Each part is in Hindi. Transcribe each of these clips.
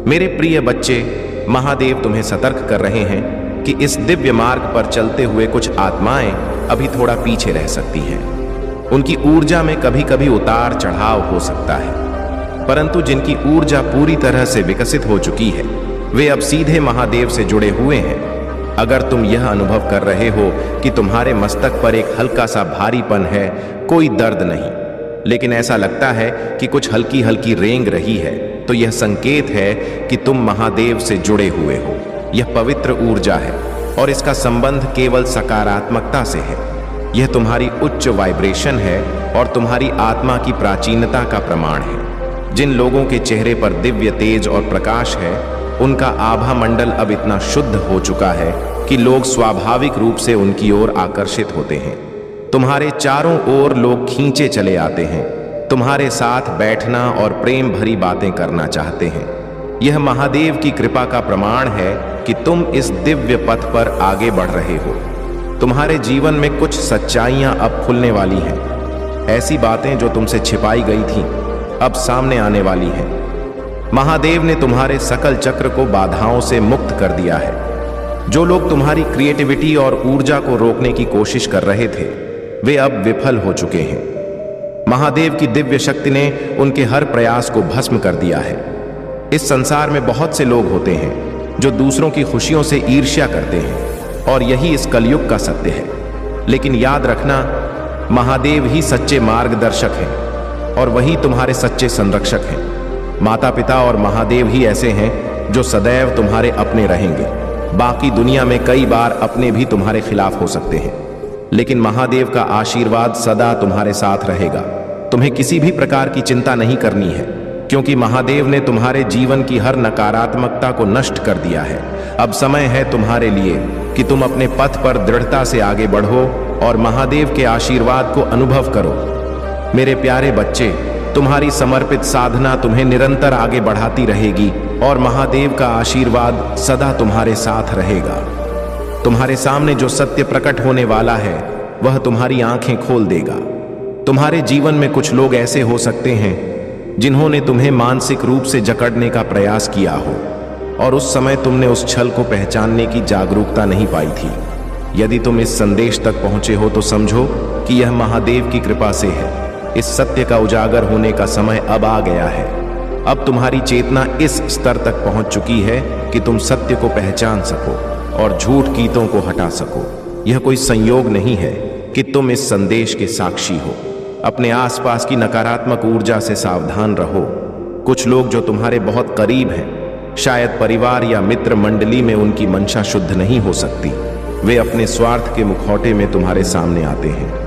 मेरे प्रिय बच्चे, महादेव तुम्हें सतर्क कर रहे हैं कि इस दिव्य मार्ग पर चलते हुए कुछ आत्माएं अभी थोड़ा पीछे रह सकती हैं। उनकी ऊर्जा में कभी कभी उतार चढ़ाव हो सकता है, परंतु जिनकी ऊर्जा पूरी तरह से विकसित हो चुकी है वे अब सीधे महादेव से जुड़े हुए हैं। अगर तुम यह अनुभव कर रहे हो कि तुम्हारे मस्तक पर एक हल्का सा भारीपन है, कोई दर्द नहीं, लेकिन ऐसा लगता है कि कुछ हल्की हल्की रेंग रही है, तो यह संकेत है कि तुम महादेव से जुड़े हुए हो। यह पवित्र ऊर्जा है और इसका संबंध केवल सकारात्मकता से है। यह तुम्हारी उच्च वाइब्रेशन है और तुम्हारी आत्मा की प्राचीनता का प्रमाण है। जिन लोगों के चेहरे पर दिव्य तेज और प्रकाश है, उनका आभा मंडल अब इतना शुद्ध हो चुका है कि लोग स्वाभाविक रूप से उनकी ओर आकर्षित होते हैं। तुम्हारे चारों ओर लोग खींचे चले आते हैं, तुम्हारे साथ बैठना और प्रेम भरी बातें करना चाहते हैं। यह महादेव की कृपा का प्रमाण है कि तुम इस दिव्य पथ पर आगे बढ़ रहे हो। तुम्हारे जीवन में कुछ सच्चाइयां अब खुलने वाली हैं। ऐसी बातें जो तुमसे छिपाई गई थीं, अब सामने आने वाली हैं। महादेव ने तुम्हारे सकल चक्र को बाधाओं से मुक्त कर दिया है। जो लोग तुम्हारी क्रिएटिविटी और ऊर्जा को रोकने की कोशिश कर रहे थे, वे अब विफल हो चुके हैं। महादेव की दिव्य शक्ति ने उनके हर प्रयास को भस्म कर दिया है। इस संसार में बहुत से लोग होते हैं जो दूसरों की खुशियों से ईर्ष्या करते हैं, और यही इस कलयुग का सत्य है। लेकिन याद रखना, महादेव ही सच्चे मार्गदर्शक हैं और वही तुम्हारे सच्चे संरक्षक हैं। माता पिता और महादेव ही ऐसे हैं जो सदैव तुम्हारे अपने रहेंगे। बाकी दुनिया में कई बार अपने भी तुम्हारे खिलाफ हो सकते हैं, लेकिन महादेव का आशीर्वाद सदा तुम्हारे साथ रहेगा। तुम्हें किसी भी प्रकार की चिंता नहीं करनी है, क्योंकि महादेव ने तुम्हारे जीवन की हर नकारात्मकता को नष्ट कर दिया है। अब समय है तुम्हारे लिए कि तुम अपने पथ पर दृढ़ता से आगे बढ़ो और महादेव के आशीर्वाद को अनुभव करो। मेरे प्यारे बच्चे, तुम्हारी समर्पित साधना तुम्हें निरंतर आगे बढ़ाती रहेगी और महादेव का आशीर्वाद सदा तुम्हारे साथ रहेगा। तुम्हारे सामने जो सत्य प्रकट होने वाला है, वह तुम्हारी आंखें खोल देगा। तुम्हारे जीवन में कुछ लोग ऐसे हो सकते हैं जिन्होंने तुम्हें मानसिक रूप से जकड़ने का प्रयास किया हो, और उस समय तुमने उस छल को पहचानने की जागरूकता नहीं पाई थी। यदि तुम इस संदेश तक पहुंचे हो तो समझो कि यह महादेव की कृपा से है। इस सत्य का उजागर होने का समय अब आ गया है। अब तुम्हारी चेतना इस स्तर तक पहुंच चुकी है कि तुम सत्य को पहचान सको और झूठ कीतों को हटा सको। यह कोई संयोग नहीं है कि तुम इस संदेश के साक्षी हो। अपने आसपास की नकारात्मक ऊर्जा से सावधान रहो। कुछ लोग जो तुम्हारे बहुत करीब हैं, शायद परिवार या मित्र मंडली में उनकी मंशा शुद्ध नहीं हो सकती। वे अपने स्वार्थ के मुखौटे में तुम्हारे सामने आते हैं।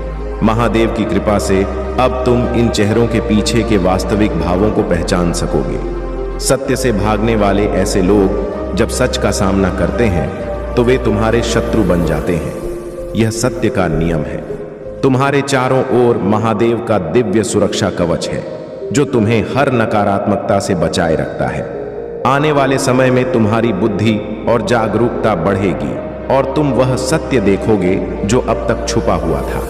महादेव की कृपा से अब तुम इन चेहरों के पीछे के वास्तविक भावों को पहचान सकोगे। सत्य से भागने वाले ऐसे लोग जब सच का सामना करते हैं तो वे तुम्हारे शत्रु बन जाते हैं। यह सत्य का नियम है। तुम्हारे चारों ओर महादेव का दिव्य सुरक्षा कवच है जो तुम्हें हर नकारात्मकता से बचाए रखता है। आने वाले समय में तुम्हारी बुद्धि और जागरूकता बढ़ेगी और तुम वह सत्य देखोगे जो अब तक छुपा हुआ था।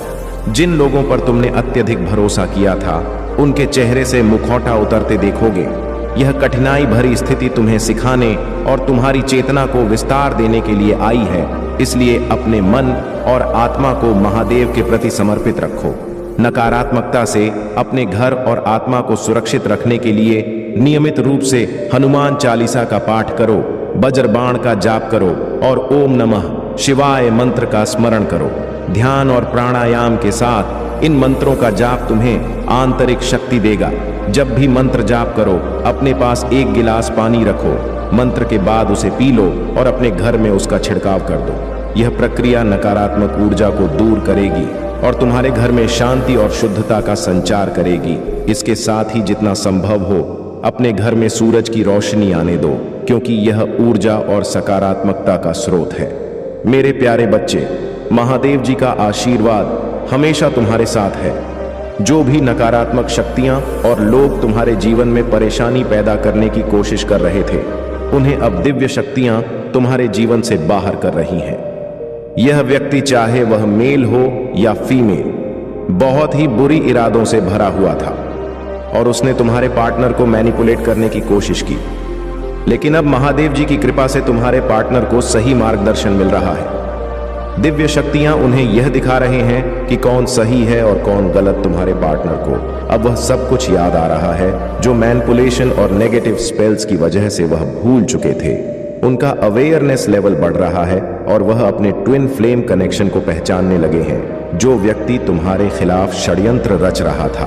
जिन लोगों पर तुमने अत्यधिक भरोसा किया था, उनके चेहरे से मुखौटा उतरते देखोगे। यह कठिनाई भरी स्थिति तुम्हें सिखाने और तुम्हारी चेतना को विस्तार देने के लिए आई है। इसलिए अपने मन और आत्मा को महादेव के प्रति समर्पित रखो। नकारात्मकता से अपने घर और आत्मा को सुरक्षित रखने के लिए नियमित रूप से हनुमान चालीसा का पाठ करो, वज्रबाण का जाप करो और ओम नमः शिवाय मंत्र का स्मरण करो। ध्यान और प्राणायाम के साथ इन मंत्रों का जाप तुम्हें आंतरिक शक्ति देगा। जब भी मंत्र जाप करो, अपने पास एक गिलास पानी रखो। मंत्र के बाद उसे पी लो और अपने घर में उसका छिड़काव कर दो। यह प्रक्रिया नकारात्मक ऊर्जा को दूर करेगी और तुम्हारे घर में शांति और शुद्धता का संचार करेगी। इसके साथ ही जितना संभव हो अपने घर में सूरज की रोशनी आने दो, क्योंकि यह ऊर्जा और सकारात्मकता का स्रोत है। मेरे प्यारे बच्चे, महादेव जी का आशीर्वाद हमेशा तुम्हारे साथ है। जो भी नकारात्मक शक्तियां और लोग तुम्हारे जीवन में परेशानी पैदा करने की कोशिश कर रहे थे, उन्हें अब दिव्य शक्तियां तुम्हारे जीवन से बाहर कर रही हैं। यह व्यक्ति चाहे वह मेल हो या फीमेल, बहुत ही बुरी इरादों से भरा हुआ था और उसने तुम्हारे पार्टनर को मैनिपुलेट करने की कोशिश की। लेकिन अब महादेव जी की कृपा से तुम्हारे पार्टनर को सही मार्गदर्शन मिल रहा है। दिव्य शक्तियां उन्हें यह दिखा रहे हैं कि कौन सही है और कौन गलत। तुम्हारे पार्टनर को अब वह सब कुछ याद आ रहा है जो मैनिपुलेशन और नेगेटिव स्पेल्स की वजह से वह भूल चुके थे। उनका अवेयरनेस लेवल बढ़ रहा है और वह अपने ट्विन फ्लेम कनेक्शन को पहचानने लगे हैं। जो व्यक्ति तुम्हारे खिलाफ षड्यंत्र रच रहा था,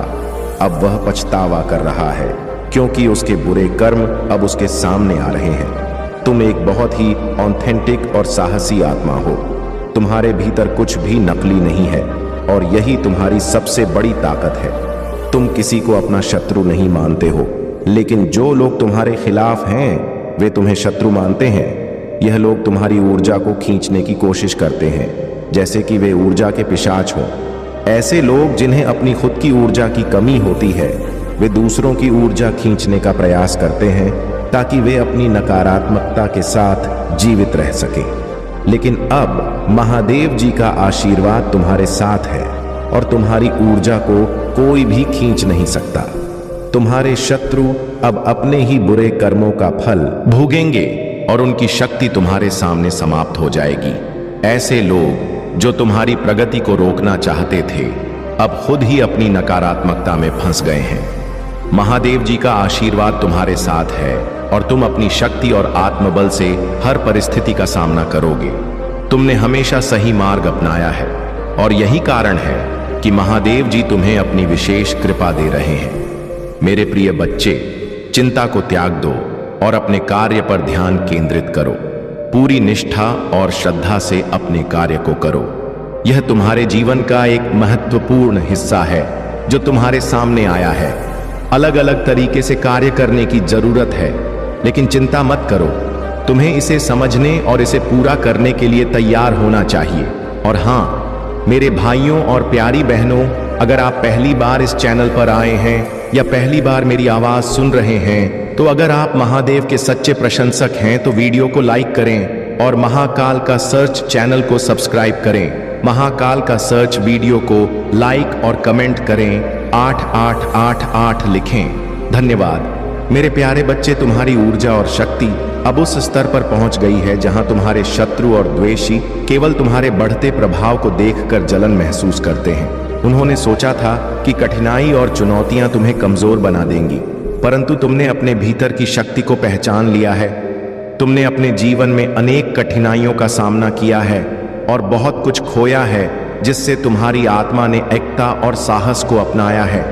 अब वह पछतावा कर रहा है क्योंकि उसके बुरे कर्म अब उसके सामने आ रहे हैं। तुम एक बहुत ही ऑथेंटिक और साहसी आत्मा हो। तुम्हारे भीतर कुछ भी नकली नहीं है और यही तुम्हारी सबसे बड़ी ताकत है। तुम किसी को अपना शत्रु नहीं मानते हो, लेकिन जो लोग तुम्हारे खिलाफ हैं वे तुम्हें शत्रु मानते हैं। यह लोग तुम्हारी ऊर्जा को खींचने की कोशिश करते हैं, जैसे कि वे ऊर्जा के पिशाच हों। ऐसे लोग जिन्हें अपनी खुद की ऊर्जा की कमी होती है, वे दूसरों की ऊर्जा खींचने का प्रयास करते हैं ताकि वे अपनी नकारात्मकता के साथ जीवित रह सकें। लेकिन अब महादेव जी का आशीर्वाद तुम्हारे साथ है और तुम्हारी ऊर्जा को कोई भी खींच नहीं सकता। तुम्हारे शत्रु अब अपने ही बुरे कर्मों का फल भोगेंगे और उनकी शक्ति तुम्हारे सामने समाप्त हो जाएगी। ऐसे लोग जो तुम्हारी प्रगति को रोकना चाहते थे, अब खुद ही अपनी नकारात्मकता में फंस गए हैं। महादेव जी का आशीर्वाद तुम्हारे साथ है और तुम अपनी शक्ति और आत्मबल से हर परिस्थिति का सामना करोगे। तुमने हमेशा सही मार्ग अपनाया है और यही कारण है कि महादेव जी तुम्हें अपनी विशेष कृपा दे रहे हैं। मेरे प्रिय बच्चे, चिंता को त्याग दो और अपने कार्य पर ध्यान केंद्रित करो। पूरी निष्ठा और श्रद्धा से अपने कार्य को करो। यह तुम्हारे जीवन का एक महत्वपूर्ण हिस्सा है जो तुम्हारे सामने आया है। अलग अलग तरीके से कार्य करने की जरूरत है, लेकिन चिंता मत करो। तुम्हें इसे समझने और इसे पूरा करने के लिए तैयार होना चाहिए। और हाँ, मेरे भाइयों और प्यारी बहनों, अगर आप पहली बार इस चैनल पर आए हैं या पहली बार मेरी आवाज सुन रहे हैं, तो अगर आप महादेव के सच्चे प्रशंसक हैं तो वीडियो को लाइक करें और महाकाल का सर्च चैनल को सब्सक्राइब करें। महाकाल का सर्च वीडियो को लाइक और कमेंट करें, 8888 लिखें। धन्यवाद। मेरे प्यारे बच्चे, तुम्हारी ऊर्जा और शक्ति अब उस स्तर पर पहुंच गई है जहां तुम्हारे शत्रु और द्वेषी केवल तुम्हारे बढ़ते प्रभाव को देखकर जलन महसूस करते हैं। उन्होंने सोचा था कि कठिनाई और चुनौतियां तुम्हें कमजोर बना देंगी, परंतु तुमने अपने भीतर की शक्ति को पहचान लिया है। तुमने अपने जीवन में अनेक कठिनाइयों का सामना किया है और बहुत कुछ खोया है, जिससे तुम्हारी आत्मा ने एकता और साहस को अपनाया है।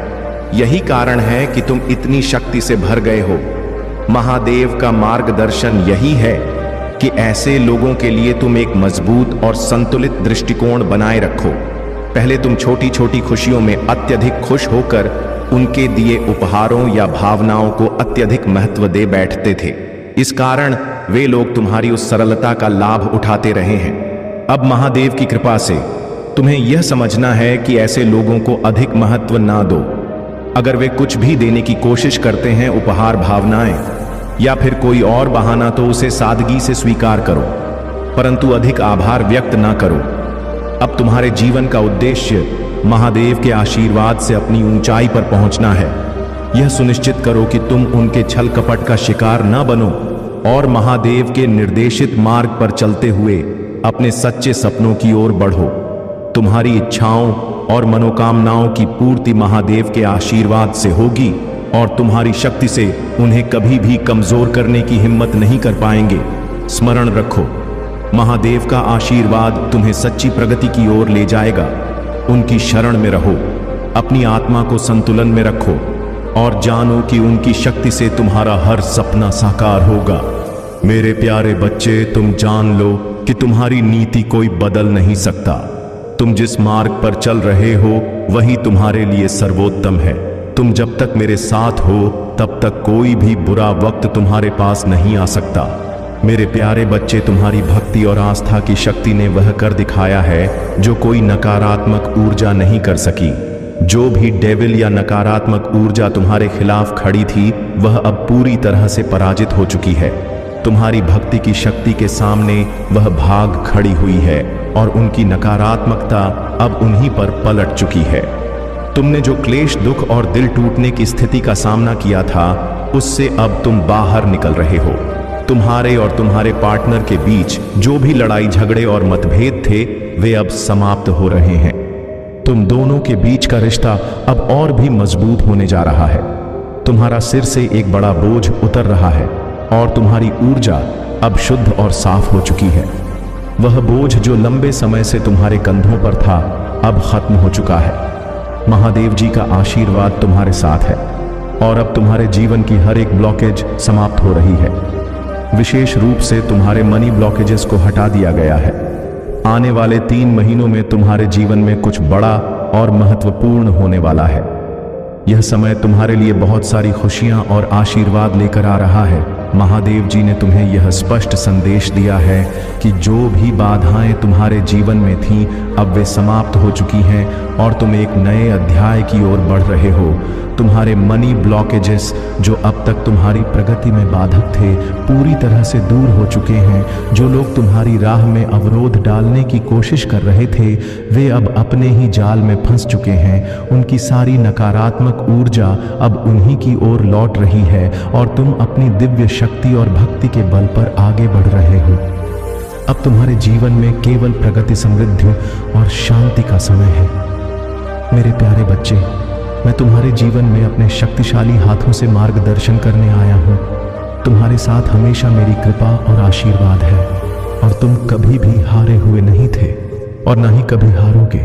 यही कारण है कि तुम इतनी शक्ति से भर गए हो। महादेव का मार्गदर्शन यही है कि ऐसे लोगों के लिए तुम एक मजबूत और संतुलित दृष्टिकोण बनाए रखो। पहले तुम छोटी छोटी खुशियों में अत्यधिक खुश होकर उनके दिए उपहारों या भावनाओं को अत्यधिक महत्व दे बैठते थे। इस कारण वे लोग तुम्हारी उस सरलता का लाभ उठाते रहे हैं। अब महादेव की कृपा से तुम्हें यह समझना है कि ऐसे लोगों को अधिक महत्व ना दो। अगर वे कुछ भी देने की कोशिश करते हैं, उपहार, भावनाएं या फिर कोई और बहाना, तो उसे सादगी से स्वीकार करो, परंतु अधिक आभार व्यक्त ना करो। अब तुम्हारे जीवन का उद्देश्य महादेव के आशीर्वाद से अपनी ऊंचाई पर पहुंचना है। यह सुनिश्चित करो कि तुम उनके छल कपट का शिकार न बनो और महादेव के निर्देशित मार्ग पर चलते हुए अपने सच्चे सपनों की ओर बढ़ो। तुम्हारी इच्छाओं और मनोकामनाओं की पूर्ति महादेव के आशीर्वाद से होगी और तुम्हारी शक्ति से उन्हें कभी भी कमजोर करने की हिम्मत नहीं कर पाएंगे। स्मरण रखो, महादेव का आशीर्वाद तुम्हें सच्ची प्रगति की ओर ले जाएगा। उनकी शरण में रहो, अपनी आत्मा को संतुलन में रखो और जानो कि उनकी शक्ति से तुम्हारा हर सपना साकार होगा। मेरे प्यारे बच्चे, तुम जान लो कि तुम्हारी नीति कोई बदल नहीं सकता। तुम जिस मार्ग पर चल रहे हो वही तुम्हारे लिए सर्वोत्तम है। तुम जब तक मेरे साथ हो तब तक कोई भी बुरा वक्त तुम्हारे पास नहीं आ सकता। मेरे प्यारे बच्चे, तुम्हारी भक्ति और आस्था की शक्ति ने वह कर दिखाया है जो कोई नकारात्मक ऊर्जा नहीं कर सकी। जो भी डेविल या नकारात्मक ऊर्जा तुम्हारे खिलाफ खड़ी थी, वह अब पूरी तरह से पराजित हो चुकी है। तुम्हारी भक्ति की शक्ति के सामने वह भाग खड़ी हुई है और उनकी नकारात्मकता अब उन्हीं पर पलट चुकी है। तुमने जो क्लेश, दुख और दिल टूटने की स्थिति का सामना किया था, उससे अब तुम बाहर निकल रहे हो। तुम्हारे और तुम्हारे पार्टनर के बीच जो भी लड़ाई झगड़े और मतभेद थे वे अब समाप्त हो रहे हैं। तुम दोनों के बीच का रिश्ता अब और भी मजबूत होने जा रहा है। तुम्हारा सिर से एक बड़ा बोझ उतर रहा है और तुम्हारी ऊर्जा अब शुद्ध और साफ हो चुकी है। वह बोझ जो लंबे समय से तुम्हारे कंधों पर था अब खत्म हो चुका है। महादेव जी का आशीर्वाद तुम्हारे साथ है और अब तुम्हारे जीवन की हर एक ब्लॉकेज समाप्त हो रही है। विशेष रूप से तुम्हारे मनी ब्लॉकेजेस को हटा दिया गया है। आने वाले 3 महीनों में तुम्हारे जीवन में कुछ बड़ा और महत्वपूर्ण होने वाला है। यह समय तुम्हारे लिए बहुत सारी खुशियां और आशीर्वाद लेकर आ रहा है। महादेव जी ने तुम्हें यह स्पष्ट संदेश दिया है कि जो भी बाधाएं तुम्हारे जीवन में थीं अब वे समाप्त हो चुकी हैं और तुम एक नए अध्याय की ओर बढ़ रहे हो। तुम्हारे मनी ब्लॉकेजेस जो अब तक तुम्हारी प्रगति में बाधक थे पूरी तरह से दूर हो चुके हैं। जो लोग तुम्हारी राह में अवरोध डालने की कोशिश कर रहे थे वे अब अपने ही जाल में फंस चुके हैं। उनकी सारी नकारात्मक ऊर्जा अब उन्हीं की ओर लौट रही है और तुम अपनी दिव्य शक्ति और भक्ति के बल पर आगे बढ़ रहे हो। अब तुम्हारे जीवन में केवल प्रगति, समृद्धि और शांति का समय है। मेरे प्यारे बच्चे, मैं तुम्हारे जीवन में अपने शक्तिशाली हाथों से मार्गदर्शन करने आया हूँ। तुम्हारे साथ हमेशा मेरी कृपा और आशीर्वाद है और तुम कभी भी हारे हुए नहीं थे और ना ही कभी हारोगे।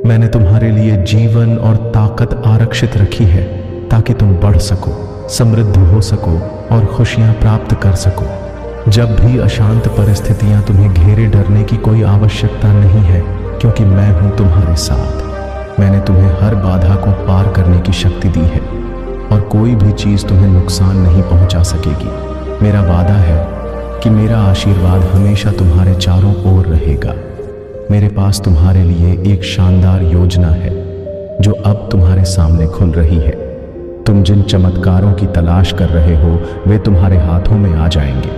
मैंने तुम्हारे लिए जीवन और ताकत आरक्षित रखी है ताकि तुम बढ़ सको, समृद्ध हो सको और खुशियां प्राप्त कर सको। जब भी अशांत परिस्थितियां तुम्हें घेरे, डरने की कोई आवश्यकता नहीं है क्योंकि मैं हूं तुम्हारे साथ। मैंने तुम्हें हर बाधा को पार करने की शक्ति दी है और कोई भी चीज तुम्हें नुकसान नहीं पहुंचा सकेगी। मेरा वादा है कि मेरा आशीर्वाद हमेशा तुम्हारे चारों ओर रहेगा। मेरे पास तुम्हारे लिए एक शानदार योजना है जो अब तुम्हारे सामने खुल रही है। तुम जिन चमत्कारों की तलाश कर रहे हो वे तुम्हारे हाथों में आ जाएंगे।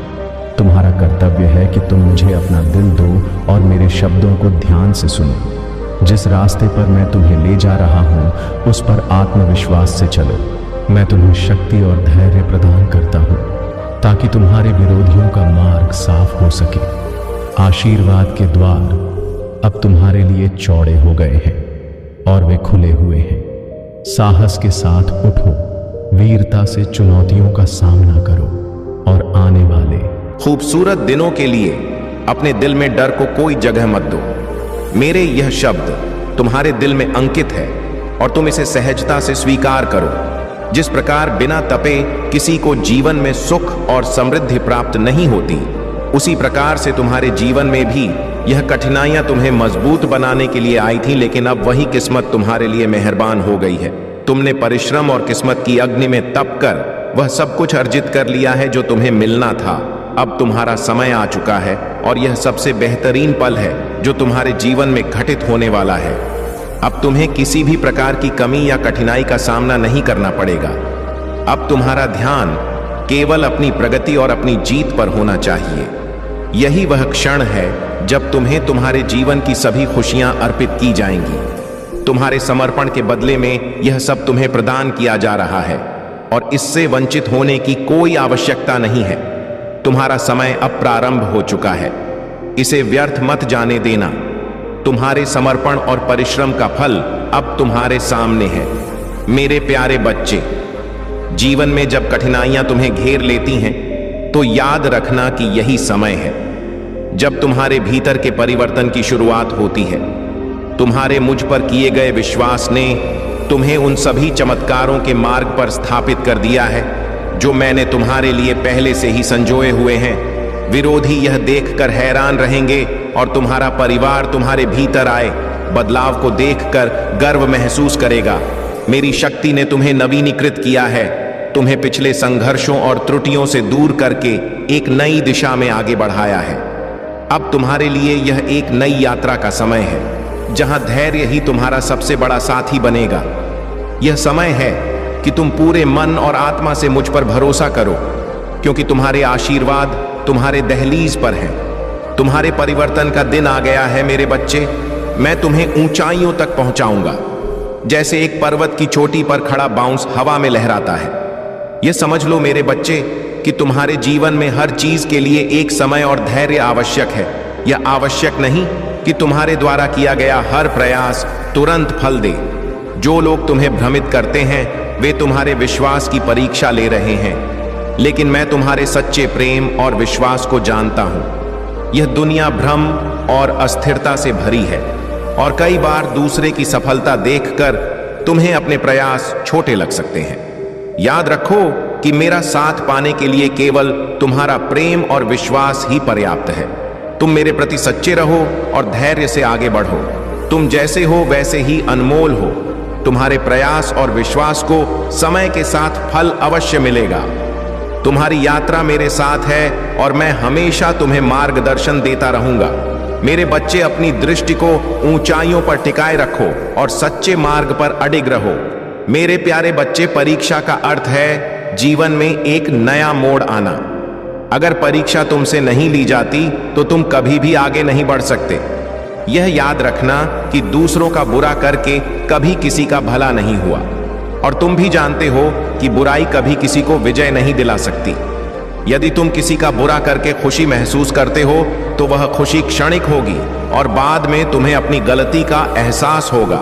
तुम्हारा कर्तव्य है कि तुम मुझे अपना दिल दो और मेरे शब्दों को ध्यान से सुनो। जिस रास्ते पर मैं तुम्हें ले जा रहा हूं उस पर आत्मविश्वास से चलो। मैं तुम्हें शक्ति और धैर्य प्रदान करता हूं ताकि तुम्हारे विरोधियों का मार्ग साफ हो सके। आशीर्वाद के द्वार अब तुम्हारे लिए चौड़े हो गए हैं और वे खुले हुए हैं। साहस के साथ उठो, वीरता से चुनौतियों का सामना करो और आने वाले खूबसूरत दिनों के लिए अपने दिल में डर को कोई जगह मत दो। मेरे यह शब्द तुम्हारे दिल में अंकित है और तुम इसे सहजता से स्वीकार करो। जिस प्रकार बिना तपे किसी को जीवन में सुख और समृद्धि प्राप्त नहीं होती, उसी प्रकार से तुम्हारे जीवन में भी यह कठिनाइयां तुम्हें मजबूत बनाने के लिए आई थी, लेकिन अब वही किस्मत तुम्हारे लिए मेहरबान हो गई है। तुमने परिश्रम और किस्मत की अग्नि में तप कर वह सब कुछ अर्जित कर लिया है जो तुम्हें मिलना था। अब तुम्हारा समय आ चुका है और यह सबसे बेहतरीन पल है जो तुम्हारे जीवन में घटित होने वाला है। अब तुम्हें किसी भी प्रकार की कमी या कठिनाई का सामना नहीं करना पड़ेगा। अब तुम्हारा ध्यान केवल अपनी प्रगति और अपनी जीत पर होना चाहिए। यही वह क्षण है जब तुम्हें तुम्हारे जीवन की सभी खुशियां अर्पित की जाएंगी। तुम्हारे समर्पण के बदले में यह सब तुम्हें प्रदान किया जा रहा है और इससे वंचित होने की कोई आवश्यकता नहीं है। तुम्हारा समय अब प्रारंभ हो चुका है, इसे व्यर्थ मत जाने देना। तुम्हारे समर्पण और परिश्रम का फल अब तुम्हारे सामने है। मेरे प्यारे बच्चे, जीवन में जब कठिनाइयां तुम्हें घेर लेती हैं तो याद रखना कि यही समय है जब तुम्हारे भीतर के परिवर्तन की शुरुआत होती है। तुम्हारे मुझ पर किए गए विश्वास ने तुम्हें उन सभी चमत्कारों के मार्ग पर स्थापित कर दिया है जो मैंने तुम्हारे लिए पहले से ही संजोए हुए हैं। विरोधी यह देखकर हैरान रहेंगे और तुम्हारा परिवार तुम्हारे भीतर आए बदलाव को देखकर गर्व महसूस करेगा। मेरी शक्ति ने तुम्हें नवीनीकृत किया है, तुम्हें पिछले संघर्षों और त्रुटियों से दूर करके एक नई दिशा में आगे बढ़ाया है। अब तुम्हारे लिए यह एक नई यात्रा का समय है जहां धैर्य ही तुम्हारा सबसे बड़ा साथी बनेगा। यह समय है कि तुम पूरे मन और आत्मा से मुझ पर भरोसा करो, क्योंकि तुम्हारे आशीर्वाद तुम्हारे दहलीज पर हैं। तुम्हारे परिवर्तन का दिन आ गया है मेरे बच्चे। मैं तुम्हें ऊंचाइयों तक पहुंचाऊंगा, जैसे एक पर्वत की चोटी पर खड़ा बाउंस हवा में लहराता है। यह समझ लो मेरे बच्चे कि तुम्हारे जीवन में हर चीज के लिए एक समय और धैर्य आवश्यक है। यह आवश्यक नहीं कि तुम्हारे द्वारा किया गया हर प्रयास तुरंत फल दे। जो लोग तुम्हें भ्रमित करते हैं वे तुम्हारे विश्वास की परीक्षा ले रहे हैं, लेकिन मैं तुम्हारे सच्चे प्रेम और विश्वास को जानता हूं। यह दुनिया भ्रम और अस्थिरता से भरी है और कई बार दूसरे की सफलता देखकर तुम्हें अपने प्रयास छोटे लग सकते हैं। याद रखो कि मेरा साथ पाने के लिए केवल तुम्हारा प्रेम और विश्वास ही पर्याप्त है। तुम मेरे प्रति सच्चे रहो और धैर्य से आगे बढ़ो। तुम जैसे हो वैसे ही अनमोल हो। तुम्हारे प्रयास और विश्वास को समय के साथ फल अवश्य मिलेगा। तुम्हारी यात्रा मेरे साथ है और मैं हमेशा तुम्हें मार्गदर्शन देता रहूंगा। मेरे बच्चे, अपनी दृष्टि को ऊंचाइयों पर टिकाए रखो और सच्चे मार्ग पर अडिग रहो। मेरे प्यारे बच्चे, परीक्षा का अर्थ है जीवन में एक नया मोड़ आना। अगर परीक्षा तुमसे नहीं ली जाती तो तुम कभी भी आगे नहीं बढ़ सकते। यह याद रखना कि दूसरों का बुरा करके कभी किसी का भला नहीं हुआ, और तुम भी जानते हो कि बुराई कभी किसी को विजय नहीं दिला सकती। यदि तुम किसी का बुरा करके खुशी महसूस करते हो तो वह खुशी क्षणिक होगी और बाद में तुम्हें अपनी गलती का एहसास होगा।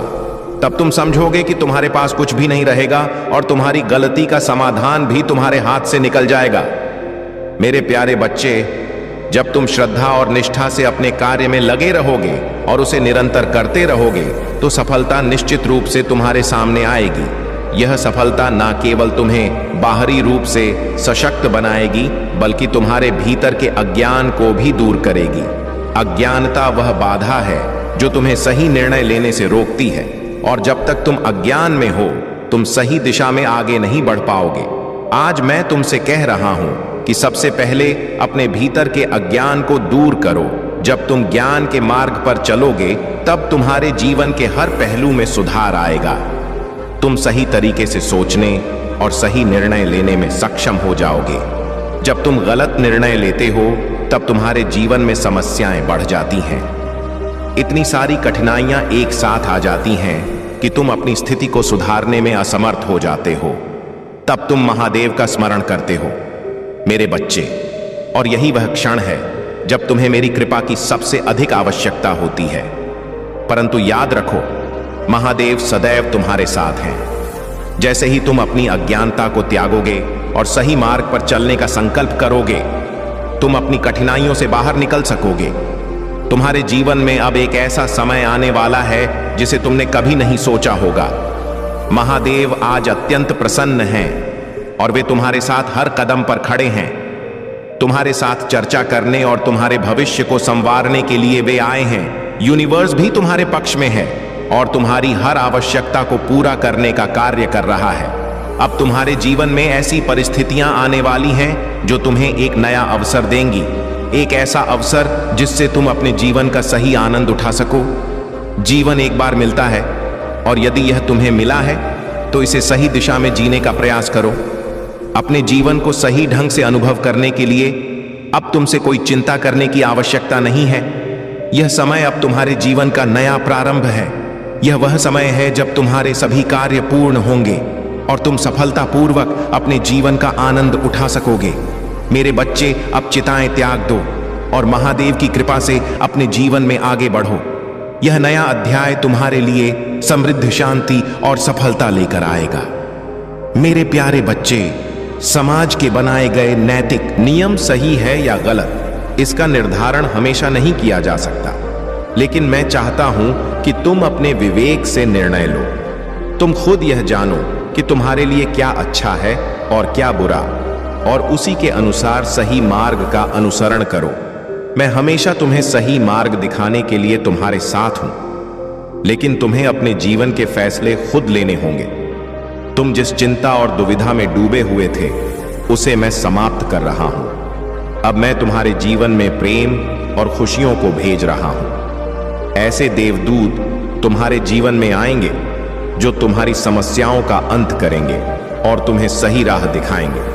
तब तुम समझोगे कि तुम्हारे पास कुछ भी नहीं रहेगा और तुम्हारी गलती का समाधान भी तुम्हारे हाथ से निकल जाएगा। मेरे प्यारे बच्चे, जब तुम श्रद्धा और निष्ठा से अपने कार्य में लगे रहोगे और उसे निरंतर करते रहोगे तो सफलता निश्चित रूप से तुम्हारे सामने आएगी। यह सफलता न केवल तुम्हें बाहरी रूप से सशक्त बनाएगी बल्कि तुम्हारे भीतर के अज्ञान को भी दूर करेगी। अज्ञानता वह बाधा है जो तुम्हें सही निर्णय लेने से रोकती है, और जब तक तुम अज्ञान में हो तुम सही दिशा में आगे नहीं बढ़ पाओगे। आज मैं तुमसे कह रहा हूं कि सबसे पहले अपने भीतर के अज्ञान को दूर करो। जब तुम ज्ञान के मार्ग पर चलोगे तब तुम्हारे जीवन के हर पहलू में सुधार आएगा। तुम सही तरीके से सोचने और सही निर्णय लेने में सक्षम हो जाओगे। जब तुम गलत निर्णय लेते हो तब तुम्हारे जीवन में समस्याएं बढ़ जाती हैं। इतनी सारी कठिनाइयां एक साथ आ जाती हैं कि तुम अपनी स्थिति को सुधारने में असमर्थ हो जाते हो। तब तुम महादेव का स्मरण करते हो, मेरे बच्चे, और यही वह क्षण है जब तुम्हें मेरी कृपा की सबसे अधिक आवश्यकता होती है। परंतु याद रखो, महादेव सदैव तुम्हारे साथ हैं। जैसे ही तुम अपनी अज्ञानता को त्यागोगे और सही मार्ग पर चलने का संकल्प करोगे, तुम अपनी कठिनाइयों से बाहर निकल सकोगे। तुम्हारे जीवन में अब एक ऐसा समय आने वाला है जिसे तुमने कभी नहीं सोचा होगा। महादेव आज अत्यंत प्रसन्न हैं और वे तुम्हारे साथ हर कदम पर खड़े हैं। तुम्हारे साथ चर्चा करने और तुम्हारे भविष्य को संवारने के लिए वे आए हैं। यूनिवर्स भी तुम्हारे पक्ष में है और तुम्हारी हर आवश्यकता को पूरा करने का कार्य कर रहा है। अब तुम्हारे जीवन में ऐसी परिस्थितियां आने वाली हैं जो तुम्हें एक नया अवसर देंगी, एक ऐसा अवसर जिससे तुम अपने जीवन का सही आनंद उठा सको। जीवन एक बार मिलता है और यदि यह तुम्हें मिला है तो इसे सही दिशा में जीने का प्रयास करो। अपने जीवन को सही ढंग से अनुभव करने के लिए अब तुमसे कोई चिंता करने की आवश्यकता नहीं है। यह समय अब तुम्हारे जीवन का नया प्रारंभ है। यह वह समय है जब तुम्हारे सभी कार्य पूर्ण होंगे और तुम सफलतापूर्वक अपने जीवन का आनंद उठा सकोगे। मेरे बच्चे, अब चिताएं त्याग दो और महादेव की कृपा से अपने जीवन में आगे बढ़ो। यह नया अध्याय तुम्हारे लिए समृद्ध, शांति और सफलता लेकर आएगा। मेरे प्यारे बच्चे, समाज के बनाए गए नैतिक नियम सही है या गलत, इसका निर्धारण हमेशा नहीं किया जा सकता, लेकिन मैं चाहता हूं कि तुम अपने विवेक से निर्णय लो। तुम खुद यह जानो कि तुम्हारे लिए क्या अच्छा है और क्या बुरा, और उसी के अनुसार सही मार्ग का अनुसरण करो। मैं हमेशा तुम्हें सही मार्ग दिखाने के लिए तुम्हारे साथ हूं, लेकिन तुम्हें अपने जीवन के फैसले खुद लेने होंगे। तुम जिस चिंता और दुविधा में डूबे हुए थे उसे मैं समाप्त कर रहा हूं। अब मैं तुम्हारे जीवन में प्रेम और खुशियों को भेज रहा हूं। ऐसे देवदूत तुम्हारे जीवन में आएंगे जो तुम्हारी समस्याओं का अंत करेंगे और तुम्हें सही राह दिखाएंगे।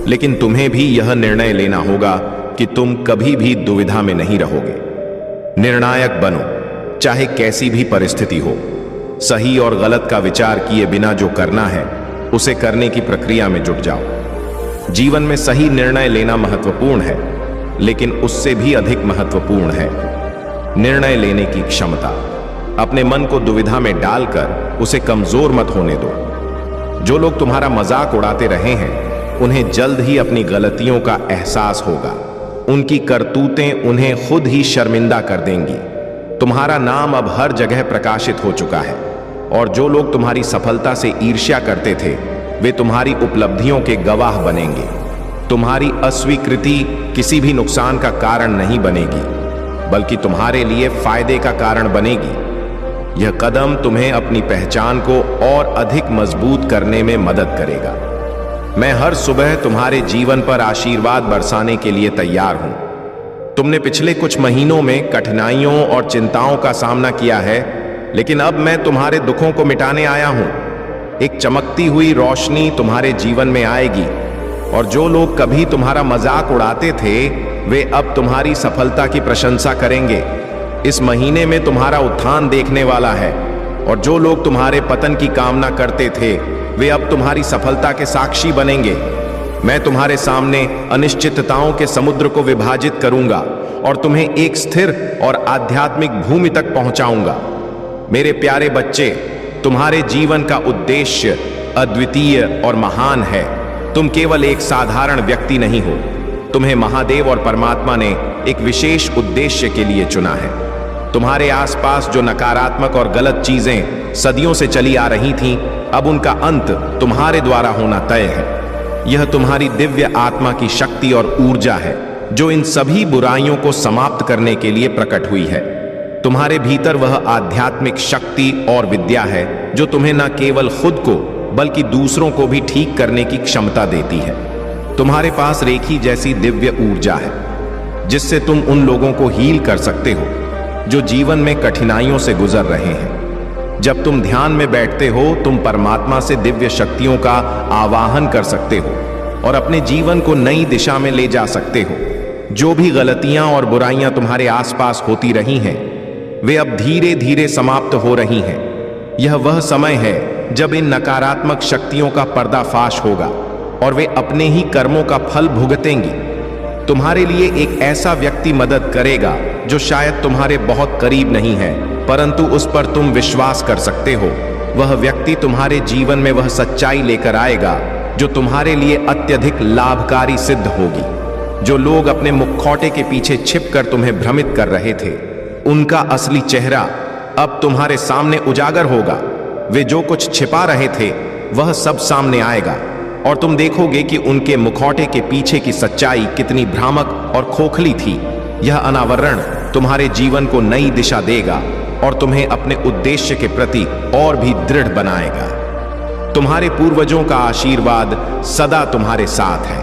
लेकिन तुम्हें भी यह निर्णय लेना होगा कि तुम कभी भी दुविधा में नहीं रहोगे। निर्णायक बनो, चाहे कैसी भी परिस्थिति हो। सही और गलत का विचार किए बिना जो करना है उसे करने की प्रक्रिया में जुट जाओ। जीवन में सही निर्णय लेना महत्वपूर्ण है, लेकिन उससे भी अधिक महत्वपूर्ण है निर्णय लेने की क्षमता। अपने मन को दुविधा में डालकर उसे कमजोर मत होने दो। जो लोग तुम्हारा मजाक उड़ाते रहे हैं, उन्हें जल्द ही अपनी गलतियों का एहसास होगा। उनकी करतूतें उन्हें खुद ही शर्मिंदा कर देंगी। तुम्हारा नाम अब हर जगह प्रकाशित हो चुका है, और जो लोग तुम्हारी सफलता से ईर्ष्या करते थे, वे तुम्हारी उपलब्धियों के गवाह बनेंगे। तुम्हारी अस्वीकृति किसी भी नुकसान का कारण नहीं बनेगी, बल्कि तुम्हारे लिए फायदे का कारण बनेगी। यह कदम तुम्हें अपनी पहचान को और अधिक मजबूत करने में मदद करेगा। मैं हर सुबह तुम्हारे जीवन पर आशीर्वाद बरसाने के लिए तैयार हूं। तुमने पिछले कुछ महीनों में कठिनाइयों और चिंताओं का सामना किया है, लेकिन अब मैं तुम्हारे दुखों को मिटाने आया हूं। एक चमकती हुई रोशनी तुम्हारे जीवन में आएगी, और जो लोग कभी तुम्हारा मजाक उड़ाते थे, वे अब तुम्हारी सफलता की प्रशंसा करेंगे। इस महीने में तुम्हारा उत्थान देखने वाला है, और जो लोग तुम्हारे पतन की कामना करते थे, वे अब तुम्हारी सफलता के साक्षी बनेंगे। मैं तुम्हारे सामने अनिश्चितताओं के समुद्र को विभाजित करूंगा और तुम्हें एक स्थिर और आध्यात्मिक भूमि तक पहुंचाऊंगा। मेरे प्यारे बच्चे, तुम्हारे जीवन का उद्देश्य अद्वितीय और महान है। तुम केवल एक साधारण व्यक्ति नहीं हो। तुम्हें महादेव और परमात्मा ने एक विशेष उद्देश्य के लिए चुना है। तुम्हारे आसपास जो नकारात्मक और गलत चीजें सदियों से चली आ रही थीं, अब उनका अंत तुम्हारे द्वारा होना तय है। यह तुम्हारी दिव्य आत्मा की शक्ति और ऊर्जा है, जो इन सभी बुराइयों को समाप्त करने के लिए प्रकट हुई है। तुम्हारे भीतर वह आध्यात्मिक शक्ति और विद्या है, जो तुम्हें न केवल खुद को बल्कि दूसरों को भी ठीक करने की क्षमता देती है। तुम्हारे पास रेखी जैसी दिव्य ऊर्जा है, जिससे तुम उन लोगों को हील कर सकते हो जो जीवन में कठिनाइयों से गुजर रहे हैं। जब तुम ध्यान में बैठते हो, तुम परमात्मा से दिव्य शक्तियों का आवाहन कर सकते हो और अपने जीवन को नई दिशा में ले जा सकते हो। जो भी गलतियां और बुराइयां तुम्हारे आसपास होती रही हैं, वे अब धीरे धीरे समाप्त हो रही हैं। यह वह समय है जब इन नकारात्मक शक्तियों का पर्दाफाश होगा और वे अपने ही कर्मों का फल भुगतेंगी। तुम्हारे लिए एक ऐसा व्यक्ति मदद करेगा जो शायद तुम्हारे बहुत करीब नहीं है, परंतु उस पर तुम विश्वास कर सकते हो। वह व्यक्ति तुम्हारे जीवन में वह सच्चाई लेकर आएगा जो तुम्हारे लिए अत्यधिक लाभकारी सिद्ध होगी। जो लोग अपने मुखौटे के पीछे छिपकर तुम्हें भ्रमित कर रहे थे, उनका असली चेहरा अब तुम्हारे सामने उजागर होगा। वे जो कुछ छिपा रहे थे, वह सब सामने आएगा, और तुम देखोगे कि उनके मुखौटे के पीछे की सच्चाई कितनी भ्रामक और खोखली थी। यह अनावरण तुम्हारे जीवन को नई दिशा देगा और तुम्हें अपने उद्देश्य के प्रति और भी दृढ़ बनाएगा। तुम्हारे पूर्वजों का आशीर्वाद सदा तुम्हारे साथ है।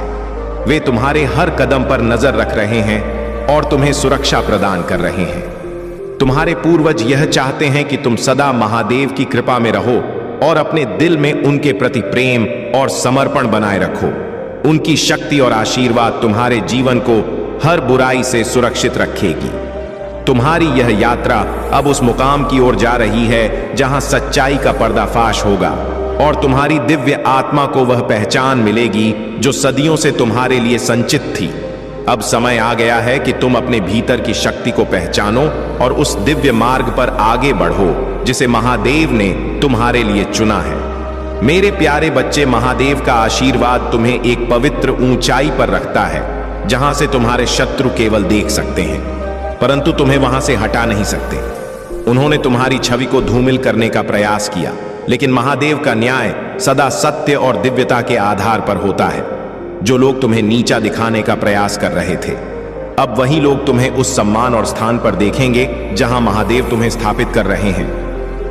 वे तुम्हारे हर कदम पर नजर रख रहे हैं और तुम्हें सुरक्षा प्रदान कर रहे हैं। तुम्हारे पूर्वज यह चाहते हैं कि तुम सदा महादेव की कृपा में रहो और अपने दिल में उनके प्रति प्रेम और समर्पण बनाए रखो। उनकी शक्ति और आशीर्वाद तुम्हारे जीवन को हर बुराई से सुरक्षित रखेगी। तुम्हारी यह यात्रा अब उस मुकाम की ओर जा रही है जहां सच्चाई का पर्दाफाश होगा और तुम्हारी दिव्य आत्मा को वह पहचान मिलेगी जो सदियों से तुम्हारे लिए संचित थी। अब समय आ गया है कि तुम अपने भीतर की शक्ति को पहचानो और उस दिव्य मार्ग पर आगे बढ़ो जिसे महादेव ने तुम्हारे लिए चुना है। मेरे प्यारे बच्चे, महादेव का आशीर्वाद तुम्हें एक पवित्र ऊंचाई पर रखता है जहां से तुम्हारे शत्रु केवल देख सकते हैं, परंतु तुम्हें वहां से हटा नहीं सकते। उन्होंने तुम्हारी छवि को धूमिल करने का प्रयास किया, लेकिन महादेव का न्याय सदा सत्य और दिव्यता के आधार पर होता है। जो लोग तुम्हें नीचा दिखाने का प्रयास कर रहे थे, अब वही लोग तुम्हें उस सम्मान और स्थान पर देखेंगे जहां महादेव तुम्हें स्थापित कर रहे हैं।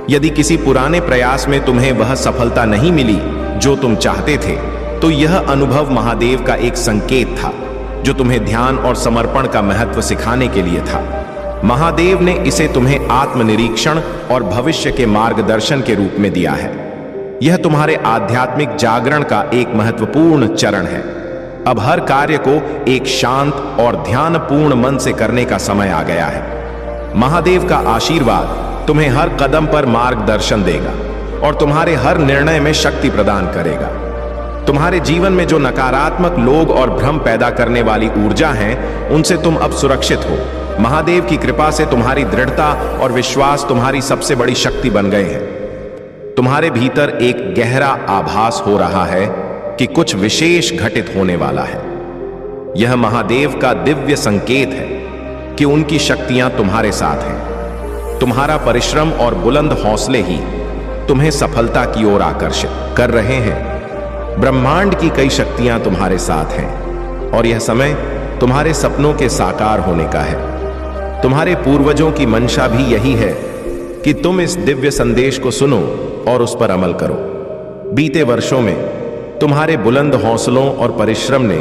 यदि किसी पुराने प्रयास में तुम्हें वह सफलता नहीं मिली जो तुम चाहते थे, तो यह अनुभव महादेव का एक संकेत था जो तुम्हें ध्यान और समर्पण का महत्व सिखाने के लिए था। महादेव ने इसे तुम्हें आत्मनिरीक्षण और भविष्य के मार्गदर्शन के रूप में दिया है। यह तुम्हारे आध्यात्मिक जागरण का एक महत्वपूर्ण चरण है। अब हर कार्य को एक शांत और ध्यानपूर्ण मन से करने का समय आ गया है। महादेव का आशीर्वाद तुम्हें हर कदम पर मार्गदर्शन देगा और तुम्हारे हर निर्णय में शक्ति प्रदान करेगा। तुम्हारे जीवन में जो नकारात्मक लोग और भ्रम पैदा करने वाली ऊर्जा है, उनसे तुम अब सुरक्षित हो। महादेव की कृपा से तुम्हारी दृढ़ता और विश्वास तुम्हारी सबसे बड़ी शक्ति बन गए हैं। तुम्हारे भीतर एक गहरा आभास हो रहा है कि कुछ विशेष घटित होने वाला है। यह महादेव का दिव्य संकेत है कि उनकी शक्तियां तुम्हारे साथ हैं। तुम्हारा परिश्रम और बुलंद हौसले ही तुम्हें सफलता की ओर आकर्षित कर रहे हैं। ब्रह्मांड की कई शक्तियां तुम्हारे साथ हैं और यह समय तुम्हारे सपनों के साकार होने का है। तुम्हारे पूर्वजों की मंशा भी यही है कि तुम इस दिव्य संदेश को सुनो और उस पर अमल करो। बीते वर्षों में तुम्हारे बुलंद हौसलों और परिश्रम ने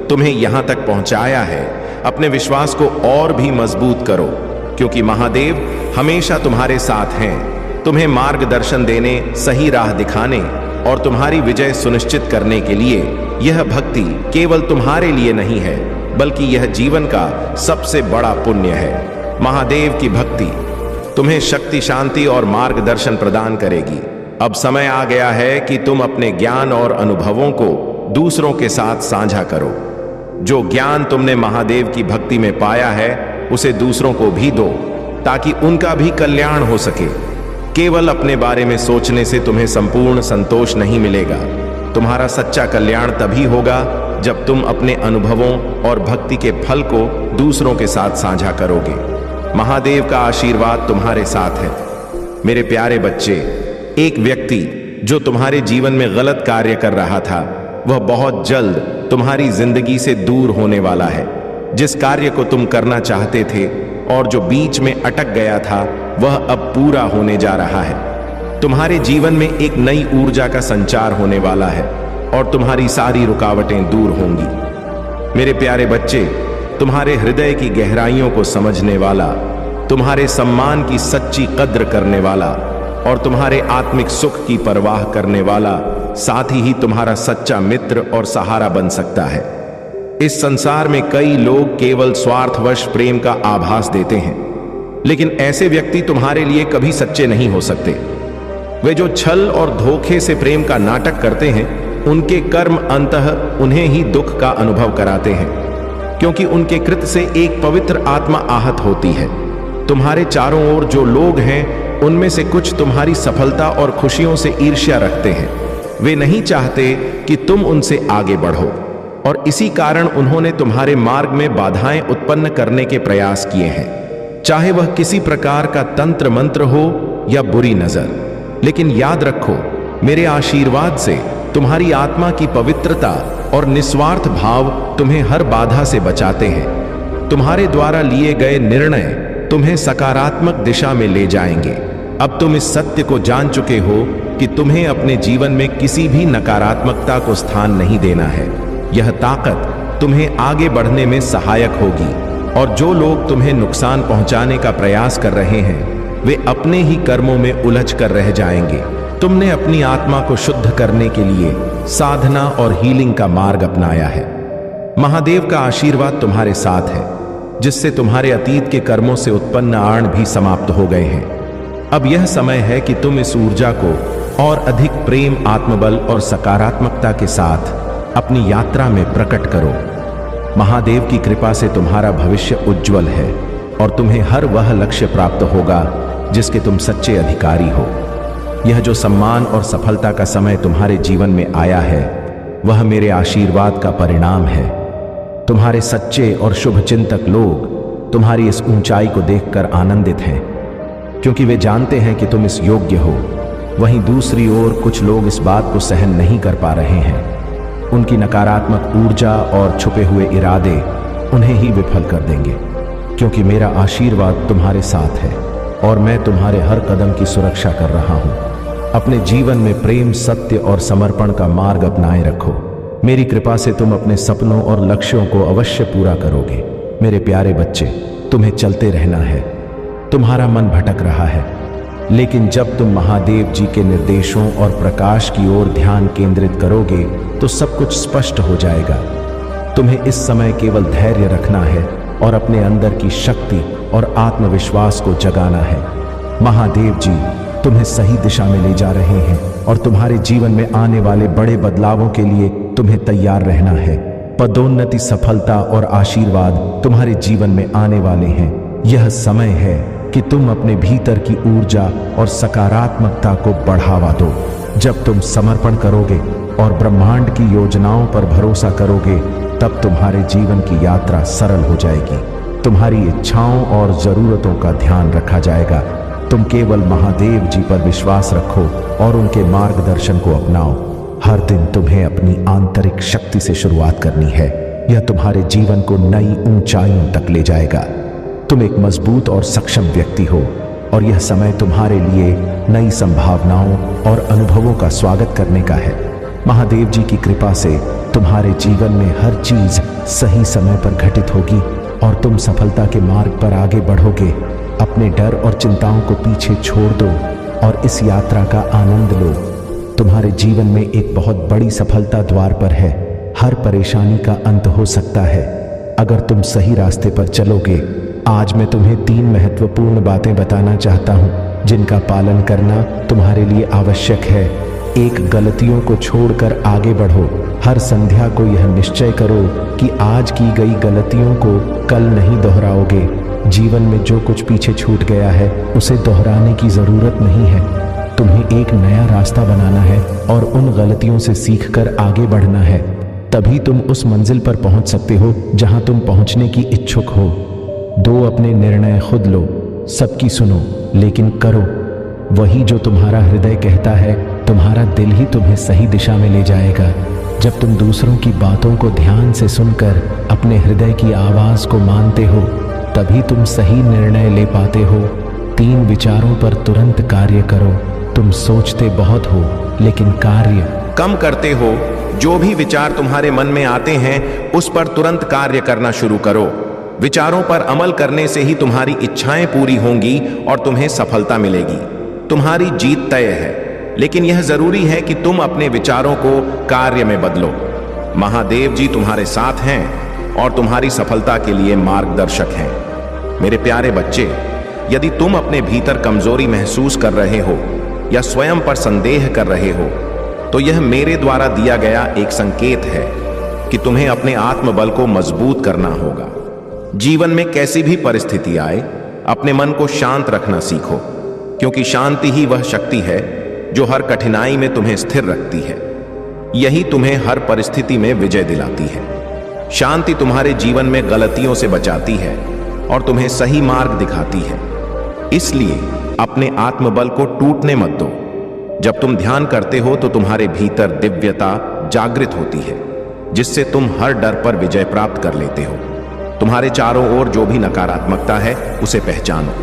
तुम्हें यहां तक पहुंचाया है। अपने विश्वास को और भी मजबूत करो, क्योंकि महादेव हमेशा तुम्हारे साथ हैं। तुम्हें मार्गदर्शन देने, सही राह दिखाने और तुम्हारी विजय सुनिश्चित करने के लिए यह भक्ति केवल तुम्हारे लिए नहीं है, बल्कि यह जीवन का सबसे बड़ा पुण्य है। महादेव की भक्ति तुम्हें शक्ति, शांति और मार्गदर्शन प्रदान करेगी। अब समय आ गया है कि तुम अपने ज्ञान और अनुभवों को दूसरों के साथ साझा करो। जो ज्ञान तुमने महादेव की भक्ति में पाया है, उसे दूसरों को भी दो, ताकि उनका भी कल्याण हो सके। केवल अपने बारे में सोचने से तुम्हें संपूर्ण संतोष नहीं मिलेगा। तुम्हारा सच्चा कल्याण तभी होगा जब तुम अपने अनुभवों और भक्ति के फल को दूसरों के साथ साझा करोगे। महादेव का आशीर्वाद तुम्हारे साथ है। मेरे प्यारे बच्चे, एक व्यक्ति जो तुम्हारे जीवन में गलत कार्य कर रहा था, वह बहुत जल्द तुम्हारी जिंदगी से दूर होने वाला है। जिस कार्य को तुम करना चाहते थे और जो बीच में अटक गया था, वह अब पूरा होने जा रहा है। तुम्हारे जीवन में एक नई ऊर्जा का संचार होने वाला है और तुम्हारी सारी रुकावटें दूर होंगी। मेरे प्यारे बच्चे, तुम्हारे हृदय की गहराइयों को समझने वाला, तुम्हारे सम्मान की सच्ची कद्र करने वाला और तुम्हारे आत्मिक सुख की परवाह करने वाला साथ ही तुम्हारा सच्चा मित्र और सहारा बन सकता है। इस संसार में कई लोग केवल स्वार्थवश प्रेम का आभास देते हैं, लेकिन ऐसे व्यक्ति तुम्हारे लिए कभी सच्चे नहीं हो सकते। वे जो छल और धोखे से प्रेम का नाटक करते हैं, उनके कर्म अंततः उन्हें ही दुख का अनुभव कराते हैं, क्योंकि उनके कृत्य से एक पवित्र आत्मा आहत होती है। तुम्हारे चारों ओर जो लोग हैं, उनमें से कुछ तुम्हारी सफलता और खुशियों से ईर्ष्या रखते हैं। वे नहीं चाहते कि तुम उनसे आगे बढ़ो और इसी कारण उन्होंने तुम्हारे मार्ग में बाधाएं उत्पन्न करने के प्रयास किए हैं, चाहे वह किसी प्रकार का तंत्र मंत्र हो या बुरी नजर। लेकिन याद रखो, मेरे आशीर्वाद से तुम्हारी आत्मा की पवित्रता और निस्वार्थ भाव तुम्हें हर बाधा से बचाते हैं। तुम्हारे द्वारा लिए गए निर्णय तुम्हें सकारात्मक दिशा में ले जाएंगे। अब तुम इस सत्य को जान चुके हो कि तुम्हें अपने जीवन में किसी भी नकारात्मकता को स्थान नहीं देना है। यह ताकत तुम्हें आगे बढ़ने में सहायक होगी और जो लोग तुम्हें नुकसान पहुंचाने का प्रयास कर रहे हैं, वे अपने ही कर्मों में उलझ कर रह जाएंगे। तुमने अपनी आत्मा को शुद्ध करने के लिए साधना और हीलिंग का मार्ग अपनाया है। महादेव का आशीर्वाद तुम्हारे साथ है, जिससे तुम्हारे अतीत के कर्मों से उत्पन्न आड़ भी समाप्त हो गए हैं। अब यह समय है कि तुम इस ऊर्जा को और अधिक प्रेम, आत्मबल और सकारात्मकता के साथ अपनी यात्रा में प्रकट करो। महादेव की कृपा से तुम्हारा भविष्य उज्जवल है और तुम्हें हर वह लक्ष्य प्राप्त होगा जिसके तुम सच्चे अधिकारी हो। यह जो सम्मान और सफलता का समय तुम्हारे जीवन में आया है, वह मेरे आशीर्वाद का परिणाम है। तुम्हारे सच्चे और शुभ चिंतक लोग तुम्हारी इस ऊंचाई को देखकर आनंदित हैं, क्योंकि वे जानते हैं कि तुम इस योग्य हो। वहीं दूसरी ओर कुछ लोग इस बात को सहन नहीं कर पा रहे हैं। उनकी नकारात्मक ऊर्जा और छुपे हुए इरादे उन्हें ही विफल कर देंगे, क्योंकि मेरा आशीर्वाद तुम्हारे साथ है और मैं तुम्हारे हर कदम की सुरक्षा कर रहा हूं। अपने जीवन में प्रेम, सत्य और समर्पण का मार्ग अपनाए रखो। मेरी कृपा से तुम अपने सपनों और लक्ष्यों को अवश्य पूरा करोगे। मेरे प्यारे बच्चे, तुम्हें चलते रहना है। तुम्हारा मन भटक रहा है, लेकिन जब तुम महादेव जी के निर्देशों और प्रकाश की ओर ध्यान केंद्रित करोगे तो सब कुछ स्पष्ट हो जाएगा। तुम्हें इस समय केवल धैर्य रखना है और अपने अंदर की शक्ति और आत्मविश्वास को जगाना है। महादेव जी तुम्हें सही दिशा में ले जा रहे हैं और तुम्हारे जीवन में आने वाले बड़े बदलावों के लिए तुम्हें तैयार रहना है। पदोन्नति, सफलता और आशीर्वाद तुम्हारे जीवन में आने वाले हैं। यह समय है कि तुम अपने भीतर की ऊर्जा और सकारात्मकता को बढ़ावा दो। जब तुम समर्पण करोगे और ब्रह्मांड की योजनाओं पर भरोसा करोगे, तब तुम्हारे जीवन की यात्रा सरल हो जाएगी। तुम्हारी इच्छाओं और जरूरतों का ध्यान रखा जाएगा। तुम केवल महादेव जी पर विश्वास रखो और उनके मार्गदर्शन को अपनाओ। हर दिन तुम्हें अपनी आंतरिक शक्ति से शुरुआत करनी है। यह तुम्हारे जीवन को नई ऊंचाइयों तक ले जाएगा। तुम एक मजबूत और सक्षम व्यक्ति हो और यह समय तुम्हारे लिए नई संभावनाओं और अनुभवों का स्वागत करने का है। महादेव जी की कृपा से तुम्हारे जीवन में हर चीज सही समय पर घटित होगी और तुम सफलता के मार्ग पर आगे बढ़ोगे। अपने डर और चिंताओं को पीछे छोड़ दो और इस यात्रा का आनंद लो। तुम्हारे जीवन में एक बहुत बड़ी सफलता द्वार पर है। हर परेशानी का अंत हो सकता है अगर तुम सही रास्ते पर चलोगे। आज मैं तुम्हें 3 महत्वपूर्ण बातें बताना चाहता हूं जिनका पालन करना तुम्हारे लिए आवश्यक है। 1, गलतियों को छोड़कर आगे बढ़ो। हर संध्या को यह निश्चय करो कि आज की गई गलतियों को कल नहीं दोहराओगे। जीवन में जो कुछ पीछे छूट गया है उसे दोहराने की जरूरत नहीं है। तुम्हें एक नया रास्ता बनाना है और उन गलतियों से सीखकर आगे बढ़ना है। तभी तुम उस मंजिल पर पहुंच सकते हो जहां तुम पहुंचने की इच्छुक हो। 2, अपने निर्णय खुद लो। सबकी सुनो लेकिन करो वही जो तुम्हारा हृदय कहता है। तुम्हारा दिल ही तुम्हें सही दिशा में ले जाएगा। जब तुम दूसरों की बातों को ध्यान से सुनकर अपने हृदय की आवाज को मानते हो, तभी तुम सही निर्णय ले पाते हो। 3, विचारों पर तुरंत कार्य करो। तुम सोचते बहुत हो लेकिन कार्य कम करते हो। जो भी विचार तुम्हारे मन में आते हैं उस पर तुरंत कार्य करना शुरू करो। विचारों पर अमल करने से ही तुम्हारी इच्छाएं पूरी होंगी और तुम्हें सफलता मिलेगी। तुम्हारी जीत तय है, लेकिन यह जरूरी है कि तुम अपने विचारों को कार्य में बदलो। महादेव जी तुम्हारे साथ हैं और तुम्हारी सफलता के लिए मार्गदर्शक हैं। मेरे प्यारे बच्चे, यदि तुम अपने भीतर कमजोरी महसूस कर रहे हो या स्वयं पर संदेह कर रहे हो, तो यह मेरे द्वारा दिया गया एक संकेत है कि तुम्हें अपने आत्मबल को मजबूत करना होगा। जीवन में कैसी भी परिस्थिति आए, अपने मन को शांत रखना सीखो, क्योंकि शांति ही वह शक्ति है जो हर कठिनाई में तुम्हें स्थिर रखती है। यही तुम्हें हर परिस्थिति में विजय दिलाती है। शांति तुम्हारे जीवन में गलतियों से बचाती है और तुम्हें सही मार्ग दिखाती है। इसलिए अपने आत्मबल को टूटने मत दो। जब तुम ध्यान करते हो तो तुम्हारे भीतर दिव्यता जागृत होती है, जिससे तुम हर डर पर विजय प्राप्त कर लेते हो। तुम्हारे चारों ओर जो भी नकारात्मकता है उसे पहचानो,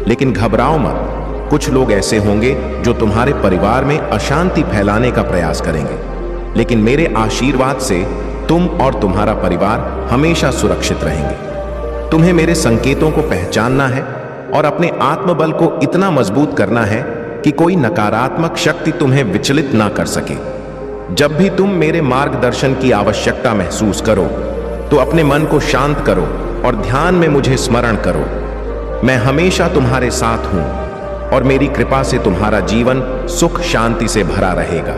लेकिन घबराओ मत। कुछ लोग ऐसे होंगे जो तुम्हारे परिवार में अशांति फैलाने का प्रयास करेंगे, लेकिन मेरे आशीर्वाद से तुम और तुम्हारा परिवार हमेशा सुरक्षित रहेंगे। तुम्हें मेरे संकेतों को पहचानना है और अपने आत्मबल को इतना मजबूत करना है कि कोई नकारात्मक शक्ति तुम्हें विचलित ना कर सके। जब भी तुम मेरे मार्गदर्शन की आवश्यकता महसूस करो तो अपने मन को शांत करो और ध्यान में मुझे स्मरण करो। मैं हमेशा तुम्हारे साथ हूं और मेरी कृपा से तुम्हारा जीवन सुख शांति से भरा रहेगा।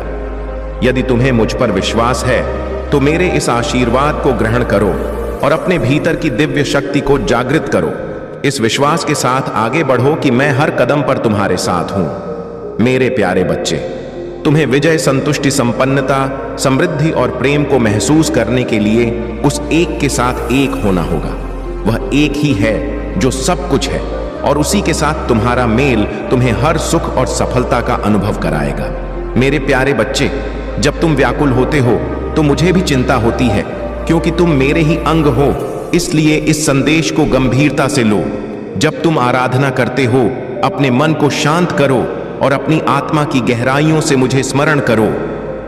यदि तुम्हें मुझ पर विश्वास है तो मेरे इस आशीर्वाद को ग्रहण करो और अपने भीतर की दिव्य शक्ति को जागृत करो। इस विश्वास के साथ आगे बढ़ो कि मैं हर कदम पर तुम्हारे साथ हूं। मेरे प्यारे बच्चे, तुम्हें विजय, संतुष्टि, संपन्नता, समृद्धि और प्रेम को महसूस करने के लिए उस एक के साथ एक होना होगा। वह एक ही है जो सब कुछ है और उसी के साथ तुम्हारा मेल तुम्हें हर सुख और सफलता का अनुभव कराएगा। मेरे प्यारे बच्चे, जब तुम व्याकुल होते हो तो मुझे भी चिंता होती है, क्योंकि तुम मेरे ही अंग हो। इसलिए इस संदेश को गंभीरता से लो। जब तुम आराधना करते हो, अपने मन को शांत करो और अपनी आत्मा की गहराइयों से मुझे स्मरण करो।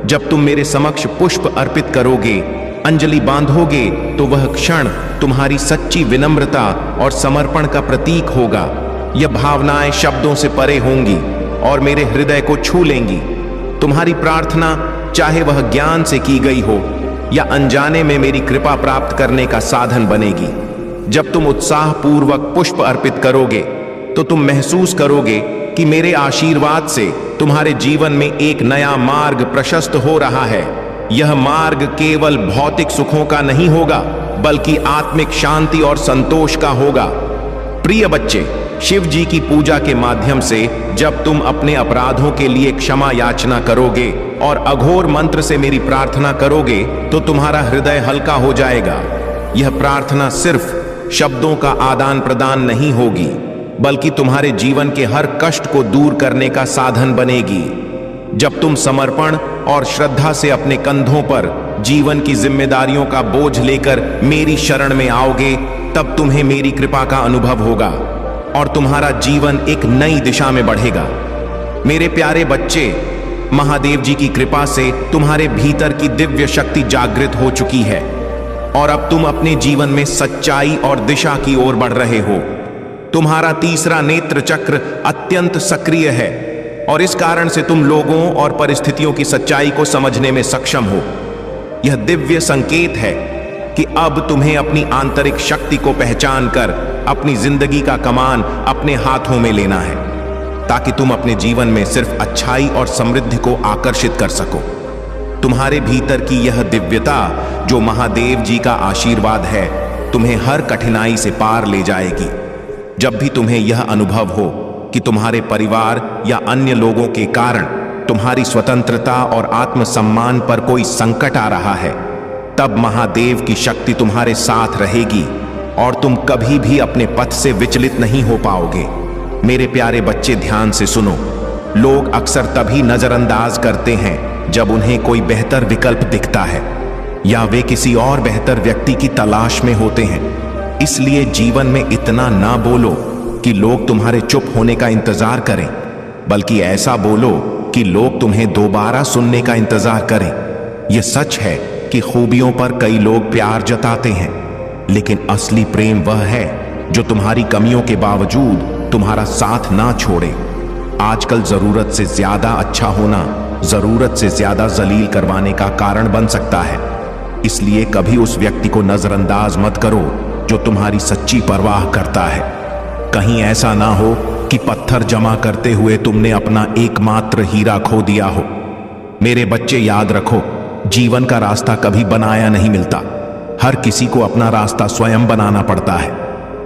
जब तुम मेरे समक्ष पुष्प अर्पित करोगे, अंजलि बांधोगे, तो वह क्षण तुम्हारी सच्ची विनम्रता और समर्पण का प्रतीक होगा। यह भावनाएं शब्दों से परे होंगी और मेरे हृदय को छू लेंगी। तुम्हारी प्रार्थना, चाहे वह ज्ञान से की गई हो या अनजाने में, मेरी कृपा प्राप्त करने का साधन बनेगी। जब तुम उत्साह पूर्वक पुष्प अर्पित करोगे तो तुम महसूस करोगे कि मेरे आशीर्वाद से तुम्हारे जीवन में एक नया मार्ग प्रशस्त हो रहा है। यह मार्ग केवल भौतिक सुखों का नहीं होगा, बल्कि आत्मिक शांति और संतोष का होगा। प्रिय बच्चे, शिव जी की पूजा के माध्यम से जब तुम अपने अपराधों के लिए क्षमा याचना करोगे और अघोर मंत्र से मेरी प्रार्थना करोगे तो तुम्हारा हृदय हल्का हो जाएगा। यह प्रार्थना सिर्फ शब्दों का आदान प्रदान नहीं होगी, बल्कि तुम्हारे जीवन के हर कष्ट को दूर करने का साधन बनेगी। जब तुम समर्पण और श्रद्धा से अपने कंधों पर जीवन की जिम्मेदारियों का बोझ लेकर मेरी शरण में आओगे, तब तुम्हें मेरी कृपा का अनुभव होगा और तुम्हारा जीवन एक नई दिशा में बढ़ेगा। मेरे प्यारे बच्चे, महादेव जी की कृपा से तुम्हारे भीतर की दिव्य शक्ति जागृत हो चुकी है और अब तुम अपने जीवन में सच्चाई और दिशा की ओर बढ़ रहे हो। तुम्हारा तीसरा नेत्र चक्र अत्यंत सक्रिय है और इस कारण से तुम लोगों और परिस्थितियों की सच्चाई को समझने में सक्षम हो। यह दिव्य संकेत है कि अब तुम्हें अपनी आंतरिक शक्ति को पहचान कर अपनी जिंदगी का कमान अपने हाथों में लेना है, ताकि तुम अपने जीवन में सिर्फ अच्छाई और समृद्धि को आकर्षित कर सको। तुम्हारे भीतर की यह दिव्यता, जो महादेव जी का आशीर्वाद है, तुम्हें हर कठिनाई से पार ले जाएगी। जब भी तुम्हें यह अनुभव हो कि तुम्हारे परिवार या अन्य लोगों के कारण तुम्हारी स्वतंत्रता और आत्मसम्मान पर कोई संकट आ रहा है, तब महादेव की शक्ति तुम्हारे साथ रहेगी और तुम कभी भी अपने पथ से विचलित नहीं हो पाओगे। मेरे प्यारे बच्चे, ध्यान से सुनो। लोग अक्सर तभी नजरअंदाज करते हैं जब उन्हें कोई बेहतर विकल्प दिखता है या वे किसी और बेहतर व्यक्ति की तलाश में होते हैं। इसलिए जीवन में इतना ना बोलो कि लोग तुम्हारे चुप होने का इंतजार करें, बल्कि ऐसा बोलो कि लोग तुम्हें दोबारा सुनने का इंतजार करें। यह सच है कि खूबियों पर कई लोग प्यार जताते हैं, लेकिन असली प्रेम वह है जो तुम्हारी कमियों के बावजूद तुम्हारा साथ ना छोड़े। आजकल जरूरत से ज्यादा अच्छा होना जरूरत से ज्यादा जलील करवाने का कारण बन सकता है। इसलिए कभी उस व्यक्ति को नजरअंदाज मत करो जो तुम्हारी सच्ची परवाह करता है। कहीं ऐसा ना हो कि पत्थर जमा करते हुए तुमने अपना एकमात्र हीरा खो दिया हो। मेरे बच्चे, याद रखो, जीवन का रास्ता कभी बनाया नहीं मिलता। हर किसी को अपना रास्ता स्वयं बनाना पड़ता है।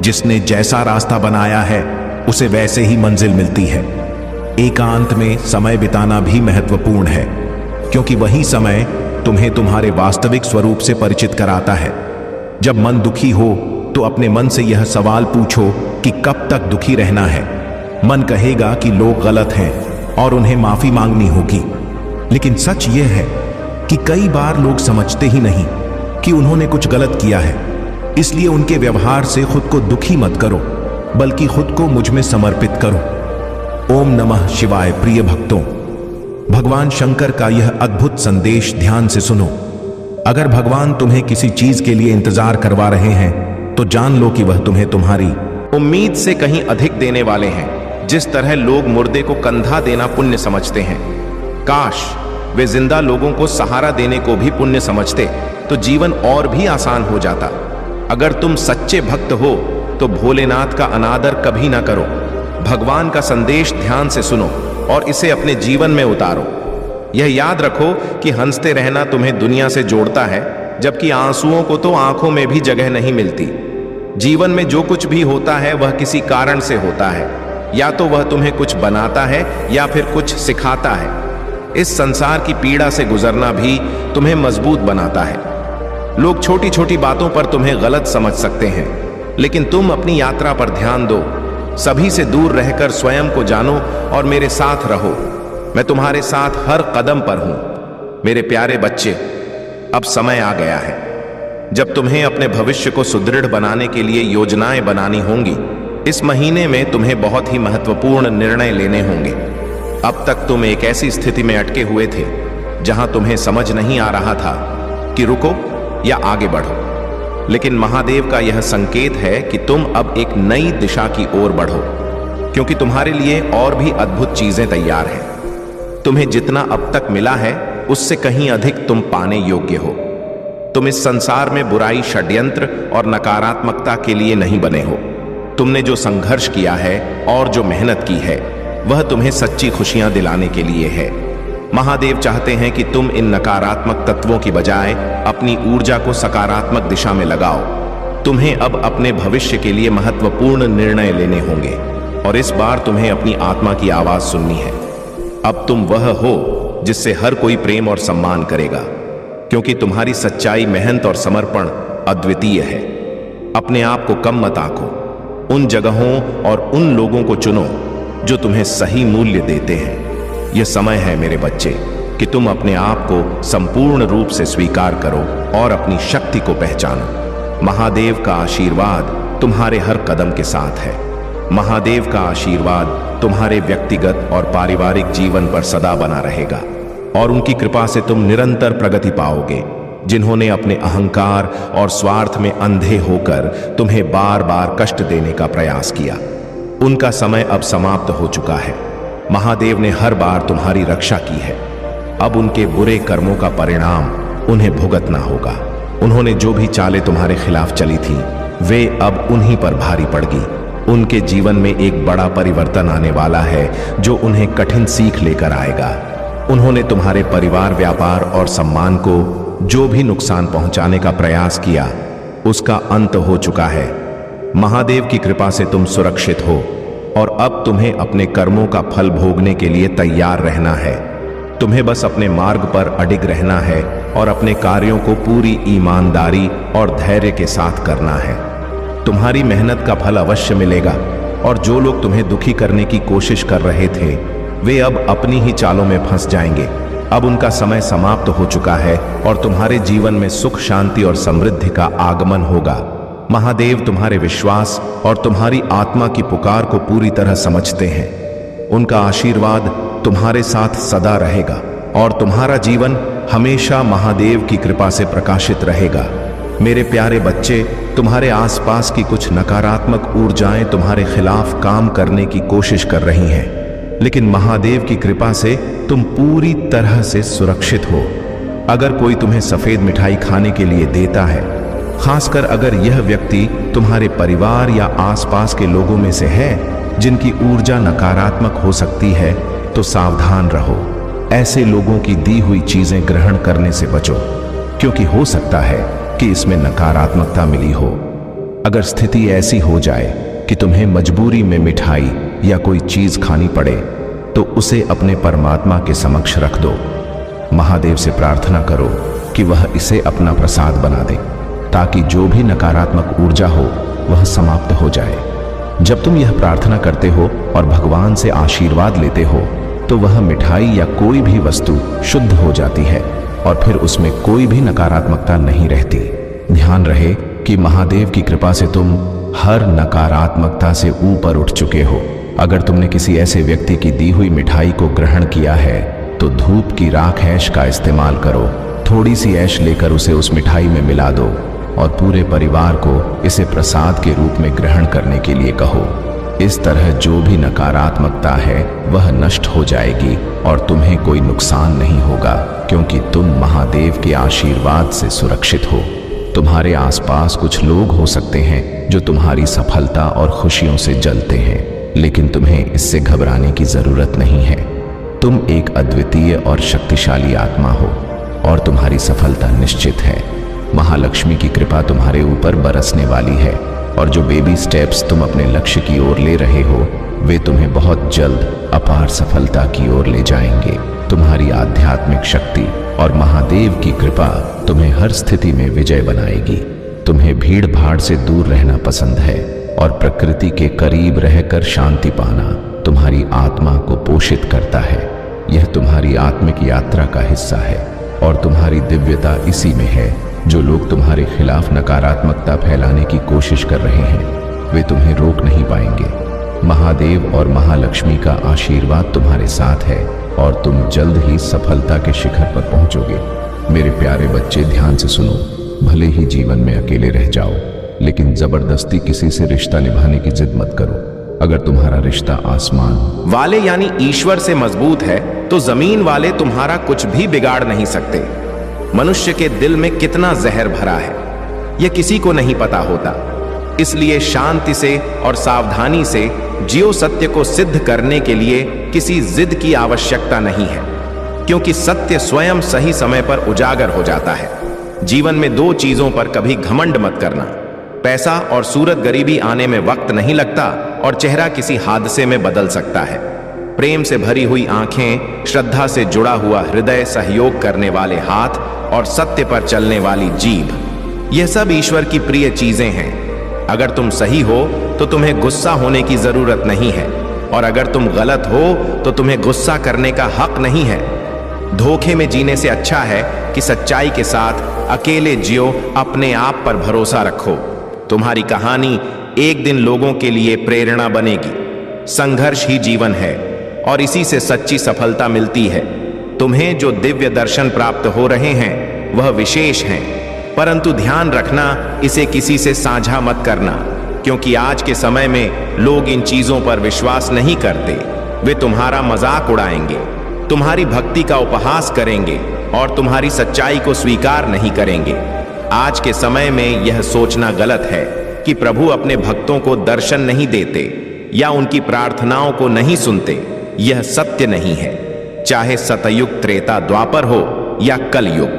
जिसने जैसा रास्ता बनाया है उसे वैसे ही मंजिल मिलती है। एकांत में समय बिताना भी महत्वपूर्ण है, क्योंकि वही समय तुम्हें तुम्हारे वास्तविक स्वरूप से परिचित कराता है। जब मन दुखी हो तो अपने मन से यह सवाल पूछो कि कब तक दुखी रहना है। मन कहेगा कि लोग गलत हैं और उन्हें माफी मांगनी होगी, लेकिन सच यह है कि कई बार लोग समझते ही नहीं कि उन्होंने कुछ गलत किया है। इसलिए उनके व्यवहार से खुद को दुखी मत करो, बल्कि खुद को मुझ में समर्पित करो। ओम नमः शिवाय। प्रिय भक्तों, भगवान शंकर का यह अद्भुत संदेश ध्यान से सुनो। अगर भगवान तुम्हें किसी चीज के लिए इंतजार करवा रहे हैं तो जान लो कि वह तुम्हें तुम्हारी उम्मीद से कहीं अधिक देने वाले हैं। जिस तरह लोग मुर्दे को कंधा देना पुण्य समझते हैं, काश वे जिंदा लोगों को सहारा देने को भी पुण्य समझते तो जीवन और भी आसान हो जाता। अगर तुम सच्चे भक्त हो तो भोलेनाथ का अनादर कभी ना करो। भगवान का संदेश ध्यान से सुनो और इसे अपने जीवन में उतारो। यह याद रखो कि हंसते रहना तुम्हें दुनिया से जोड़ता है, जबकि आंसुओं को तो आंखों में भी जगह नहीं मिलती। जीवन में जो कुछ भी होता है वह किसी कारण से होता है। या तो वह तुम्हें कुछ बनाता है या फिर कुछ सिखाता है। इस संसार की पीड़ा से गुजरना भी तुम्हें मजबूत बनाता है। लोग छोटी छोटी बातों पर तुम्हें गलत समझ सकते हैं, लेकिन तुम अपनी यात्रा पर ध्यान दो। सभी से दूर रहकर स्वयं को जानो और मेरे साथ रहो। मैं तुम्हारे साथ हर कदम पर हूं। मेरे प्यारे बच्चे, अब समय आ गया है जब तुम्हें अपने भविष्य को सुदृढ़ बनाने के लिए योजनाएं बनानी होंगी। इस महीने में तुम्हें बहुत ही महत्वपूर्ण निर्णय लेने होंगे। अब तक तुम एक ऐसी स्थिति में अटके हुए थे जहां तुम्हें समझ नहीं आ रहा था कि रुको या आगे बढ़ो, लेकिन महादेव का यह संकेत है कि तुम अब एक नई दिशा की ओर बढ़ो, क्योंकि तुम्हारे लिए और भी अद्भुत चीजें तैयार हैं। तुम्हें जितना अब तक मिला है उससे कहीं अधिक तुम पाने योग्य हो। तुम इस संसार में बुराई, षड्यंत्र और नकारात्मकता के लिए नहीं बने हो। तुमने जो संघर्ष किया है और जो मेहनत की है वह तुम्हें सच्ची खुशियां दिलाने के लिए है। महादेव चाहते हैं कि तुम इन नकारात्मक तत्वों की बजाय अपनी ऊर्जा को सकारात्मक दिशा में लगाओ। तुम्हें अब अपने भविष्य के लिए महत्वपूर्ण निर्णय लेने होंगे और इस बार तुम्हें अपनी आत्मा की आवाज सुननी है। अब तुम वह हो जिससे हर कोई प्रेम और सम्मान करेगा, क्योंकि तुम्हारी सच्चाई, मेहनत और समर्पण अद्वितीय है। अपने आप को कम मत आंको। उन जगहों और उन लोगों को चुनो जो तुम्हें सही मूल्य देते हैं। यह समय है मेरे बच्चे कि तुम अपने आप को संपूर्ण रूप से स्वीकार करो और अपनी शक्ति को पहचानो। महादेव का आशीर्वाद तुम्हारे हर कदम के साथ है। महादेव का आशीर्वाद तुम्हारे व्यक्तिगत और पारिवारिक जीवन पर सदा बना रहेगा और उनकी कृपा से तुम निरंतर प्रगति पाओगे। जिन्होंने अपने अहंकार और स्वार्थ में अंधे होकर तुम्हें बार बार कष्ट देने का प्रयास किया, उनका समय अब समाप्त हो चुका है। महादेव ने हर बार तुम्हारी रक्षा की है। अब उनके बुरे कर्मों का परिणाम उन्हें भुगतना होगा। उन्होंने जो भी चालें तुम्हारे खिलाफ चली थी, वे अब उन्हीं पर भारी पड़गी। उनके जीवन में एक बड़ा परिवर्तन आने वाला है जो उन्हें कठिन सीख लेकर आएगा। उन्होंने तुम्हारे परिवार, व्यापार और सम्मान को जो भी नुकसान पहुंचाने का प्रयास किया, उसका अंत हो चुका है। महादेव की कृपा से तुम सुरक्षित हो और अब तुम्हें अपने कर्मों का फल भोगने के लिए तैयार रहना है। तुम्हें बस अपने मार्ग पर अडिग रहना है और अपने कार्यों को पूरी ईमानदारी और धैर्य के साथ करना है। तुम्हारी मेहनत का फल अवश्य मिलेगा और जो लोग तुम्हें दुखी करने की कोशिश कर रहे थे, वे अब अपनी ही चालों में फंस जाएंगे। अब उनका समय समाप्त हो चुका है और तुम्हारे जीवन में सुख, शांति और समृद्धि का आगमन होगा। महादेव तुम्हारे विश्वास और तुम्हारी आत्मा की पुकार को पूरी तरह समझते हैं। उनका आशीर्वाद तुम्हारे साथ सदा रहेगा और तुम्हारा जीवन हमेशा महादेव की कृपा से प्रकाशित रहेगा। मेरे प्यारे बच्चे, तुम्हारे आसपास की कुछ नकारात्मक ऊर्जाएं तुम्हारे खिलाफ काम करने की कोशिश कर रही हैं, लेकिन महादेव की कृपा से तुम पूरी तरह से सुरक्षित हो। अगर कोई तुम्हें सफेद मिठाई खाने के लिए देता है, खासकर अगर यह व्यक्ति तुम्हारे परिवार या आसपास के लोगों में से है जिनकी ऊर्जा नकारात्मक हो सकती है, तो सावधान रहो। ऐसे लोगों की दी हुई चीजें ग्रहण करने से बचो, क्योंकि हो सकता है कि इसमें नकारात्मकता मिली हो। अगर स्थिति ऐसी हो जाए कि तुम्हें मजबूरी में मिठाई या कोई चीज खानी पड़े, तो उसे अपने परमात्मा के समक्ष रख दो। महादेव से प्रार्थना करो कि वह इसे अपना प्रसाद बना दे, ताकि जो भी नकारात्मक ऊर्जा हो वह समाप्त हो जाए। जब तुम यह प्रार्थना करते हो और भगवान से आशीर्वाद लेते हो, तो वह मिठाई या कोई भी वस्तु शुद्ध हो जाती है और फिर उसमें कोई भी नकारात्मकता नहीं रहती। ध्यान रहे कि महादेव की कृपा से तुम हर नकारात्मकता से ऊपर उठ चुके हो। अगर तुमने किसी ऐसे व्यक्ति की दी हुई मिठाई को ग्रहण किया है, तो धूप की राख ऐश का इस्तेमाल करो। थोड़ी सी ऐश लेकर उसे उस मिठाई में मिला दो और पूरे परिवार को इसे प्रसाद के रूप में ग्रहण करने के लिए कहो। इस तरह जो भी नकारात्मकता है वह नष्ट हो जाएगी और तुम्हें कोई नुकसान नहीं होगा, क्योंकि तुम महादेव के आशीर्वाद से सुरक्षित हो। तुम्हारे आसपास कुछ लोग हो सकते हैं जो तुम्हारी सफलता और खुशियों से जलते हैं, लेकिन तुम्हें इससे घबराने की जरूरत नहीं है। तुम एक अद्वितीय और शक्तिशाली आत्मा हो और तुम्हारी सफलता निश्चित है। महालक्ष्मी की कृपा तुम्हारे ऊपर बरसने वाली है और जो बेबी स्टेप्स तुम अपने लक्ष्य की ओर ले रहे हो, वे तुम्हें बहुत जल्द अपार सफलता की ओर ले जाएंगे। तुम्हारी आध्यात्मिक शक्ति और महादेव की कृपा तुम्हें हर स्थिति में विजय बनाएगी। तुम्हें भीड़ भाड़ से दूर रहना पसंद है और प्रकृति के करीब रहकर शांति पाना तुम्हारी आत्मा को पोषित करता है। यह तुम्हारी आत्मिक यात्रा का हिस्सा है और तुम्हारी दिव्यता इसी में है। जो लोग तुम्हारे खिलाफ नकारात्मकता फैलाने की कोशिश कर रहे हैं, वे तुम्हें रोक नहीं पाएंगे। महादेव और महालक्ष्मी का आशीर्वाद तुम्हारे साथ है और तुम जल्द ही सफलता के शिखर पर पहुंचोगे। मेरे प्यारे बच्चे, ध्यान से सुनो। भले ही जीवन में अकेले रह जाओ, लेकिन जबरदस्ती किसी से रिश्ता निभाने की जिद मत करो। अगर तुम्हारा रिश्ता आसमान वाले यानी ईश्वर से मजबूत है, तो जमीन वाले तुम्हारा कुछ भी बिगाड़ नहीं सकते। मनुष्य के दिल में कितना जहर भरा है, यह किसी को नहीं पता होता। इसलिए शांति से और सावधानी से जियो सत्य को सिद्ध करने के लिए किसी जिद की आवश्यकता नहीं है, क्योंकि सत्य स्वयं सही समय पर उजागर हो जाता है। जीवन में दो चीजों पर कभी घमंड मत करना। पैसा और सूरत गरीबी आने में वक्त नहीं लगता और चेहरा किसी हादसे में बदल सकता है। प्रेम से भरी हुई आंखें, श्रद्धा से जुड़ा हुआ हृदय, सहयोग करने वाले हाथ और सत्य पर चलने वाली जीभ, यह सब ईश्वर की प्रिय चीजें हैं। अगर तुम सही हो तो तुम्हें गुस्सा होने की जरूरत नहीं है, और अगर तुम गलत हो तो तुम्हें गुस्सा करने का हक नहीं है। धोखे में जीने से अच्छा है कि सच्चाई के साथ अकेले जियो, अपने आप पर भरोसा रखो। तुम्हारी कहानी एक दिन लोगों के लिए प्रेरणा बनेगी। संघर्ष ही जीवन है और इसी से सच्ची सफलता मिलती है। तुम्हें जो दिव्य दर्शन प्राप्त हो रहे हैं वह विशेष हैं, परंतु ध्यान रखना, इसे किसी से साझा मत करना, क्योंकि आज के समय में लोग इन चीजों पर विश्वास नहीं करते। वे तुम्हारा मजाक उड़ाएंगे, तुम्हारी भक्ति का उपहास करेंगे और तुम्हारी सच्चाई को स्वीकार नहीं करेंगे। आज के समय में यह सोचना गलत है कि प्रभु अपने भक्तों को दर्शन नहीं देते या उनकी प्रार्थनाओं को नहीं सुनते। यह सत्य नहीं है। चाहे सतयुग, त्रेता, द्वापर हो या कलयुग,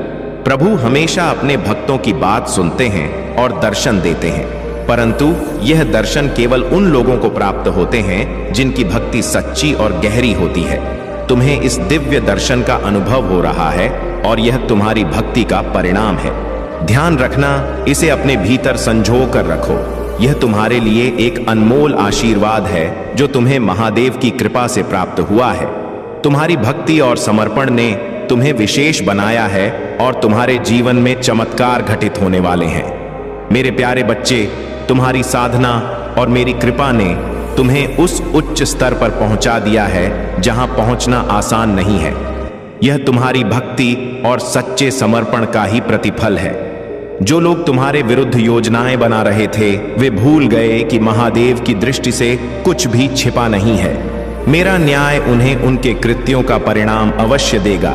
प्रभु हमेशा अपने भक्तों की बात सुनते हैं और दर्शन देते हैं, परंतु यह दर्शन केवल उन लोगों को प्राप्त होते हैं जिनकी भक्ति सच्ची और गहरी होती है। तुम्हें इस दिव्य दर्शन का अनुभव हो रहा है और यह तुम्हारी भक्ति का परिणाम है। ध्यान रखना, इसे अपने भीतर संजो कर रखो। यह तुम्हारे लिए एक अनमोल आशीर्वाद है जो तुम्हें महादेव की कृपा से प्राप्त हुआ है। तुम्हारी भक्ति और समर्पण ने तुम्हें विशेष बनाया है और तुम्हारे जीवन में चमत्कार घटित होने वाले हैं। मेरे प्यारे बच्चे, तुम्हारी साधना और मेरी कृपा ने तुम्हें उस उच्च स्तर पर पहुंचा दिया है जहां पहुंचना आसान नहीं है। यह तुम्हारी भक्ति और सच्चे समर्पण का ही प्रतिफल है। जो लोग तुम्हारे विरुद्ध योजनाएं बना रहे थे, वे भूल गए कि महादेव की दृष्टि से कुछ भी छिपा नहीं है। मेरा न्याय उन्हें उनके कृत्यों का परिणाम अवश्य देगा,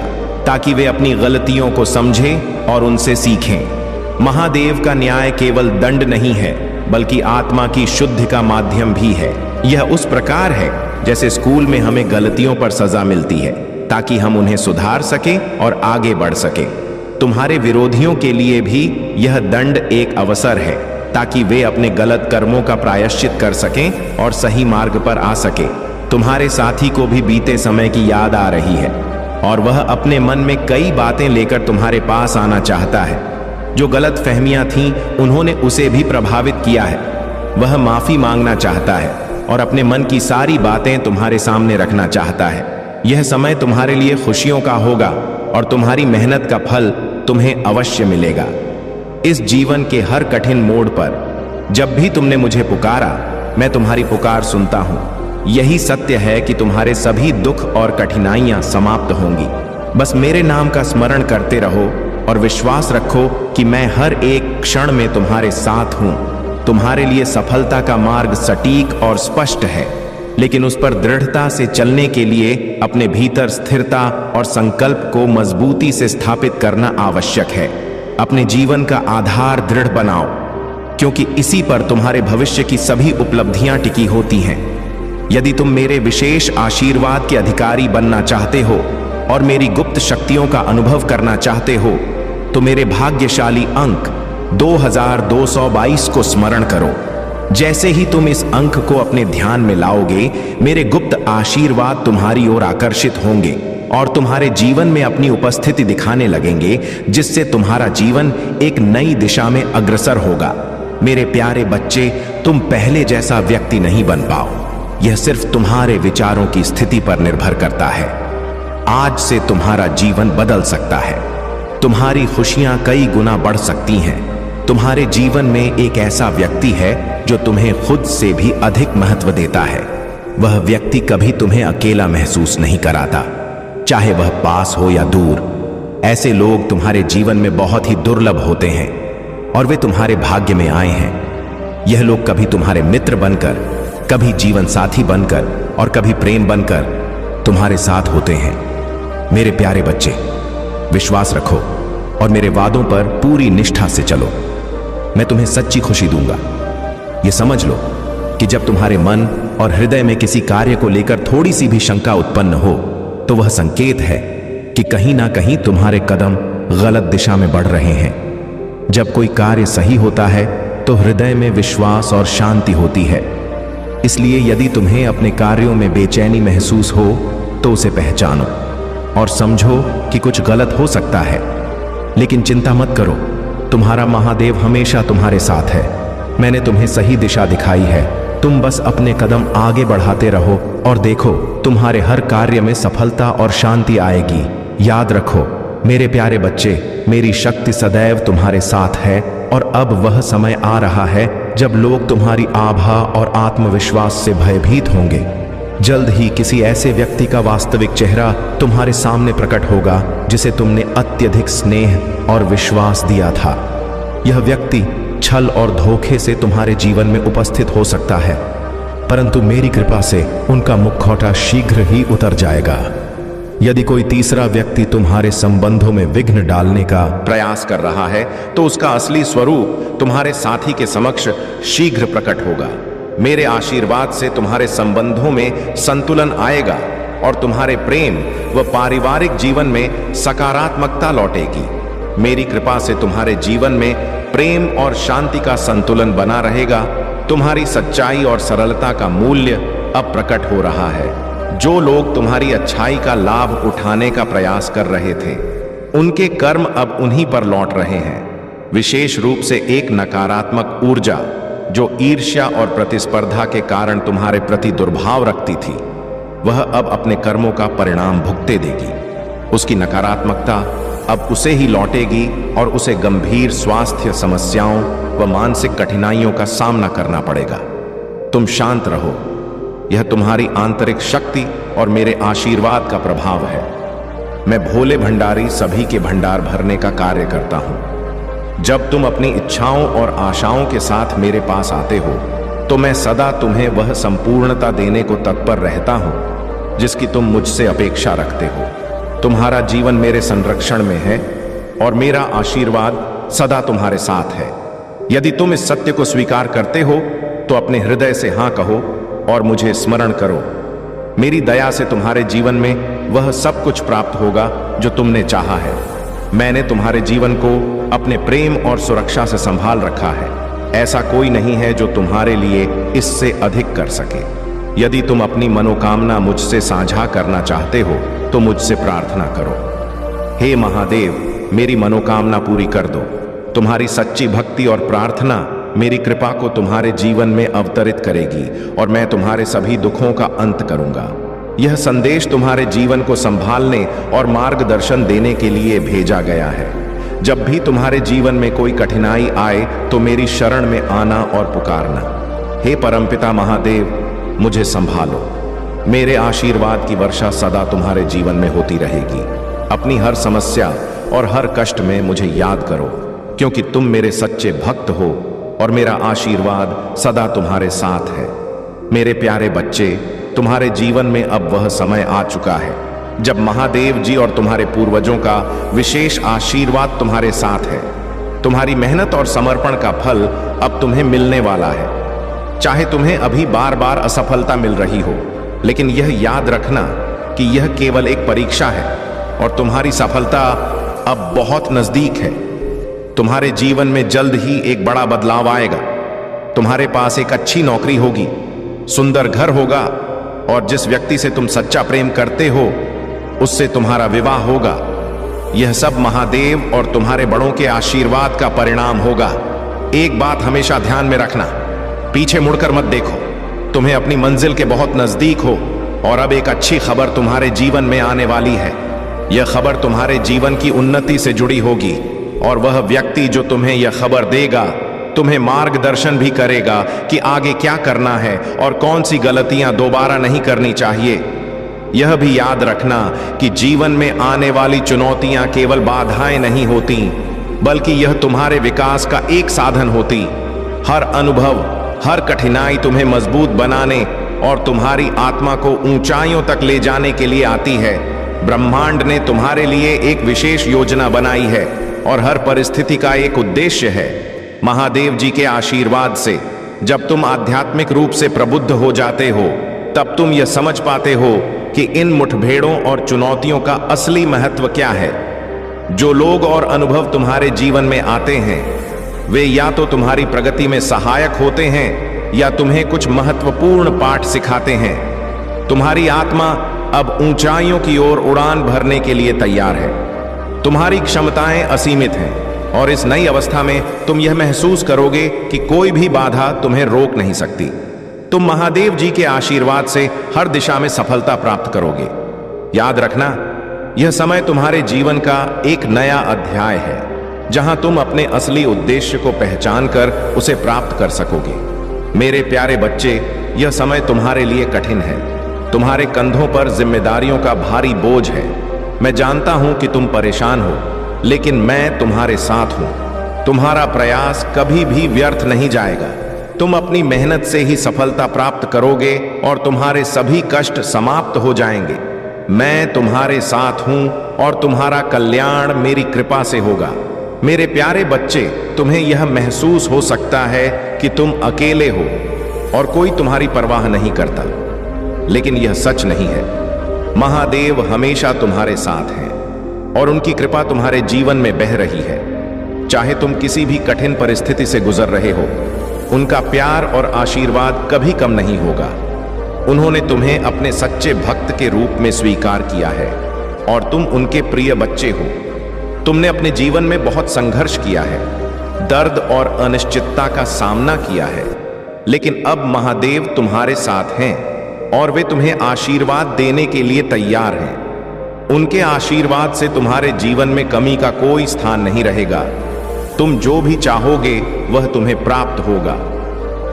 ताकि वे अपनी गलतियों को समझें और उनसे सीखें। महादेव का न्याय केवल दंड नहीं है, बल्कि आत्मा की शुद्धि का माध्यम भी है। यह उस प्रकार है जैसे स्कूल में हमें गलतियों पर सजा मिलती है, ताकि हम उन्हें सुधार सकें और आगे बढ़ सकें। तुम्हारे विरोधियों के लिए भी यह दंड एक अवसर है, ताकि वे अपने गलत कर्मों का प्रायश्चित कर सकें और सही मार्ग पर आ सकें। तुम्हारे साथी को भी बीते समय की याद आ रही है और वह अपने मन में कई बातें लेकर तुम्हारे पास आना चाहता है। जो गलत फहमियां थीं, उन्होंने उसे भी प्रभावित किया है। वह माफी मांगना चाहता है और अपने मन की सारी बातें तुम्हारे सामने रखना चाहता है। यह समय तुम्हारे लिए खुशियों का होगा और तुम्हारी मेहनत का फल तुम्हें अवश्य मिलेगा। इस जीवन के हर कठिन मोड़ पर जब भी तुमने मुझे पुकारा, मैं तुम्हारी पुकार सुनता हूं। यही सत्य है कि तुम्हारे सभी दुख और कठिनाइयां समाप्त होंगी। बस मेरे नाम का स्मरण करते रहो और विश्वास रखो कि मैं हर एक क्षण में तुम्हारे साथ हूं। तुम्हारे लिए सफलता का मार्ग सटीक और स्पष्ट है, लेकिन उस पर दृढ़ता से चलने के लिए अपने भीतर स्थिरता और संकल्प को मजबूती से स्थापित करना आवश्यक है। अपने जीवन का आधार दृढ़ बनाओ, क्योंकि इसी पर तुम्हारे भविष्य की सभी उपलब्धियां टिकी होती हैं। यदि तुम मेरे विशेष आशीर्वाद के अधिकारी बनना चाहते हो और मेरी गुप्त शक्तियों का अनुभव करना चाहते हो, तो मेरे भाग्यशाली अंक 2222 को स्मरण करो। जैसे ही तुम इस अंक को अपने ध्यान में लाओगे, मेरे गुप्त आशीर्वाद तुम्हारी ओर आकर्षित होंगे और तुम्हारे जीवन में अपनी उपस्थिति दिखाने लगेंगे, जिससे तुम्हारा जीवन एक नई दिशा में अग्रसर होगा। मेरे प्यारे बच्चे, तुम पहले जैसा व्यक्ति नहीं बन पाओ। यह सिर्फ तुम्हारे विचारों की स्थिति पर निर्भर करता है। आज से तुम्हारा जीवन बदल सकता है। तुम्हारी खुशियां कई गुना बढ़ सकती हैं। तुम्हारे जीवन में एक ऐसा व्यक्ति है जो तुम्हें खुद से भी अधिक महत्व देता है। वह व्यक्ति कभी तुम्हें अकेला महसूस नहीं कराता, चाहे वह पास हो या दूर। ऐसे लोग तुम्हारे जीवन में बहुत ही दुर्लभ होते हैं और वे तुम्हारे भाग्य में आए हैं। यह लोग कभी तुम्हारे मित्र बनकर, कभी जीवन साथी बनकर और कभी प्रेम बनकर तुम्हारे साथ होते हैं। मेरे प्यारे बच्चे, विश्वास रखो और मेरे वादों पर पूरी निष्ठा से चलो। मैं तुम्हें सच्ची खुशी दूंगा। ये समझ लो कि जब तुम्हारे मन और हृदय में किसी कार्य को लेकर थोड़ी सी भी शंका उत्पन्न हो तो वह संकेत है कि कहीं ना कहीं तुम्हारे कदम गलत दिशा में बढ़ रहे हैं। जब कोई कार्य सही होता है तो हृदय में विश्वास और शांति होती है। इसलिए यदि तुम्हें अपने कार्यों में बेचैनी महसूस हो तो उसे पहचानो और समझो कि कुछ गलत हो सकता है, लेकिन चिंता मत करो, तुम्हारा महादेव हमेशा तुम्हारे साथ है। मैंने तुम्हें सही दिशा दिखाई है, तुम बस अपने कदम आगे बढ़ाते रहो और देखो तुम्हारे हर कार्य में सफलता और शांति आएगी। याद रखो मेरे प्यारे बच्चे, मेरी शक्ति सदैव तुम्हारे साथ है और अब वह समय आ रहा है जब लोग तुम्हारी आभा और आत्मविश्वास से भयभीत होंगे। जल्द ही किसी ऐसे व्यक्ति का वास्तविक चेहरा तुम्हारे सामने प्रकट होगा जिसे तुमने अत्यधिक स्नेह और विश्वास दिया था। यह व्यक्ति छल और धोखे से तुम्हारे जीवन में उपस्थित हो सकता है, परंतु मेरी कृपा से उनका मुखौटा शीघ्र ही उतर जाएगा। यदि कोई तीसरा व्यक्ति तुम्हारे संबंधों में विघ्न डालने का प्रयास कर रहा है तो उसका असली स्वरूप तुम्हारे साथी के समक्ष शीघ्र प्रकट होगा। मेरे आशीर्वाद से तुम्हारे संबंधों में संतुलन आएगा और तुम्हारे प्रेम व पारिवारिक जीवन में सकारात्मकता लौटेगी। मेरी कृपा से तुम्हारे जीवन में प्रेम और शांति का संतुलन बना रहेगा। तुम्हारी सच्चाई और सरलता का मूल्य अब प्रकट हो रहा है। जो लोग तुम्हारी अच्छाई का लाभ उठाने का प्रयास कर रहे थे, उनके कर्म अब उन्हीं पर लौट रहे हैं। विशेष रूप से एक नकारात्मक ऊर्जा जो ईर्ष्या और प्रतिस्पर्धा के कारण तुम्हारे प्रति दुर्भाव रखती थी, वह अब अपने कर्मों का परिणाम भुगते देगी। उसकी नकारात्मकता अब उसे ही लौटेगी और उसे गंभीर स्वास्थ्य समस्याओं व मानसिक कठिनाइयों का सामना करना पड़ेगा। तुम शांत रहो, यह तुम्हारी आंतरिक शक्ति और मेरे आशीर्वाद का प्रभाव है। मैं भोले भंडारी सभी के भंडार भरने का कार्य करता हूं। जब तुम अपनी इच्छाओं और आशाओं के साथ मेरे पास आते हो तो मैं सदा तुम्हें वह संपूर्णता देने को तत्पर रहता हूं जिसकी तुम मुझसे अपेक्षा रखते हो। तुम्हारा जीवन मेरे संरक्षण में है और मेरा आशीर्वाद सदा तुम्हारे साथ है। यदि तुम इस सत्य को स्वीकार करते हो तो अपने हृदय से हां कहो और मुझे स्मरण करो। मेरी दया से तुम्हारे जीवन में वह सब कुछ प्राप्त होगा जो तुमने चाहा है। मैंने तुम्हारे जीवन को अपने प्रेम और सुरक्षा से संभाल रखा है। ऐसा कोई नहीं है जो तुम्हारे लिए इससे अधिक कर सके। यदि तुम अपनी मनोकामना मुझसे साझा करना चाहते हो तो मुझसे प्रार्थना करो। हे महादेव, मेरी मनोकामना पूरी कर दो। तुम्हारी सच्ची भक्ति और प्रार्थना मेरी कृपा को तुम्हारे जीवन में अवतरित करेगी और मैं तुम्हारे सभी दुखों का अंत करूंगा। यह संदेश तुम्हारे जीवन को संभालने और मार्गदर्शन देने के लिए भेजा गया है। जब भी तुम्हारे जीवन में कोई कठिनाई आए तो मेरी शरण में आना और पुकारना। हे परमपिता महादेव, मुझे संभालो। मेरे आशीर्वाद की वर्षा सदा तुम्हारे जीवन में होती रहेगी। अपनी हर समस्या और हर कष्ट में मुझे याद करो, क्योंकि तुम मेरे सच्चे भक्त हो और मेरा आशीर्वाद सदा तुम्हारे साथ है। मेरे प्यारे बच्चे, तुम्हारे जीवन में अब वह समय आ चुका है जब महादेव जी और तुम्हारे पूर्वजों का विशेष आशीर्वाद तुम्हारे साथ है। तुम्हारी मेहनत और समर्पण का फल अब तुम्हें मिलने वाला है। चाहे तुम्हें अभी बार बार असफलता मिल रही हो, लेकिन यह याद रखना कि यह केवल एक परीक्षा है और तुम्हारी सफलता अब बहुत नजदीक है। तुम्हारे जीवन में जल्द ही एक बड़ा बदलाव आएगा। तुम्हारे पास एक अच्छी नौकरी होगी, सुंदर घर होगा और जिस व्यक्ति से तुम सच्चा प्रेम करते हो उससे तुम्हारा विवाह होगा। यह सब महादेव और तुम्हारे बड़ों के आशीर्वाद का परिणाम होगा। एक बात हमेशा ध्यान में रखना, पीछे मुड़कर मत देखो। तुम्हें अपनी मंजिल के बहुत नजदीक हो और अब एक अच्छी खबर तुम्हारे जीवन में आने वाली है। यह खबर तुम्हारे जीवन की उन्नति से जुड़ी होगी और वह व्यक्ति जो तुम्हें यह खबर देगा तुम्हें मार्गदर्शन भी करेगा कि आगे क्या करना है और कौन सी गलतियां दोबारा नहीं करनी चाहिए। यह भी याद रखना कि जीवन में आने वाली चुनौतियां केवल बाधाएं नहीं होती, बल्कि यह तुम्हारे विकास का एक साधन होती। हर अनुभव, हर कठिनाई तुम्हें मजबूत बनाने और तुम्हारी आत्मा को ऊंचाइयों तक ले जाने के लिए आती है। ब्रह्मांड ने तुम्हारे लिए एक विशेष योजना बनाई है और हर परिस्थिति का एक उद्देश्य है। महादेव जी के आशीर्वाद से जब तुम आध्यात्मिक रूप से प्रबुद्ध हो जाते हो, तब तुम यह समझ पाते हो कि इन मुठभेड़ों और चुनौतियों का असली महत्व क्या है। जो लोग और अनुभव तुम्हारे जीवन में आते हैं, वे या तो तुम्हारी प्रगति में सहायक होते हैं या तुम्हें कुछ महत्वपूर्ण पाठ सिखाते हैं। तुम्हारी आत्मा अब ऊंचाइयों की ओर उड़ान भरने के लिए तैयार है। तुम्हारी क्षमताएं असीमित हैं और इस नई अवस्था में तुम यह महसूस करोगे कि कोई भी बाधा तुम्हें रोक नहीं सकती। तुम महादेव जी के आशीर्वाद से हर दिशा में सफलता प्राप्त करोगे। याद रखना, यह समय तुम्हारे जीवन का एक नया अध्याय है, जहां तुम अपने असली उद्देश्य को पहचान कर उसे प्राप्त कर सकोगे। मेरे प्यारे बच्चे, यह समय तुम्हारे लिए कठिन है। तुम्हारे कंधों पर जिम्मेदारियों का भारी बोझ है। मैं जानता हूं कि तुम परेशान हो, लेकिन मैं तुम्हारे साथ हूं। तुम्हारा प्रयास कभी भी व्यर्थ नहीं जाएगा। तुम अपनी मेहनत से ही सफलता प्राप्त करोगे और तुम्हारे सभी कष्ट समाप्त हो जाएंगे। मैं तुम्हारे साथ हूं और तुम्हारा कल्याण मेरी कृपा से होगा। मेरे प्यारे बच्चे, तुम्हें यह महसूस हो सकता है कि तुम अकेले हो और कोई तुम्हारी परवाह नहीं करता, लेकिन यह सच नहीं है। महादेव हमेशा तुम्हारे साथ हैं और उनकी कृपा तुम्हारे जीवन में बह रही है। चाहे तुम किसी भी कठिन परिस्थिति से गुजर रहे हो, उनका प्यार और आशीर्वाद कभी कम नहीं होगा। उन्होंने तुम्हें अपने सच्चे भक्त के रूप में स्वीकार किया है और तुम उनके प्रिय बच्चे हो। तुमने अपने जीवन में बहुत संघर्ष किया है, दर्द और अनिश्चितता का सामना किया है, लेकिन अब महादेव तुम्हारे साथ हैं और वे तुम्हें आशीर्वाद देने के लिए तैयार हैं। उनके आशीर्वाद से तुम्हारे जीवन में कमी का कोई स्थान नहीं रहेगा। तुम जो भी चाहोगे वह तुम्हें प्राप्त होगा,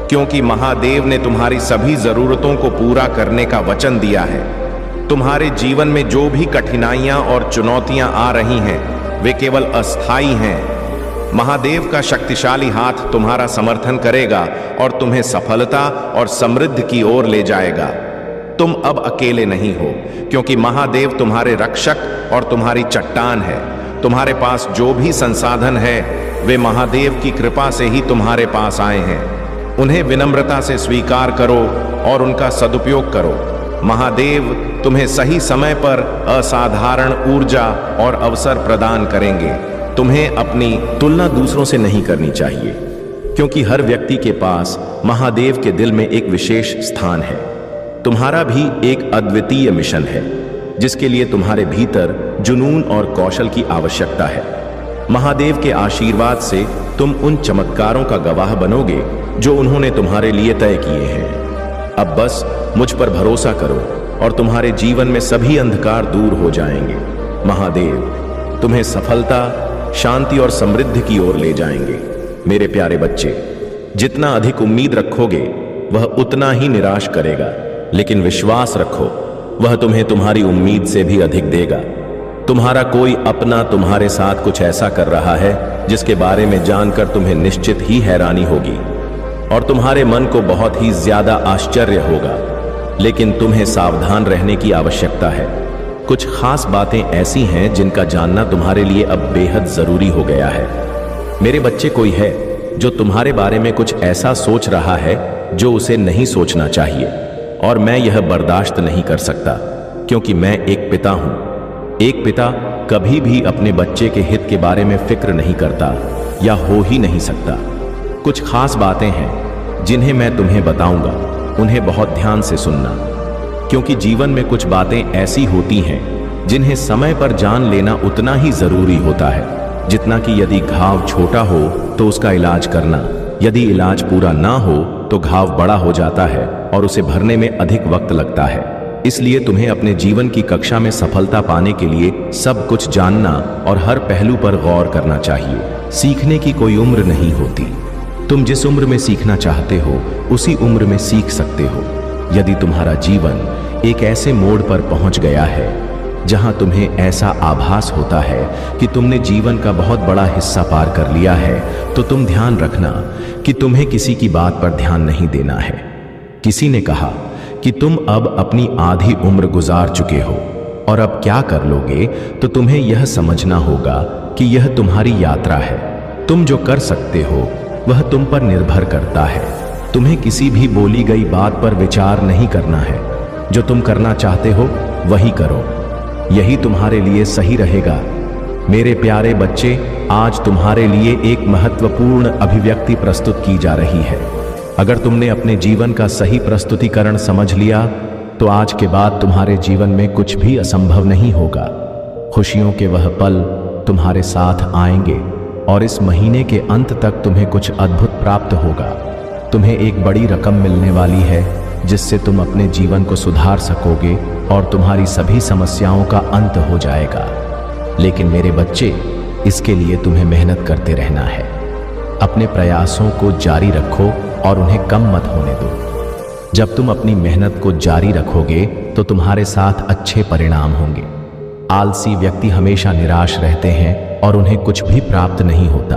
क्योंकि महादेव ने तुम्हारी सभी जरूरतों को पूरा करने का वचन दिया है। तुम्हारे जीवन में जो भी कठिनाइयां और चुनौतियां आ रही हैं, वे केवल अस्थायी हैं। महादेव का शक्तिशाली हाथ तुम्हारा समर्थन करेगा और तुम्हें सफलता और समृद्धि की ओर ले जाएगा। तुम अब अकेले नहीं हो, क्योंकि महादेव तुम्हारे रक्षक और तुम्हारी चट्टान है। तुम्हारे पास जो भी संसाधन है, वे महादेव की कृपा से ही तुम्हारे पास आए हैं। उन्हें विनम्रता से स्वीकार करो और उनका सदुपयोग करो। महादेव तुम्हें सही समय पर असाधारण ऊर्जा और अवसर प्रदान करेंगे। तुम्हें अपनी तुलना दूसरों से नहीं करनी चाहिए, क्योंकि हर व्यक्ति के पास महादेव के दिल में एक विशेष स्थान है। तुम्हारा भी एक अद्वितीय मिशन है, जिसके लिए तुम्हारे भीतर जुनून और कौशल की आवश्यकता है। महादेव के आशीर्वाद से तुम उन चमत्कारों का गवाह बनोगे जो उन्होंने तुम्हारे लिए तय किए हैं। अब बस मुझ पर भरोसा करो और तुम्हारे जीवन में सभी अंधकार दूर हो जाएंगे। महादेव तुम्हें सफलता, शांति और समृद्धि की ओर ले जाएंगे। मेरे प्यारे बच्चे, जितना अधिक उम्मीद रखोगे वह उतना ही निराश करेगा, लेकिन विश्वास रखो, वह तुम्हें तुम्हारी उम्मीद से भी अधिक देगा। तुम्हारा कोई अपना तुम्हारे साथ कुछ ऐसा कर रहा है जिसके बारे में जानकर तुम्हें निश्चित ही हैरानी होगी और तुम्हारे मन को बहुत ही ज्यादा आश्चर्य होगा, लेकिन तुम्हें सावधान रहने की आवश्यकता है। कुछ खास बातें ऐसी हैं जिनका जानना तुम्हारे लिए अब बेहद जरूरी हो गया है। मेरे बच्चे, कोई है जो तुम्हारे बारे में कुछ ऐसा सोच रहा है जो उसे नहीं सोचना चाहिए, और मैं यह बर्दाश्त नहीं कर सकता, क्योंकि मैं एक पिता हूं। एक पिता कभी भी अपने बच्चे के हित के बारे में फिक्र नहीं करता या हो ही नहीं सकता। कुछ खास बातें हैं जिन्हें मैं तुम्हें बताऊंगा, उन्हें बहुत ध्यान से सुनना, क्योंकि जीवन में कुछ बातें ऐसी होती हैं जिन्हें समय पर जान लेना उतना ही जरूरी होता है जितना कि यदि घाव छोटा हो तो उसका इलाज करना, यदि इलाज पूरा ना हो तो घाव बड़ा हो जाता है और उसे भरने में अधिक वक्त लगता है। इसलिए तुम्हें अपने जीवन की कक्षा में सफलता पाने के लिए सब कुछ जानना और हर पहलू पर गौर करना चाहिए। सीखने की कोई उम्र नहीं होती। तुम जिस उम्र में सीखना चाहते हो उसी उम्र में सीख सकते हो। यदि तुम्हारा जीवन एक ऐसे मोड़ पर पहुंच गया है जहां तुम्हें ऐसा आभास होता है कि तुमने जीवन का बहुत बड़ा हिस्सा पार कर लिया है, तो तुम ध्यान रखना कि तुम्हें किसी की बात पर ध्यान नहीं देना है। किसी ने कहा कि तुम अब अपनी आधी उम्र गुजार चुके हो और अब क्या कर लोगे, तो तुम्हें यह समझना होगा कि यह तुम्हारी यात्रा है। तुम जो कर सकते हो वह तुम पर निर्भर करता है। तुम्हें किसी भी बोली गई बात पर विचार नहीं करना है। जो तुम करना चाहते हो वही करो, यही तुम्हारे लिए सही रहेगा। मेरे प्यारे बच्चे, आज तुम्हारे लिए एक महत्वपूर्ण अभिव्यक्ति प्रस्तुत की जा रही है। अगर तुमने अपने जीवन का सही प्रस्तुतिकरण समझ लिया तो आज के बाद तुम्हारे जीवन में कुछ भी असंभव नहीं होगा। खुशियों के वह पल तुम्हारे साथ आएंगे और इस महीने के अंत तक तुम्हें कुछ अद्भुत प्राप्त होगा। तुम्हें एक बड़ी रकम मिलने वाली है जिससे तुम अपने जीवन को सुधार सकोगे और तुम्हारी सभी समस्याओं का अंत हो जाएगा। लेकिन मेरे बच्चे, इसके लिए तुम्हें मेहनत करते रहना है। अपने प्रयासों को जारी रखो और उन्हें कम मत होने दो। जब तुम अपनी मेहनत को जारी रखोगे तो तुम्हारे साथ अच्छे परिणाम होंगे। आलसी व्यक्ति हमेशा निराश रहते हैं और उन्हें कुछ भी प्राप्त नहीं होता।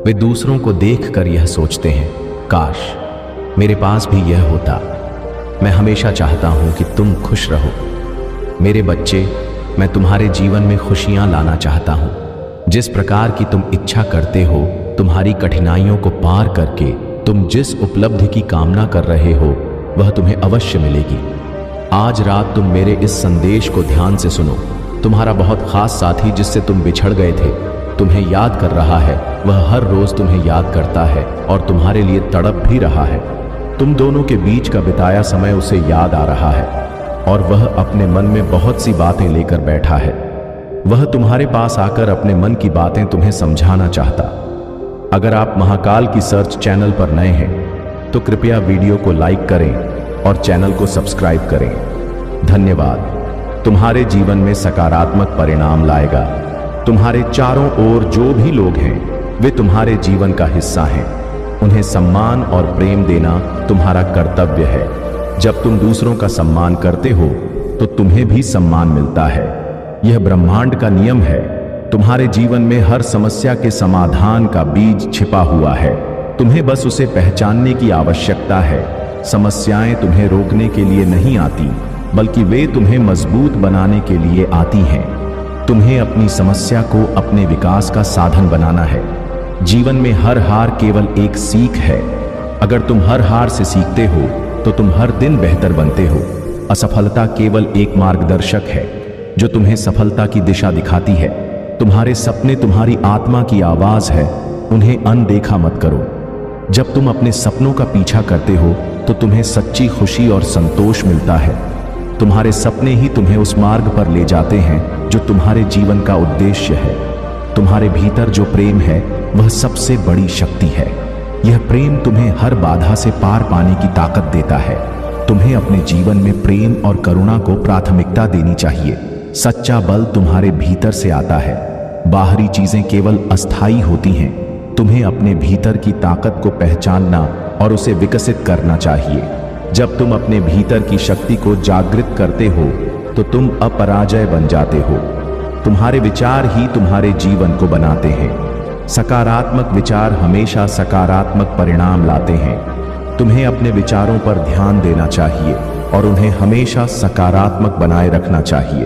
वे दूसरों को देखकर यह सोचते हैं, काश मेरे पास भी यह होता। मैं हमेशा चाहता हूं कि तुम खुश रहो। मेरे बच्चे, मैं तुम्हारे जीवन में खुशियां लाना चाहता हूं। जिस प्रकार की तुम इच्छा करते हो, तुम्हारी कठिनाइयों को पार करके तुम जिस उपलब्धि की कामना कर रहे हो वह तुम्हें अवश्य मिलेगी। आज रात तुम मेरे इस संदेश को ध्यान से सुनो। तुम्हारा बहुत खास साथी जिससे तुम बिछड़ गए थे तुम्हें याद कर रहा है। वह हर रोज तुम्हें याद करता है और तुम्हारे लिए तड़प भी रहा है। तुम दोनों के बीच का बिताया समय उसे याद आ रहा है और वह अपने मन में बहुत सी बातें लेकर बैठा है। वह तुम्हारे पास आकर अपने मन की बातें तुम्हें समझाना चाहता। अगर आप महाकाल की सर्च चैनल पर नए हैं तो कृपया वीडियो को लाइक करें और चैनल को सब्सक्राइब करें। धन्यवाद। तुम्हारे जीवन में सकारात्मक परिणाम लाएगा। तुम्हारे चारों ओर जो भी लोग हैं वे तुम्हारे जीवन का हिस्सा हैं। उन्हें सम्मान और प्रेम देना तुम्हारा कर्तव्य है। जब तुम दूसरों का सम्मान करते हो तो तुम्हें भी सम्मान मिलता है। यह ब्रह्मांड का नियम है। तुम्हारे जीवन में हर समस्या के समाधान का बीज छिपा हुआ है। तुम्हें बस उसे पहचानने की आवश्यकता है। समस्याएं तुम्हें रोकने के लिए नहीं आती, बल्कि वे तुम्हें मजबूत बनाने के लिए आती हैं। तुम्हें अपनी समस्या को अपने विकास का साधन बनाना है। जीवन में हर हार केवल एक सीख है। अगर तुम हर हार से सीखते हो तो तुम हर दिन बेहतर बनते हो। असफलता केवल एक मार्गदर्शक है जो तुम्हें सफलता की दिशा दिखाती है। तुम्हारे सपने तुम्हारी आत्मा की आवाज है, उन्हें अनदेखा मत करो। जब तुम अपने सपनों का पीछा करते हो तो तुम्हें सच्ची खुशी और संतोष मिलता है। तुम्हारे सपने ही तुम्हें उस मार्ग पर ले जाते हैं जो तुम्हारे जीवन का उद्देश्य है। तुम्हारे भीतर जो प्रेम है वह सबसे बड़ी शक्ति है। यह प्रेम तुम्हें हर बाधा से पार पाने की ताकत देता है। तुम्हें अपने जीवन में प्रेम और करुणा को प्राथमिकता देनी चाहिए। सच्चा बल तुम्हारे भीतर से आता है। बाहरी चीजें केवल अस्थायी होती हैं। तुम्हें अपने भीतर की ताकत को पहचानना और उसे विकसित करना चाहिए। जब तुम अपने भीतर की शक्ति को जागृत करते हो तो तुम अपराजय बन जाते हो। तुम्हारे विचार ही तुम्हारे जीवन को बनाते हैं। सकारात्मक विचार हमेशा सकारात्मक परिणाम लाते हैं। तुम्हें अपने विचारों पर ध्यान देना चाहिए और उन्हें हमेशा सकारात्मक बनाए रखना चाहिए।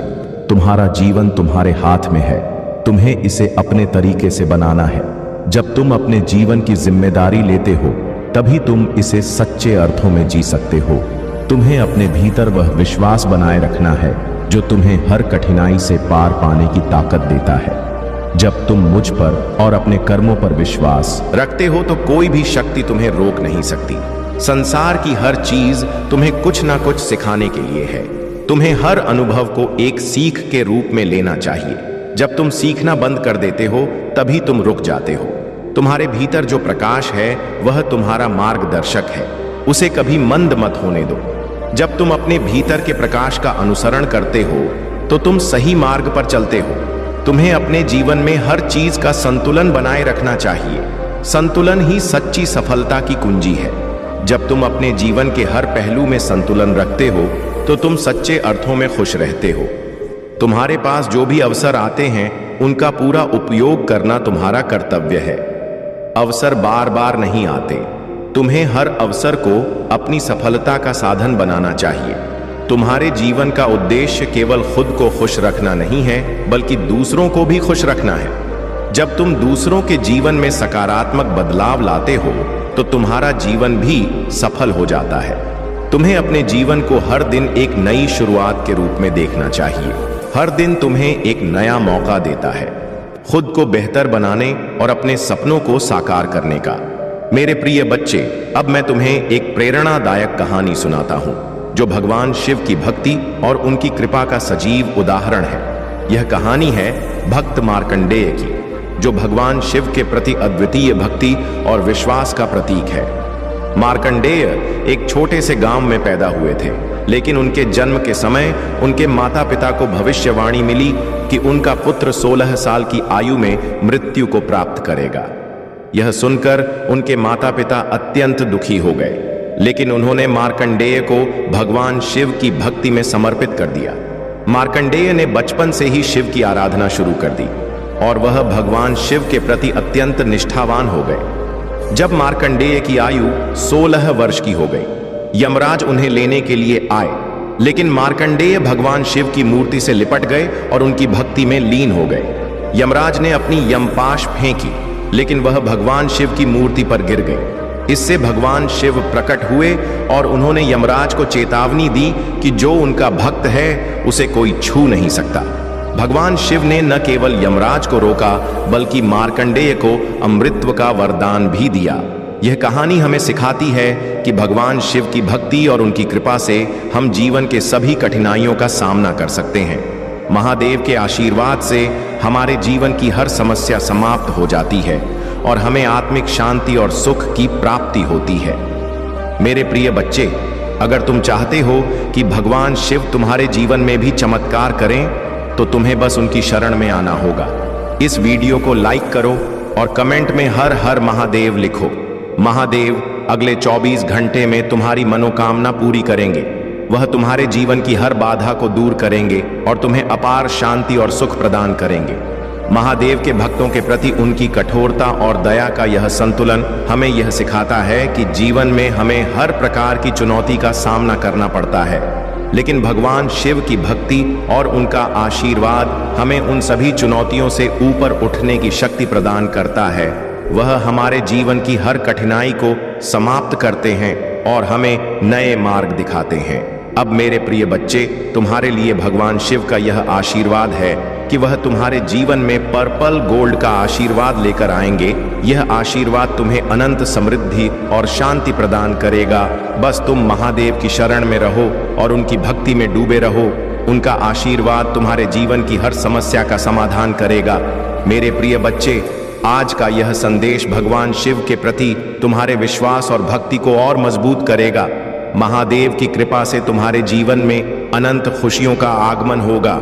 तुम्हारा जीवन तुम्हारे हाथ में है। तुम्हें इसे अपने तरीके से बनाना है। जब तुम अपने जीवन की जिम्मेदारी लेते हो तभी तुम इसे सच्चे अर्थों में जी सकते हो। तुम्हें अपने भीतर वह विश्वास बनाए रखना है जो तुम्हें हर कठिनाई से पार पाने की ताकत देता है। जब तुम मुझ पर और अपने कर्मों पर विश्वास रखते हो तो कोई भी शक्ति तुम्हें रोक नहीं सकती। संसार की हर चीज तुम्हें कुछ ना कुछ सिखाने के लिए है। तुम्हें हर अनुभव को एक सीख के रूप में लेना चाहिए। जब तुम सीखना बंद कर देते हो तभी तुम रुक जाते हो। तुम्हारे भीतर जो प्रकाश है वह तुम्हारा मार्गदर्शक है। उसे कभी मंद मत होने दो। जब तुम अपने भीतर के प्रकाश का अनुसरण करते हो तो तुम सही मार्ग पर चलते हो। तुम्हें अपने जीवन में हर चीज का संतुलन बनाए रखना चाहिए। संतुलन ही सच्ची सफलता की कुंजी है। जब तुम अपने जीवन के हर पहलू में संतुलन रखते हो तो तुम सच्चे अर्थों में खुश रहते हो। तुम्हारे पास जो भी अवसर आते हैं उनका पूरा उपयोग करना तुम्हारा कर्तव्य है। अवसर बार बार नहीं आते। तुम्हें हर अवसर को अपनी सफलता का साधन बनाना चाहिए। तुम्हारे जीवन का उद्देश्य केवल खुद को खुश रखना नहीं है, बल्कि दूसरों को भी खुश रखना है। जब तुम दूसरों के जीवन में सकारात्मक बदलाव लाते हो तो तुम्हारा जीवन भी सफल हो जाता है। तुम्हें अपने जीवन को हर दिन एक नई शुरुआत के रूप में देखना चाहिए। हर दिन तुम्हें एक नया मौका देता है खुद को बेहतर बनाने और अपने सपनों को साकार करने का। मेरे प्रिय बच्चे, अब मैं तुम्हें एक प्रेरणादायक कहानी सुनाता हूं जो भगवान शिव की भक्ति और उनकी कृपा का सजीव उदाहरण है। यह कहानी है भक्त मार्कंडेय की, जो भगवान शिव के प्रति अद्वितीय भक्ति और विश्वास का प्रतीक है। मार्कंडेय एक छोटे से गांव में पैदा हुए थे, लेकिन उनके जन्म के समय उनके माता पिता को भविष्यवाणी मिली कि उनका पुत्र 16 साल की आयु में मृत्यु को प्राप्त करेगा। यह सुनकर उनके माता पिता अत्यंत दुखी हो गए, लेकिन उन्होंने मार्कंडेय को भगवान शिव की भक्ति में समर्पित कर दिया। मार्कंडेय ने बचपन से ही शिव की आराधना शुरू कर दी और वह भगवान शिव के प्रति अत्यंत निष्ठावान हो गए। जब मार्कंडेय की आयु 16 वर्ष की हो गई, यमराज उन्हें लेने के लिए आए, लेकिन मार्कंडेय भगवान शिव की मूर्ति से लिपट गए और उनकी भक्ति में लीन हो गए। यमराज ने अपनी यमपाश फेंकी, लेकिन वह भगवान शिव की मूर्ति पर गिर गई। इससे भगवान शिव प्रकट हुए और उन्होंने यमराज को चेतावनी दी कि जो उनका भक्त है उसे कोई छू नहीं सकता। भगवान शिव ने न केवल यमराज को रोका, बल्कि मार्कंडेय को अमृतत्व का वरदान भी दिया। यह कहानी हमें सिखाती है कि भगवान शिव की भक्ति और उनकी कृपा से हम जीवन के सभी कठिनाइयों का सामना कर सकते हैं। महादेव के आशीर्वाद से हमारे जीवन की हर समस्या समाप्त हो जाती है और हमें आत्मिक शांति और सुख की प्राप्ति होती है। मेरे प्रिय बच्चे, अगर तुम चाहते हो कि भगवान शिव तुम्हारे जीवन में भी चमत्कार करें, तो तुम्हें बस उनकी शरण में आना होगा। इस वीडियो को लाइक करो और कमेंट में हर हर महादेव लिखो। महादेव अगले 24 घंटे में तुम्हारी मनोकामना पूरी करेंगे। वह तुम्हारे जीवन की हर बाधा को दूर करेंगे और तुम्हें अपार शांति और सुख प्रदान करेंगे। महादेव के भक्तों के प्रति उनकी कठोरता और दया का यह संतुलन हमें यह सिखाता है कि जीवन में हमें हर प्रकार की चुनौती का सामना करना पड़ता है, लेकिन भगवान शिव की भक्ति और उनका आशीर्वाद हमें उन सभी चुनौतियों से ऊपर उठने की शक्ति प्रदान करता है। वह हमारे जीवन की हर कठिनाई को समाप्त करते हैं और हमें नए मार्ग दिखाते हैं। अब मेरे प्रिय बच्चे, तुम्हारे लिए भगवान शिव का यह आशीर्वाद है कि वह तुम्हारे जीवन में पर्पल गोल्ड का आशीर्वाद लेकर आएंगे। यह आशीर्वाद तुम्हें अनंत समृद्धि और शांति प्रदान करेगा। बस तुम महादेव की शरण में रहो और उनकी भक्ति में डूबे रहो। उनका आशीर्वाद तुम्हारे जीवन की हर समस्या का समाधान करेगा। मेरे प्रिय बच्चे, आज का यह संदेश भगवान शिव के प्रति तुम्हारे विश्वास और भक्ति को और मजबूत करेगा। महादेव की कृपा से तुम्हारे जीवन में अनंत खुशियों का आगमन होगा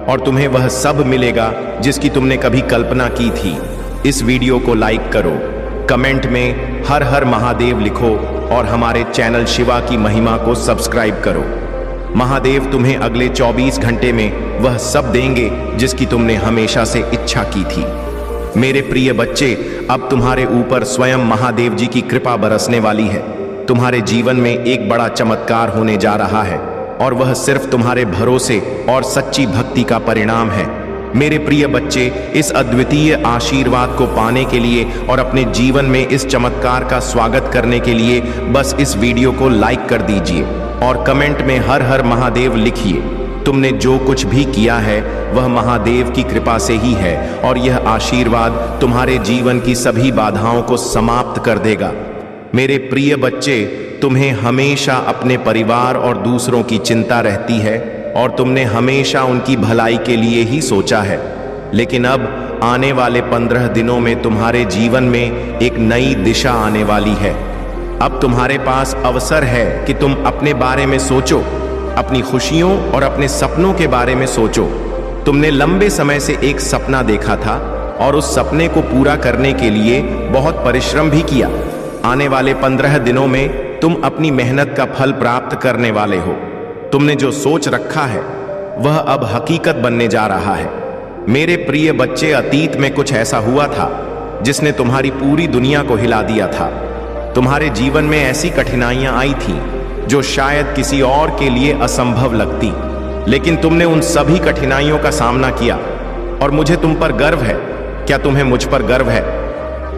और तुम्हें वह सब मिलेगा जिसकी तुमने कभी कल्पना की थी। इस वीडियो को लाइक करो, कमेंट में हर हर महादेव लिखो और हमारे चैनल शिवा की महिमा को सब्सक्राइब करो। महादेव तुम्हें अगले 24 घंटे में वह सब देंगे जिसकी तुमने हमेशा से इच्छा की थी। मेरे प्रिय बच्चे, अब तुम्हारे ऊपर स्वयं महादेव जी की कृपा बरसने वाली है। तुम्हारे जीवन में एक बड़ा चमत्कार होने जा रहा है और वह सिर्फ तुम्हारे भरोसे और सच्ची भक्ति का परिणाम है। मेरे प्रिय बच्चे, इस अद्वितीय आशीर्वाद को पाने के लिए और अपने जीवन में इस चमत्कार का स्वागत करने के लिए बस इस वीडियो को लाइक कर दीजिए और कमेंट में हर हर महादेव लिखिए। तुमने जो कुछ भी किया है वह महादेव की कृपा से ही है और यह आशीर्वाद तुम्हारे जीवन की सभी बाधाओं को समाप्त कर देगा। मेरे प्रिय बच्चे, तुम्हें हमेशा अपने परिवार और दूसरों की चिंता रहती है और तुमने हमेशा उनकी भलाई के लिए ही सोचा है, लेकिन अब आने वाले 15 दिनों में तुम्हारे जीवन में एक नई दिशा आने वाली है। अब तुम्हारे पास अवसर है कि तुम अपने बारे में सोचो, अपनी खुशियों और अपने सपनों के बारे में सोचो। तुमने लंबे समय से एक सपना देखा था और उस सपने को पूरा करने के लिए बहुत परिश्रम भी किया। आने वाले 15 दिनों में तुम अपनी मेहनत का फल प्राप्त करने वाले हो। तुमने जो सोच रखा है वह अब हकीकत बनने जा रहा है। मेरे प्रिय बच्चे, अतीत में कुछ ऐसा हुआ था जिसने तुम्हारी पूरी दुनिया को हिला दिया था। तुम्हारे जीवन में ऐसी कठिनाइयां आई थीं जो शायद किसी और के लिए असंभव लगती, लेकिन तुमने उन सभी कठिनाइयों का सामना किया और मुझे तुम पर गर्व है। क्या तुम्हें मुझ पर गर्व है?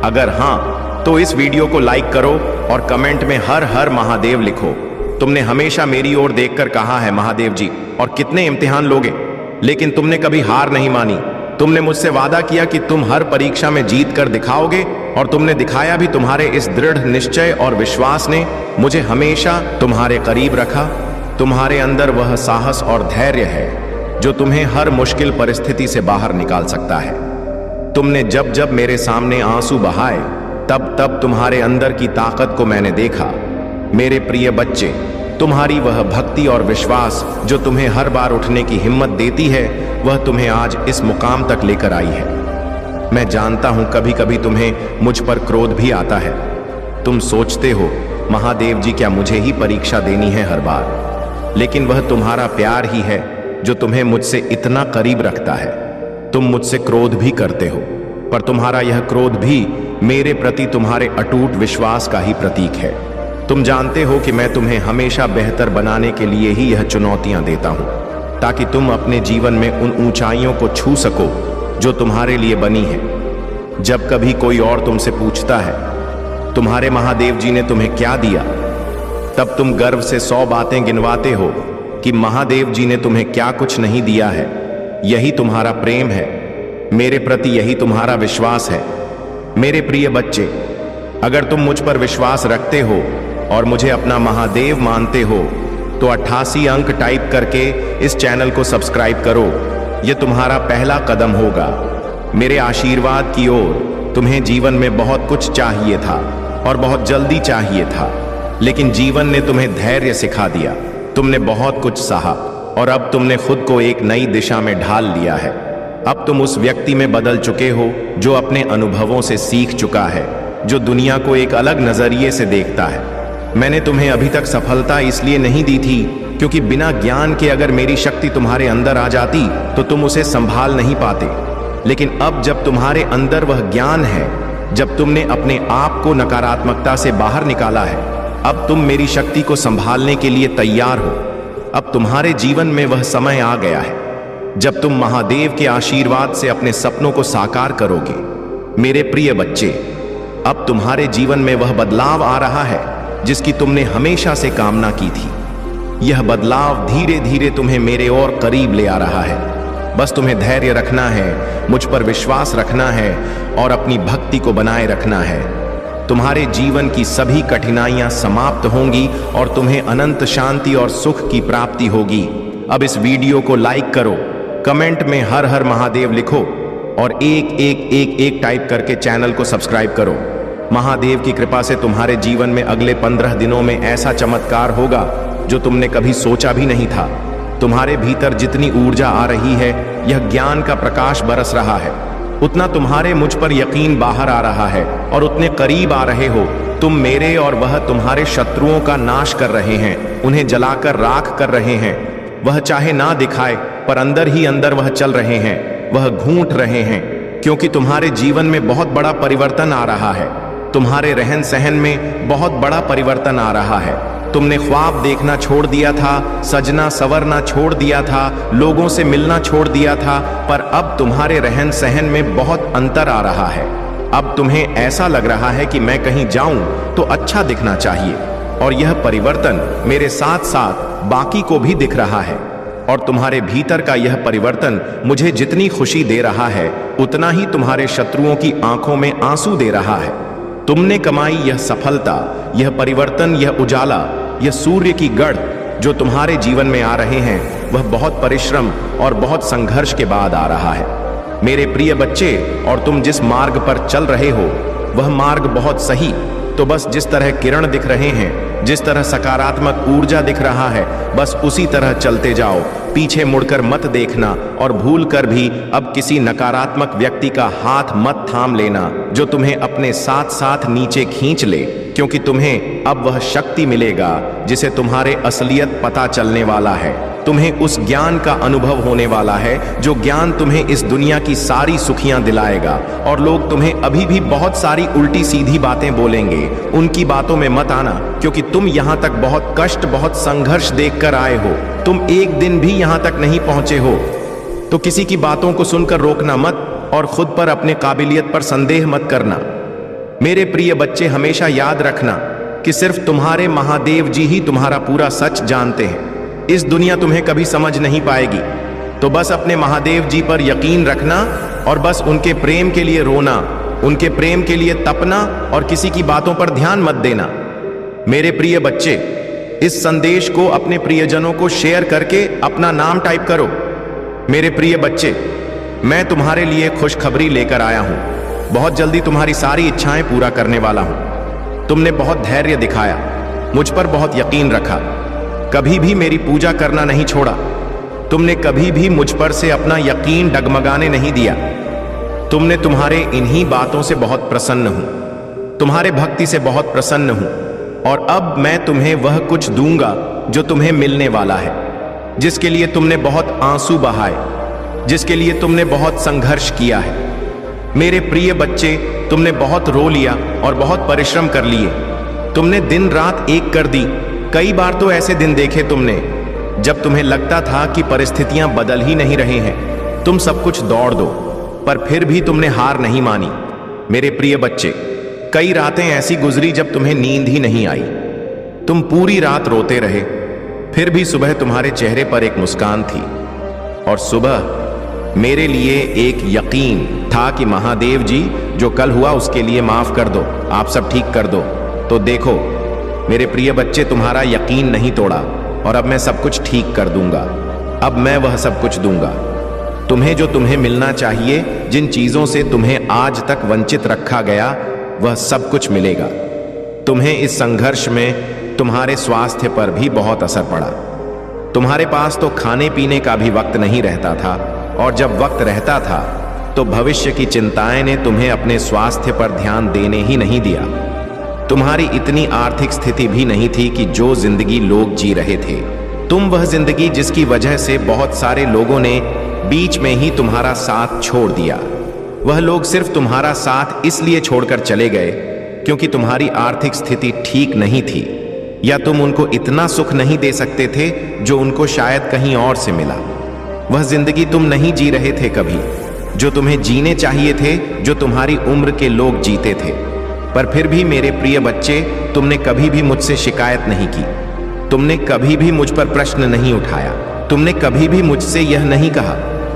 अगर हाँ, तो इस वीडियो को लाइक करो और कमेंट में हर हर महादेव लिखो। तुमने हमेशा मेरी ओर देखकर कहा है महादेव जी, और कितने इम्तिहान लोगे, लेकिन तुमने कभी हार नहीं मानी। तुमने मुझसे वादा किया कि तुम हर परीक्षा में जीत कर दिखाओगे, और तुमने दिखाया भी। तुम्हारे इस दृढ़ निश्चय और विश्वास ने मुझे हमेशा तुम्हारे करीब रखा। तुम्हारे अंदर वह साहस और धैर्य है जो तुम्हें हर मुश्किल परिस्थिति से बाहर निकाल सकता है। तुमने जब जब मेरे सामने आंसू बहाए, तब तब तुम्हारे अंदर की ताकत को मैंने देखा। मेरे प्रिय बच्चे, तुम्हारी वह भक्ति और विश्वास जो तुम्हें हर बार उठने की हिम्मत देती है, वह तुम्हें आज इस मुकाम तक लेकर आई है। मैं जानता हूं कभी कभी तुम्हें मुझ पर क्रोध भी आता है। तुम सोचते हो महादेव जी, क्या मुझे ही परीक्षा देनी है हर बार? लेकिन वह तुम्हारा प्यार ही है जो तुम्हें मुझसे इतना करीब रखता है। तुम मुझसे क्रोध भी करते हो, पर तुम्हारा यह क्रोध भी मेरे प्रति तुम्हारे अटूट विश्वास का ही प्रतीक है। तुम जानते हो कि मैं तुम्हें हमेशा बेहतर बनाने के लिए ही यह चुनौतियां देता हूं, ताकि तुम अपने जीवन में उन ऊंचाइयों को छू सको जो तुम्हारे लिए बनी है। जब कभी कोई और तुमसे पूछता है तुम्हारे महादेव जी ने तुम्हें क्या दिया, तब तुम गर्व से 100 बातें गिनवाते हो कि महादेव जी ने तुम्हें क्या कुछ नहीं दिया है। यही तुम्हारा प्रेम है मेरे प्रति, यही तुम्हारा विश्वास है। मेरे प्रिय बच्चे, अगर तुम मुझ पर विश्वास रखते हो और मुझे अपना महादेव मानते हो, तो 88 अंक टाइप करके इस चैनल को सब्सक्राइब करो। यह तुम्हारा पहला कदम होगा मेरे आशीर्वाद की ओर। तुम्हें जीवन में बहुत कुछ चाहिए था और बहुत जल्दी चाहिए था, लेकिन जीवन ने तुम्हें धैर्य सिखा दिया। तुमने बहुत कुछ सहा और अब तुमने खुद को एक नई दिशा में ढाल लिया है। अब तुम उस व्यक्ति में बदल चुके हो जो अपने अनुभवों से सीख चुका है, जो दुनिया को एक अलग नजरिए से देखता है। मैंने तुम्हें अभी तक सफलता इसलिए नहीं दी थी क्योंकि बिना ज्ञान के अगर मेरी शक्ति तुम्हारे अंदर आ जाती तो तुम उसे संभाल नहीं पाते। लेकिन अब जब तुम्हारे अंदर वह ज्ञान है, जब तुमने अपने आप को नकारात्मकता से बाहर निकाला है, अब तुम मेरी शक्ति को संभालने के लिए तैयार हो। अब तुम्हारे जीवन में वह समय आ गया है जब तुम महादेव के आशीर्वाद से अपने सपनों को साकार करोगे। मेरे प्रिय बच्चे, अब तुम्हारे जीवन में वह बदलाव आ रहा है जिसकी तुमने हमेशा से कामना की थी। यह बदलाव धीरे धीरे तुम्हें मेरे और करीब ले आ रहा है। बस तुम्हें धैर्य रखना है, मुझ पर विश्वास रखना है और अपनी भक्ति को बनाए रखना है। तुम्हारे जीवन की सभी कठिनाइयां समाप्त होंगी और तुम्हें अनंत शांति और सुख की प्राप्ति होगी। अब इस वीडियो को लाइक करो, कमेंट में हर हर महादेव लिखो और एक टाइप करके चैनल को सब्सक्राइब करो। महादेव की कृपा से तुम्हारे जीवन में अगले 15 दिनों में ऐसा चमत्कार होगा जो तुमने कभी सोचा भी नहीं था। तुम्हारे भीतर जितनी ऊर्जा आ रही है, यह ज्ञान का प्रकाश बरस रहा है, उतना तुम्हारे मुझ पर यकीन बाहर आ रहा है और उतने करीब आ रहे हो तुम मेरे, और वह तुम्हारे शत्रुओं का नाश कर रहे हैं, उन्हें जलाकर राख कर रहे हैं। वह चाहे ना दिखाए पर अंदर ही अंदर वह चल रहे हैं, वह घूंट रहे हैं, क्योंकि तुम्हारे जीवन में बहुत बड़ा परिवर्तन आ रहा है। तुम्हारे रहन सहन में बहुत बड़ा परिवर्तन आ रहा है। तुमने ख्वाब देखना छोड़ दिया था, सजना संवरना छोड़ दिया था, लोगों से मिलना छोड़ दिया था, पर अब तुम्हारे रहन सहन में बहुत अंतर आ रहा है। अब तुम्हें ऐसा लग रहा है कि मैं कहीं जाऊं तो अच्छा दिखना चाहिए, और यह परिवर्तन मेरे साथ साथ बाकी को भी दिख रहा है। और तुम्हारे भीतर का यह परिवर्तन मुझे जितनी खुशी दे रहा है, उतना ही तुम्हारे शत्रुओं की आंखों में आंसू दे रहा है। तुमने कमाई यह सफलता, यह परिवर्तन, यह उजाला, यह सूर्य की गढ़ जो तुम्हारे जीवन में आ रहे हैं, वह बहुत परिश्रम और बहुत संघर्ष के बाद आ रहा है। मेरे प्रिय बच्चे, और तुम जिस मार्ग पर चल रहे हो वह मार्ग बहुत सही। तो बस जिस तरह किरण दिख रहे हैं, जिस तरह सकारात्मक ऊर्जा दिख रहा है, बस उसी तरह चलते जाओ। पीछे मुड़कर मत देखना और भूल कर भी अब किसी नकारात्मक व्यक्ति का हाथ मत थाम लेना जो तुम्हें अपने साथ साथ नीचे खींच ले, क्योंकि तुम्हें अब वह शक्ति मिलेगा जिसे तुम्हारे असलियत पता चलने वाला है। तुम्हें उस ज्ञान का अनुभव होने वाला है जो ज्ञान तुम्हें इस दुनिया की सारी सुखियां दिलाएगा। और लोग तुम्हें अभी भी बहुत सारी उल्टी सीधी बातें बोलेंगे, उनकी बातों में मत आना, क्योंकि तुम यहां तक बहुत कष्ट, बहुत संघर्ष देखकर आए हो। तुम एक दिन भी यहां तक नहीं पहुंचे हो। तो किसी की बातों को सुनकर रोकना मत और खुद पर, अपने काबिलियत पर संदेह मत करना। मेरे प्रिय बच्चे, हमेशा याद रखना कि सिर्फ तुम्हारे महादेव जी ही तुम्हारा पूरा सच जानते हैं। इस दुनिया तुम्हें कभी समझ नहीं पाएगी। तो बस अपने महादेव जी पर यकीन रखना और बस उनके प्रेम के लिए रोना, उनके प्रेम के लिए तपना और किसी की बातों पर ध्यान मत देना। मेरे प्रिय बच्चे, इस संदेश को अपने प्रियजनों को शेयर करके अपना नाम टाइप करो। मेरे प्रिय बच्चे, मैं तुम्हारे लिए खुशखबरी लेकर आया हूं। बहुत जल्दी तुम्हारी सारी इच्छाएं पूरा करने वाला हूं। तुमने बहुत धैर्य दिखाया, मुझ पर बहुत यकीन रखा, कभी भी मेरी पूजा करना नहीं छोड़ा। तुमने कभी भी मुझ पर से अपना यकीन डगमगाने नहीं दिया। तुमने तुम्हारे इन्हीं बातों से बहुत प्रसन्न हूं, तुम्हारे भक्ति से बहुत प्रसन्न हूं। और अब मैं तुम्हें वह कुछ दूंगा जो तुम्हें मिलने वाला है, जिसके लिए तुमने बहुत आंसू बहाए, जिसके लिए तुमने बहुत संघर्ष किया है। मेरे प्रिय बच्चे, तुमने बहुत रो लिया और बहुत परिश्रम कर लिए। तुमने दिन रात एक कर दी। कई बार तो ऐसे दिन देखे तुमने जब तुम्हें लगता था कि परिस्थितियां बदल ही नहीं रही हैं। तुम सब कुछ दौड़ दो, पर फिर भी तुमने हार नहीं मानी। मेरे प्रिय बच्चे, कई रातें ऐसी गुजरी जब तुम्हें नींद ही नहीं आई। तुम पूरी रात रोते रहे, फिर भी सुबह तुम्हारे चेहरे पर एक मुस्कान थी। और सुबह मेरे लिए एक यकीन था कि महादेव जी जो कल हुआ उसके लिए माफ कर दो, आप सब ठीक कर दो। तो देखो मेरे प्रिय बच्चे, तुम्हारा यकीन नहीं तोड़ा और अब मैं सब कुछ ठीक कर दूंगा। अब मैं वह सब कुछ दूंगा तुम्हें जो तुम्हें मिलना चाहिए। जिन चीजों से तुम्हें आज तक वंचित रखा गया, वह सब कुछ मिलेगा। तुम्हें इस संघर्ष में तुम्हारे स्वास्थ्य पर भी बहुत असर पड़ा। तुम्हारे पास तो खाने पीने का भी वक्त नहीं रहता था, और जब वक्त रहता था तो भविष्य की चिंताएं ने तुम्हें अपने स्वास्थ्य पर ध्यान देने ही नहीं दिया। तुम्हारी इतनी आर्थिक स्थिति भी नहीं थी कि जो जिंदगी लोग जी रहे थे, तुम वह जिंदगी जिसकी वजह से बहुत सारे लोगों ने बीच में ही तुम्हारा साथ छोड़ दिया। वह लोग सिर्फ तुम्हारा साथ इसलिए छोड़कर चले गए क्योंकि तुम्हारी आर्थिक स्थिति ठीक नहीं थी, या तुम उनको इतना सुख नहीं दे सकते थे जो उनको शायद कहीं और से मिला। वह जिंदगी तुम नहीं जी रहे थे कभी, जो तुम्हें जीने चाहिए थे, जो तुम्हारी उम्र के लोग जीते थे। पर फिर भी मेरे प्रिय बच्चे, तुमने कभी भी मुझसे शिकायत नहीं की। तुमने कभी भी मुझ पर प्रश्न नहीं उठाया। तुमने कभी भी मुझसे यह नहीं कहा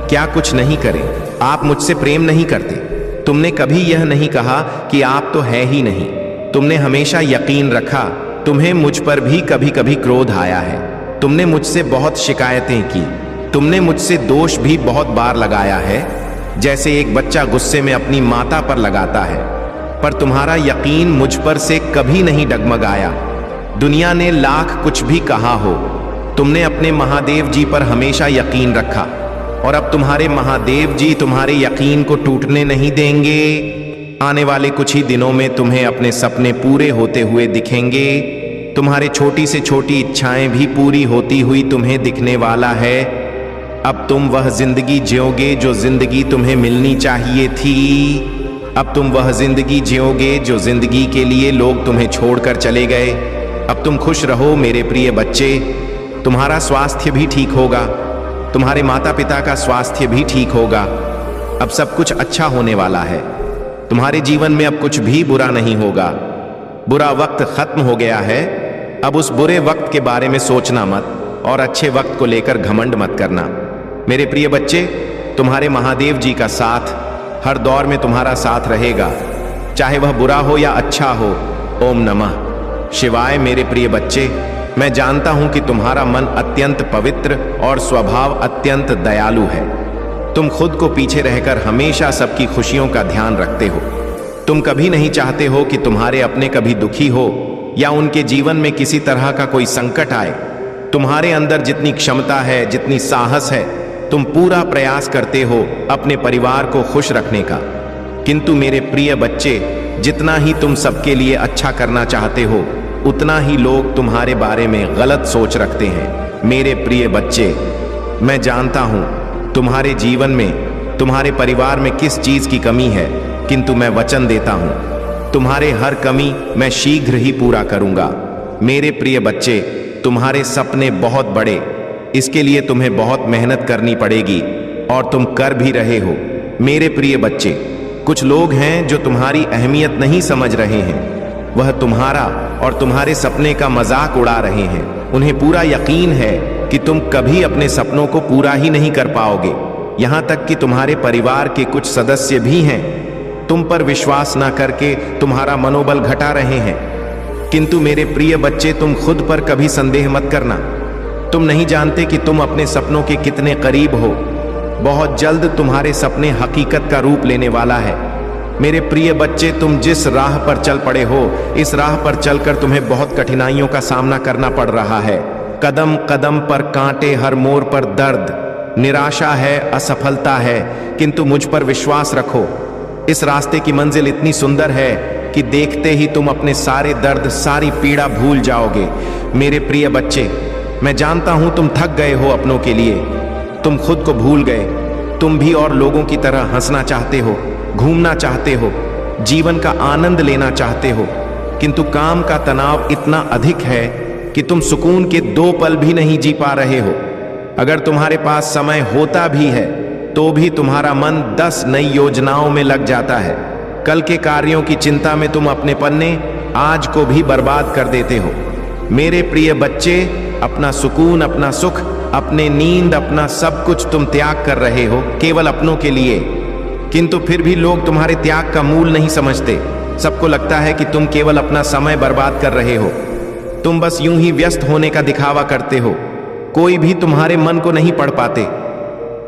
क्या कुछ नहीं करें, आप मुझसे प्रेम नहीं करते। तुमने कभी यह नहीं कहा कि आप तो है ही नहीं। तुमने हमेशा यकीन रखा। तुम्हें मुझ पर भी कभी कभी क्रोध आया है। तुमने मुझसे बहुत शिकायतें की। तुमने मुझसे दोष भी बहुत बार लगाया है, जैसे एक बच्चा गुस्से में अपनी माता पर लगाता है। पर तुम्हारा यकीन मुझ पर से कभी नहीं डगमगाया। दुनिया ने लाख कुछ भी कहा हो, तुमने अपने महादेव जी पर हमेशा यकीन रखा। और अब तुम्हारे महादेव जी तुम्हारे यकीन को टूटने नहीं देंगे। आने वाले कुछ ही दिनों में तुम्हें अपने सपने पूरे होते हुए दिखेंगे। तुम्हारे छोटी से छोटी इच्छाएं भी पूरी होती हुई तुम्हें दिखने वाला है। अब तुम वह जिंदगी जियोगे जो जिंदगी तुम्हें मिलनी चाहिए थी। अब तुम वह जिंदगी जियोगे जो जिंदगी के लिए लोग तुम्हें छोड़कर चले गए। अब तुम खुश रहो मेरे प्रिय बच्चे। तुम्हारा स्वास्थ्य भी ठीक होगा, तुम्हारे माता पिता का स्वास्थ्य भी ठीक होगा। अब सब कुछ अच्छा होने वाला है। तुम्हारे जीवन में अब कुछ भी बुरा नहीं होगा। बुरा वक्त खत्म हो गया है। अब उस बुरे वक्त के बारे में सोचना मत और अच्छे वक्त को लेकर घमंड मत करना। मेरे प्रिय बच्चे, तुम्हारे महादेव जी का साथ हर दौर में तुम्हारा साथ रहेगा, चाहे वह बुरा हो या अच्छा हो। ओम नमः शिवाय। मेरे प्रिय बच्चे, मैं जानता हूं कि तुम्हारा मन अत्यंत पवित्र और स्वभाव अत्यंत दयालु है। तुम खुद को पीछे रहकर हमेशा सबकी खुशियों का ध्यान रखते हो। तुम कभी नहीं चाहते हो कि तुम्हारे अपने कभी दुखी हो या उनके जीवन में किसी तरह का कोई संकट आए। तुम्हारे अंदर जितनी क्षमता है, जितनी साहस है, तुम पूरा प्रयास करते हो अपने परिवार को खुश रखने का। किंतु मेरे प्रिय बच्चे, जितना ही तुम सबके लिए अच्छा करना चाहते हो, उतना ही लोग तुम्हारे बारे में गलत सोच रखते हैं। मेरे प्रिय बच्चे, मैं जानता हूं तुम्हारे जीवन में, तुम्हारे परिवार में किस चीज की कमी है, किंतु मैं वचन देता हूं तुम्हारे हर कमी मैं शीघ्र ही पूरा करूंगा। मेरे प्रिय बच्चे, तुम्हारे सपने बहुत बड़े, इसके लिए तुम्हें बहुत मेहनत करनी पड़ेगी और तुम कर भी रहे हो। मेरे प्रिय बच्चे, कुछ लोग हैं जो तुम्हारी अहमियत नहीं समझ रहे हैं। वह तुम्हारा और तुम्हारे सपने का मजाक उड़ा रहे हैं। उन्हें पूरा यकीन है कि तुम कभी अपने सपनों को पूरा ही नहीं कर पाओगे। यहां तक कि तुम्हारे परिवार के कुछ सदस्य भी हैं तुम पर विश्वास ना करके तुम्हारा मनोबल घटा रहे हैं। किंतु मेरे प्रिय बच्चे, तुम खुद पर कभी संदेह मत करना। तुम नहीं जानते कि तुम अपने सपनों के कितने करीब हो। बहुत जल्द तुम्हारे सपने हकीकत का रूप लेने वाला है। मेरे प्रिय बच्चे, तुम जिस राह पर चल पड़े हो, इस राह पर चलकर तुम्हें बहुत कठिनाइयों का सामना करना पड़ रहा है। कदम कदम पर कांटे, हर मोड़ पर दर्द, निराशा है, असफलता है, किंतु मुझ पर विश्वास रखो। इस रास्ते की मंजिल इतनी सुंदर है कि देखते ही तुम अपने सारे दर्द, सारी पीड़ा भूल जाओगे। मेरे प्रिय बच्चे, मैं जानता हूं तुम थक गए हो अपनों के लिए। तुम खुद को भूल गए। तुम भी और लोगों की तरह हंसना चाहते हो, घूमना चाहते हो, जीवन का आनंद लेना चाहते हो, किंतु काम का तनाव इतना अधिक है कि तुम सुकून के 2 पल भी नहीं जी पा रहे हो। अगर तुम्हारे पास समय होता भी है तो भी तुम्हारा मन 10 नई योजनाओं में लग जाता है। कल के कार्यों की चिंता में तुम अपने पन्ने आज को भी बर्बाद कर देते हो। मेरे प्रिय बच्चे, अपना सुकून, अपना सुख, अपने नींद, अपना सब कुछ तुम त्याग कर रहे हो केवल अपनों के लिए। किंतु फिर भी लोग तुम्हारे त्याग का मूल नहीं समझते। सबको लगता है कि तुम केवल अपना समय बर्बाद कर रहे हो। तुम बस यूं ही व्यस्त होने का दिखावा करते हो। कोई भी तुम्हारे मन को नहीं पढ़ पाते।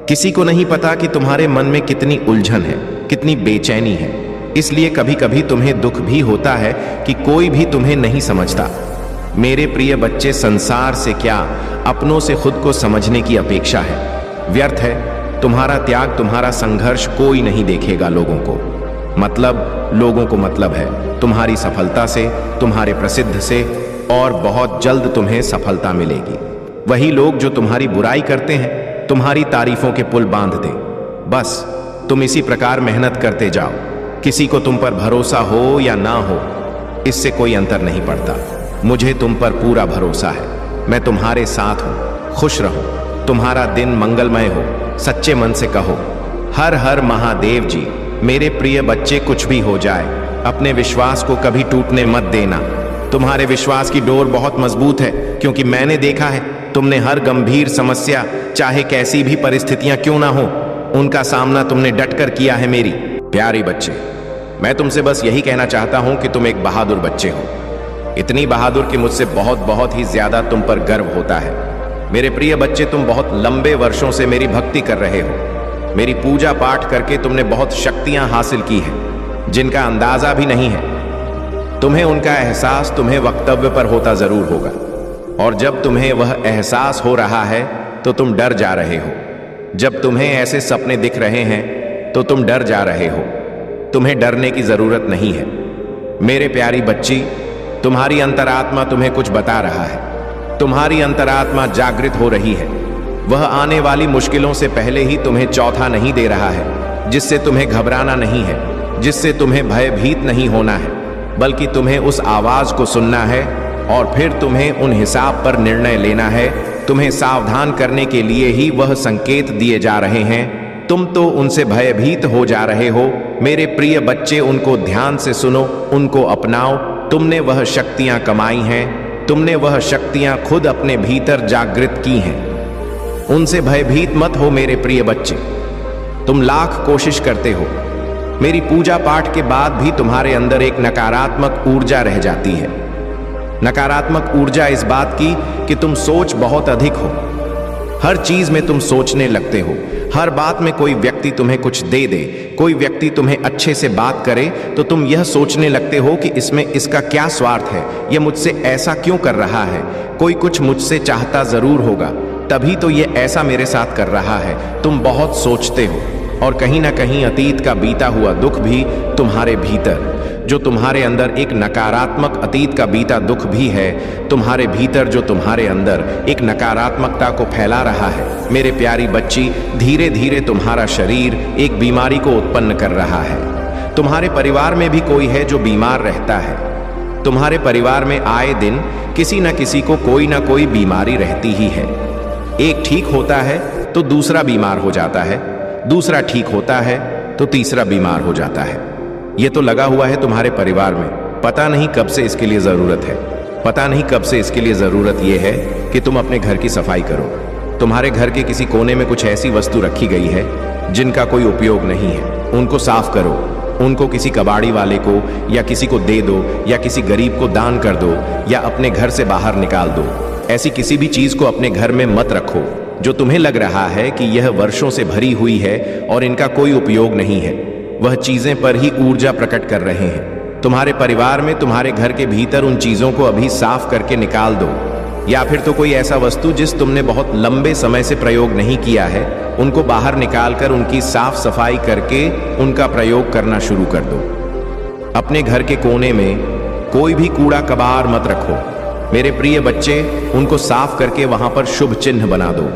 किसी को नहीं पता कि तुम्हारे मन में कितनी उलझन है, कितनी बेचैनी है। इसलिए कभी कभी तुम्हें दुख भी होता है कि कोई भी तुम्हें नहीं समझता। मेरे प्रिय बच्चे, संसार से क्या, अपनों से खुद को समझने की अपेक्षा है। व्यर्थ है तुम्हारा त्याग, तुम्हारा संघर्ष कोई नहीं देखेगा। लोगों को मतलब है तुम्हारी सफलता से, तुम्हारे प्रसिद्ध से, और बहुत जल्द तुम्हें सफलता मिलेगी। वही लोग जो तुम्हारी बुराई करते हैं तुम्हारी तारीफों के पुल बांध दें। बस तुम इसी प्रकार मेहनत करते जाओ। किसी को तुम पर भरोसा हो या ना हो, इससे कोई अंतर नहीं पड़ता। मुझे तुम पर पूरा भरोसा है। मैं तुम्हारे साथ हूं। खुश रहो, तुम्हारा दिन मंगलमय हो। सच्चे मन से कहो, हर हर महादेव जी। मेरे प्रिय बच्चे, कुछ भी हो जाए, अपने विश्वास को कभी टूटने मत देना। तुम्हारे विश्वास की डोर बहुत मजबूत है, क्योंकि मैंने देखा है तुमने हर गंभीर समस्या, चाहे कैसी भी परिस्थितियां क्यों ना हो, उनका सामना तुमने डटकर किया है। मेरी प्यारी बच्चे, मैं तुमसे बस यही कहना चाहता हूं कि तुम एक बहादुर बच्चे हो। इतनी बहादुर कि मुझसे बहुत ही ज्यादा तुम पर गर्व होता है। मेरे प्रिय बच्चे, तुम बहुत लंबे वर्षों से मेरी भक्ति कर रहे हो। मेरी पूजा पाठ करके तुमने बहुत शक्तियां हासिल की हैं, जिनका अंदाजा भी नहीं है। तुम्हें उनका एहसास तुम्हें वक्तव्य पर होता जरूर होगा, और जब तुम्हें वह एहसास हो रहा है तो तुम डर जा रहे हो। जब तुम्हें ऐसे सपने दिख रहे हैं तो तुम डर जा रहे हो। तुम्हें डरने की जरूरत नहीं है। मेरे प्यारी बच्ची, तुम्हारी अंतरात्मा तुम्हें कुछ बता रहा है। तुम्हारी अंतरात्मा जागृत हो रही है। वह आने वाली मुश्किलों से पहले ही तुम्हें चौथा नहीं दे रहा है, जिससे तुम्हें घबराना नहीं है, जिससे तुम्हें भयभीत नहीं होना है, बल्कि तुम्हें उस आवाज को सुनना है और फिर तुम्हें उन हिसाब पर निर्णय लेना है। तुम्हें सावधान करने के लिए ही वह संकेत दिए जा रहे हैं। तुम तो उनसे भयभीत हो जा रहे हो। मेरे प्रिय बच्चे, उनको ध्यान से सुनो, उनको अपनाओ। तुमने वह शक्तियां कमाई हैं, तुमने वह शक्तियां खुद अपने भीतर जागृत की हैं। उनसे भयभीत मत हो मेरे प्रिय बच्चे। तुम लाख कोशिश करते हो, मेरी पूजा पाठ के बाद भी तुम्हारे अंदर एक नकारात्मक ऊर्जा रह जाती है। नकारात्मक ऊर्जा इस बात की कि तुम सोच बहुत अधिक हो। हर चीज में तुम सोचने लगते हो। हर बात में कोई व्यक्ति तुम्हें कुछ दे दे, कोई व्यक्ति तुम्हें अच्छे से बात करे तो तुम यह सोचने लगते हो कि इसमें इसका क्या स्वार्थ है, यह मुझसे ऐसा क्यों कर रहा है। कोई कुछ मुझसे चाहता जरूर होगा, तभी तो ये ऐसा मेरे साथ कर रहा है। तुम बहुत सोचते हो, और कहीं ना कहीं अतीत का बीता हुआ दुख भी तुम्हारे भीतर, जो तुम्हारे अंदर एक नकारात्मक अतीत का बीता दुख भी है तुम्हारे भीतर, जो तुम्हारे अंदर एक नकारात्मकता को फैला रहा है। मेरे प्यारी बच्ची, धीरे धीरे तुम्हारा शरीर एक बीमारी को उत्पन्न कर रहा है। तुम्हारे परिवार में भी कोई है जो बीमार रहता है। तुम्हारे परिवार में आए दिन किसी न किसी को कोई ना कोई बीमारी रहती ही है। एक ठीक होता है तो दूसरा बीमार हो जाता है, दूसरा ठीक होता है तो तीसरा बीमार हो जाता है। ये तो लगा हुआ है तुम्हारे परिवार में, पता नहीं कब से इसके लिए जरूरत है। पता नहीं कब से इसके लिए जरूरत यह है कि तुम अपने घर की सफाई करो। तुम्हारे घर के किसी कोने में कुछ ऐसी वस्तु रखी गई है जिनका कोई उपयोग नहीं है, उनको साफ करो। उनको किसी कबाड़ी वाले को या किसी को दे दो, या किसी गरीब को दान कर दो, या अपने घर से बाहर निकाल दो। ऐसी किसी भी चीज को अपने घर में मत रखो जो तुम्हें लग रहा है कि यह वर्षों से भरी हुई है और इनका कोई उपयोग नहीं है। वह चीजें पर ही ऊर्जा प्रकट कर रहे हैं। तुम्हारे परिवार में, तुम्हारे घर के भीतर उन चीजों को अभी साफ करके निकाल दो। या फिर तो कोई ऐसा वस्तु जिस तुमने बहुत लंबे समय से प्रयोग नहीं किया है, उनको बाहर निकालकर उनकी साफ सफाई करके उनका प्रयोग करना शुरू कर दो। अपने घर के कोने में कोई भी कूड़ा कबाड़ मत रखो। मेरे प्रिय बच्चे, उनको साफ करके वहां पर शुभ चिन्ह बना दो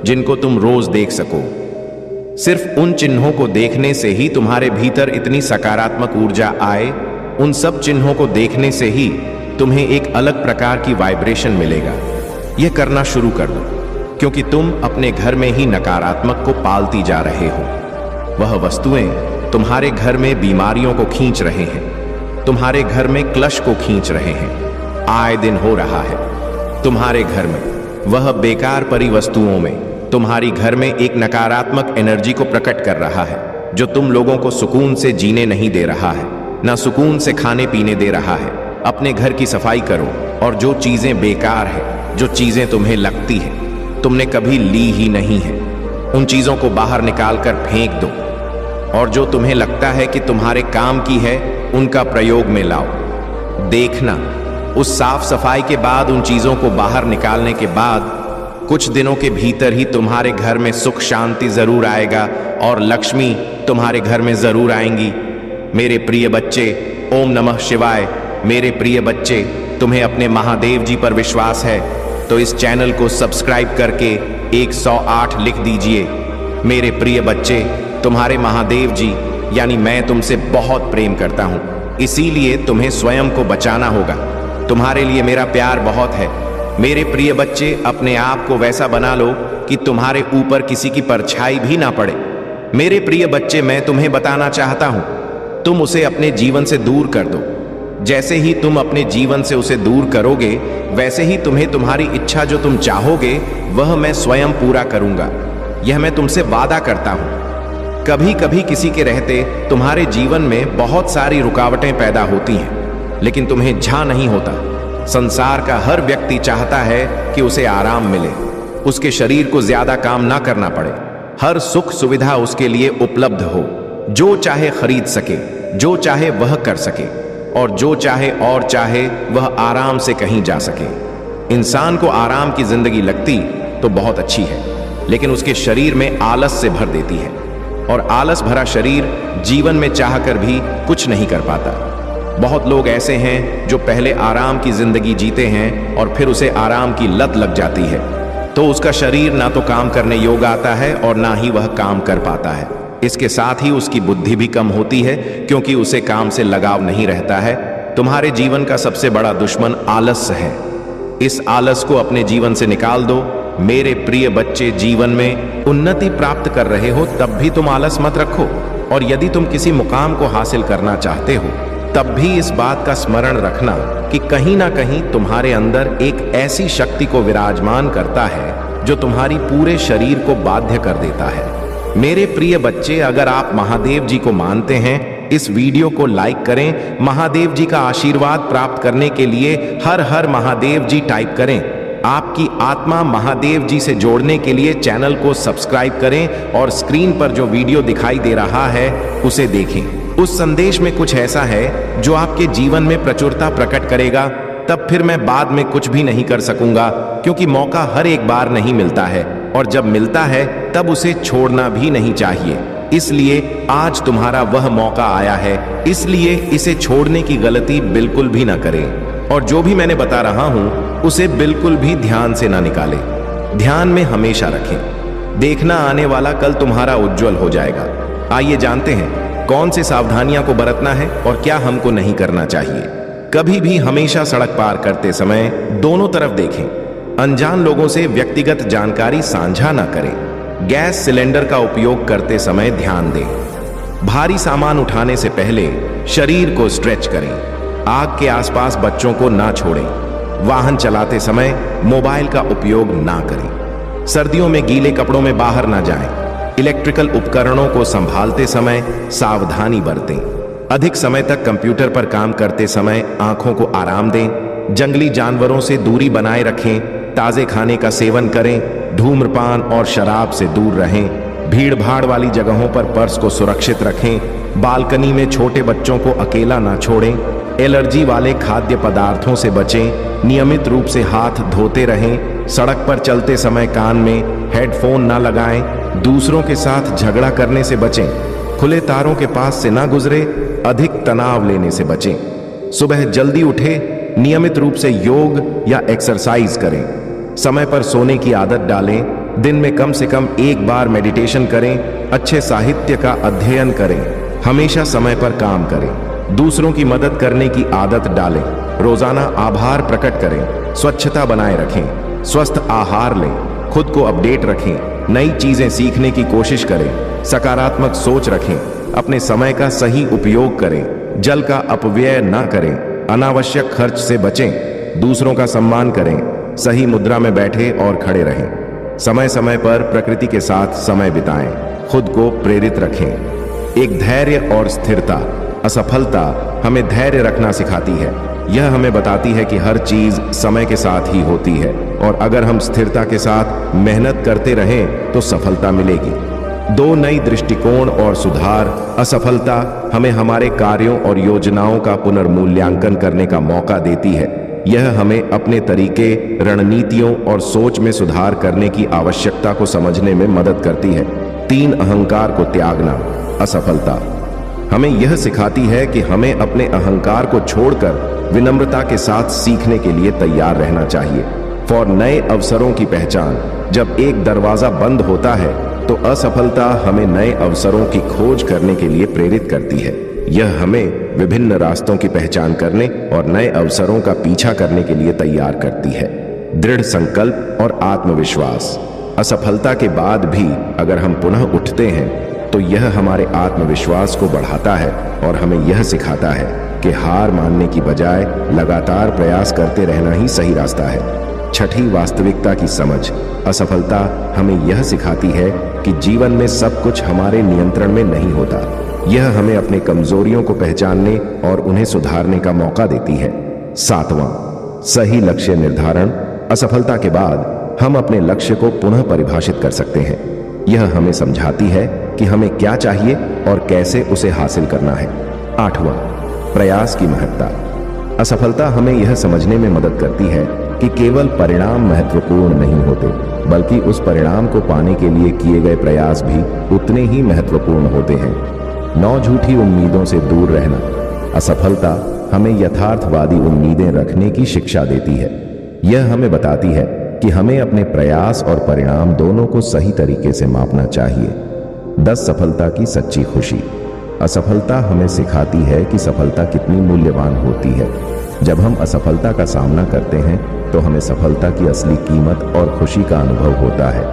जिनको तुम रोज देख सको। सिर्फ उन चिन्हों को देखने से ही तुम्हारे भीतर इतनी सकारात्मक ऊर्जा आए। उन सब चिन्हों को देखने से ही तुम्हें एक अलग प्रकार की वाइब्रेशन मिलेगा। यह करना शुरू कर दो, क्योंकि तुम अपने घर में ही नकारात्मक को पालती जा रहे हो। वह वस्तुएं तुम्हारे घर में बीमारियों को खींच रहे हैं, तुम्हारे घर में क्लश को खींच रहे हैं। आए दिन हो रहा है तुम्हारे घर में। वह बेकार परी वस्तुओं में तुम्हारी घर में एक नकारात्मक एनर्जी को प्रकट कर रहा है, जो तुम लोगों को सुकून से जीने नहीं दे रहा है, ना सुकून से खाने पीने दे रहा है। अपने घर की सफाई करो, और जो चीजें बेकार है, जो चीजें तुम्हें लगती है तुमने कभी ली ही नहीं है, उन चीजों को बाहर निकाल कर फेंक दो। और जो तुम्हें लगता है कि तुम्हारे काम की है, उनका प्रयोग में लाओ। देखना, उस साफ सफाई के बाद, उन चीजों को बाहर निकालने के बाद कुछ दिनों के भीतर ही तुम्हारे घर में सुख शांति जरूर आएगा और लक्ष्मी तुम्हारे घर में जरूर आएंगी। मेरे प्रिय बच्चे, ओम नमः शिवाय। मेरे प्रिय बच्चे, तुम्हें अपने महादेव जी पर विश्वास है तो इस चैनल को सब्सक्राइब करके 108 लिख दीजिए। मेरे प्रिय बच्चे, तुम्हारे महादेव जी यानी मैं तुमसे बहुत प्रेम करता हूं, इसीलिए तुम्हें स्वयं को बचाना होगा। तुम्हारे लिए मेरा प्यार बहुत है। मेरे प्रिय बच्चे, अपने आप को वैसा बना लो कि तुम्हारे ऊपर किसी की परछाई भी ना पड़े। मेरे प्रिय बच्चे, मैं तुम्हें बताना चाहता हूं, तुम उसे अपने जीवन से दूर कर दो। जैसे ही तुम अपने जीवन से उसे दूर करोगे, वैसे ही तुम्हें तुम्हारी इच्छा जो तुम चाहोगे वह मैं स्वयं पूरा करूंगा। यह मैं तुमसे वादा करता हूं। कभी कभी किसी के रहते तुम्हारे जीवन में बहुत सारी रुकावटें पैदा होती हैं, लेकिन तुम्हें झा नहीं होता। संसार का हर व्यक्ति चाहता है कि उसे आराम मिले, उसके शरीर को ज्यादा काम ना करना पड़े, हर सुख सुविधा उसके लिए उपलब्ध हो, जो चाहे खरीद सके, जो चाहे वह कर सके, और जो चाहे और चाहे वह आराम से कहीं जा सके। इंसान को आराम की जिंदगी लगती तो बहुत अच्छी है, लेकिन उसके शरीर में आलस से भर देती है, और आलस भरा शरीर जीवन में चाहकर भी कुछ नहीं कर पाता। बहुत लोग ऐसे हैं जो पहले आराम की जिंदगी जीते हैं और फिर उसे आराम की लत लग जाती है, तो उसका शरीर ना तो काम करने योग्य आता है और ना ही वह काम कर पाता है। इसके साथ ही उसकी बुद्धि भी कम होती है, क्योंकि उसे काम से लगाव नहीं रहता है। तुम्हारे जीवन का सबसे बड़ा दुश्मन आलस्य है। इस आलस को अपने जीवन से निकाल दो। मेरे प्रिय बच्चे, जीवन में उन्नति प्राप्त कर रहे हो तब भी तुम आलस मत रखो, और यदि तुम किसी मुकाम को हासिल करना चाहते हो तब भी इस बात का स्मरण रखना कि कहीं ना कहीं तुम्हारे अंदर एक ऐसी शक्ति को विराजमान करता है जो तुम्हारी पूरे शरीर को बाध्य कर देता है। मेरे प्रिय बच्चे, अगर आप महादेव जी को मानते हैं, इस वीडियो को लाइक करें। महादेव जी का आशीर्वाद प्राप्त करने के लिए हर हर महादेव जी टाइप करें। आपकी आत्मा महादेव जी से जोड़ने के लिए चैनल को सब्सक्राइब करें और स्क्रीन पर जो वीडियो दिखाई दे रहा है उसे देखें। उस संदेश में कुछ ऐसा है जो आपके जीवन में प्रचुरता प्रकट करेगा। तब फिर मैं बाद में कुछ भी नहीं कर सकूंगा, क्योंकि मौका हर एक बार नहीं मिलता है, और जब मिलता है तब उसे छोड़ना भी नहीं चाहिए। इसलिए आज तुम्हारा वह मौका आया है, इसलिए इसे छोड़ने की गलती बिल्कुल भी ना करें। और जो भी मैंने बता रहा हूं उसे बिल्कुल भी ध्यान से ना निकालें, ध्यान में हमेशा रखें। देखना आने वाला कल तुम्हारा उज्जवल हो जाएगा। आइए जानते हैं कौन सी सावधानियां को बरतना है और क्या हमको नहीं करना चाहिए। कभी भी हमेशा सड़क पार करते समय दोनों तरफ देखें। अनजान लोगों से व्यक्तिगत जानकारी साझा ना करें। गैस सिलेंडर का उपयोग करते समय ध्यान दें। भारी सामान उठाने से पहले शरीर को स्ट्रेच करें। आग के आसपास बच्चों को ना छोड़ें। वाहन चलाते समय मोबाइल का उपयोग ना करें। सर्दियों में गीले कपड़ों में बाहर ना जाएं। इलेक्ट्रिकल उपकरणों को संभालते समय सावधानी बरतें। अधिक समय तक कंप्यूटर पर काम करते समय आंखों को आराम दें। जंगली जानवरों से दूरी बनाए रखें। ताजे खाने का सेवन करें। धूम्रपान और शराब से दूर रहें। भीड़ भाड़ वाली जगहों पर पर्स को सुरक्षित रखें। बालकनी में छोटे बच्चों को अकेला ना छोड़ें। एलर्जी वाले खाद्य पदार्थों से बचें। नियमित रूप से हाथ धोते रहें। सड़क पर चलते समय कान में हेडफोन ना लगाएं। दूसरों के साथ झगड़ा करने से बचें। खुले तारों के पास से ना गुजरे। अधिक तनाव लेने से बचें। सुबह जल्दी उठें। नियमित रूप से योग या एक्सरसाइज करें। समय पर सोने की आदत डालें। दिन में कम से कम एक बार मेडिटेशन करें। अच्छे साहित्य का अध्ययन करें। हमेशा समय पर काम करें। दूसरों की मदद करने की आदत डालें। रोजाना आभार प्रकट करें। स्वच्छता बनाए रखें। स्वस्थ आहार लें। खुद को अपडेट रखें। नई चीजें सीखने की कोशिश करें। सकारात्मक सोच रखें। अपने समय का सही उपयोग करें। जल का अपव्यय ना करें। अनावश्यक खर्च से बचें। दूसरों का सम्मान करें। सही मुद्रा में बैठे और खड़े रहें। समय समय पर प्रकृति के साथ समय बिताएं। खुद को प्रेरित रखें। एक धैर्य और स्थिरता। असफलता हमें धैर्य रखना सिखाती है। यह हमें बताती है कि हर चीज समय के साथ ही होती है और अगर हम स्थिरता के साथ मेहनत करते रहें तो सफलता मिलेगी। दो नई दृष्टिकोण और सुधार। असफलता हमें हमारे कार्यों और योजनाओं का पुनर्मूल्यांकन करने का मौका देती है। यह हमें अपने तरीके, रणनीतियों और सोच में सुधार करने की आवश्यकता को समझने में मदद करती है। 3 अहंकार को त्यागना। असफलता हमें यह सिखाती है कि हमें अपने अहंकार को छोड़कर विनम्रता के साथ सीखने के लिए तैयार रहना चाहिए। फॉर नए अवसरों की पहचान। जब एक दरवाजा बंद होता है तो असफलता हमें नए अवसरों की खोज करने के लिए प्रेरित करती है। यह हमें विभिन्न रास्तों की पहचान करने और नए अवसरों का पीछा करने के लिए तैयार करती है। दृढ़ संकल्प और आत्मविश्वास। असफलता के बाद भी अगर हम पुनः उठते हैं तो यह हमारे आत्मविश्वास को बढ़ाता है और हमें यह सिखाता है कि हार मानने की बजाय लगातार प्रयास करते रहना ही सही रास्ता है। छठी वास्तविकता की समझ। असफलता हमें यह सिखाती है कि जीवन में सब कुछ हमारे नियंत्रण में नहीं होता। यह हमें अपने कमजोरियों को पहचानने और उन्हें सुधारने का मौका देती है। 7वां, सही लक्ष्य निर्धारण। असफलता के बाद हम अपने लक्ष्य को पुनः परिभाषित कर सकते हैं। यह हमें समझाती है कि हमें क्या चाहिए और कैसे उसे हासिल करना है। 8वां, प्रयास की महत्ता। असफलता हमें यह समझने में मदद करती है कि केवल परिणाम महत्वपूर्ण नहीं होते, बल्कि उस परिणाम को पाने के लिए किए गए प्रयास भी उतने ही महत्वपूर्ण होते हैं। 9 झूठी उम्मीदों से दूर रहना। असफलता हमें यथार्थवादी उम्मीदें रखने की शिक्षा देती है। यह हमें बताती है कि हमें अपने प्रयास और परिणाम दोनों को सही तरीके से मापना चाहिए। 10 सफलता की सच्ची खुशी। असफलता हमें सिखाती है कि सफलता कितनी मूल्यवान होती है। जब हम असफलता का सामना करते हैं तो हमें सफलता की असली कीमत और खुशी का अनुभव होता है।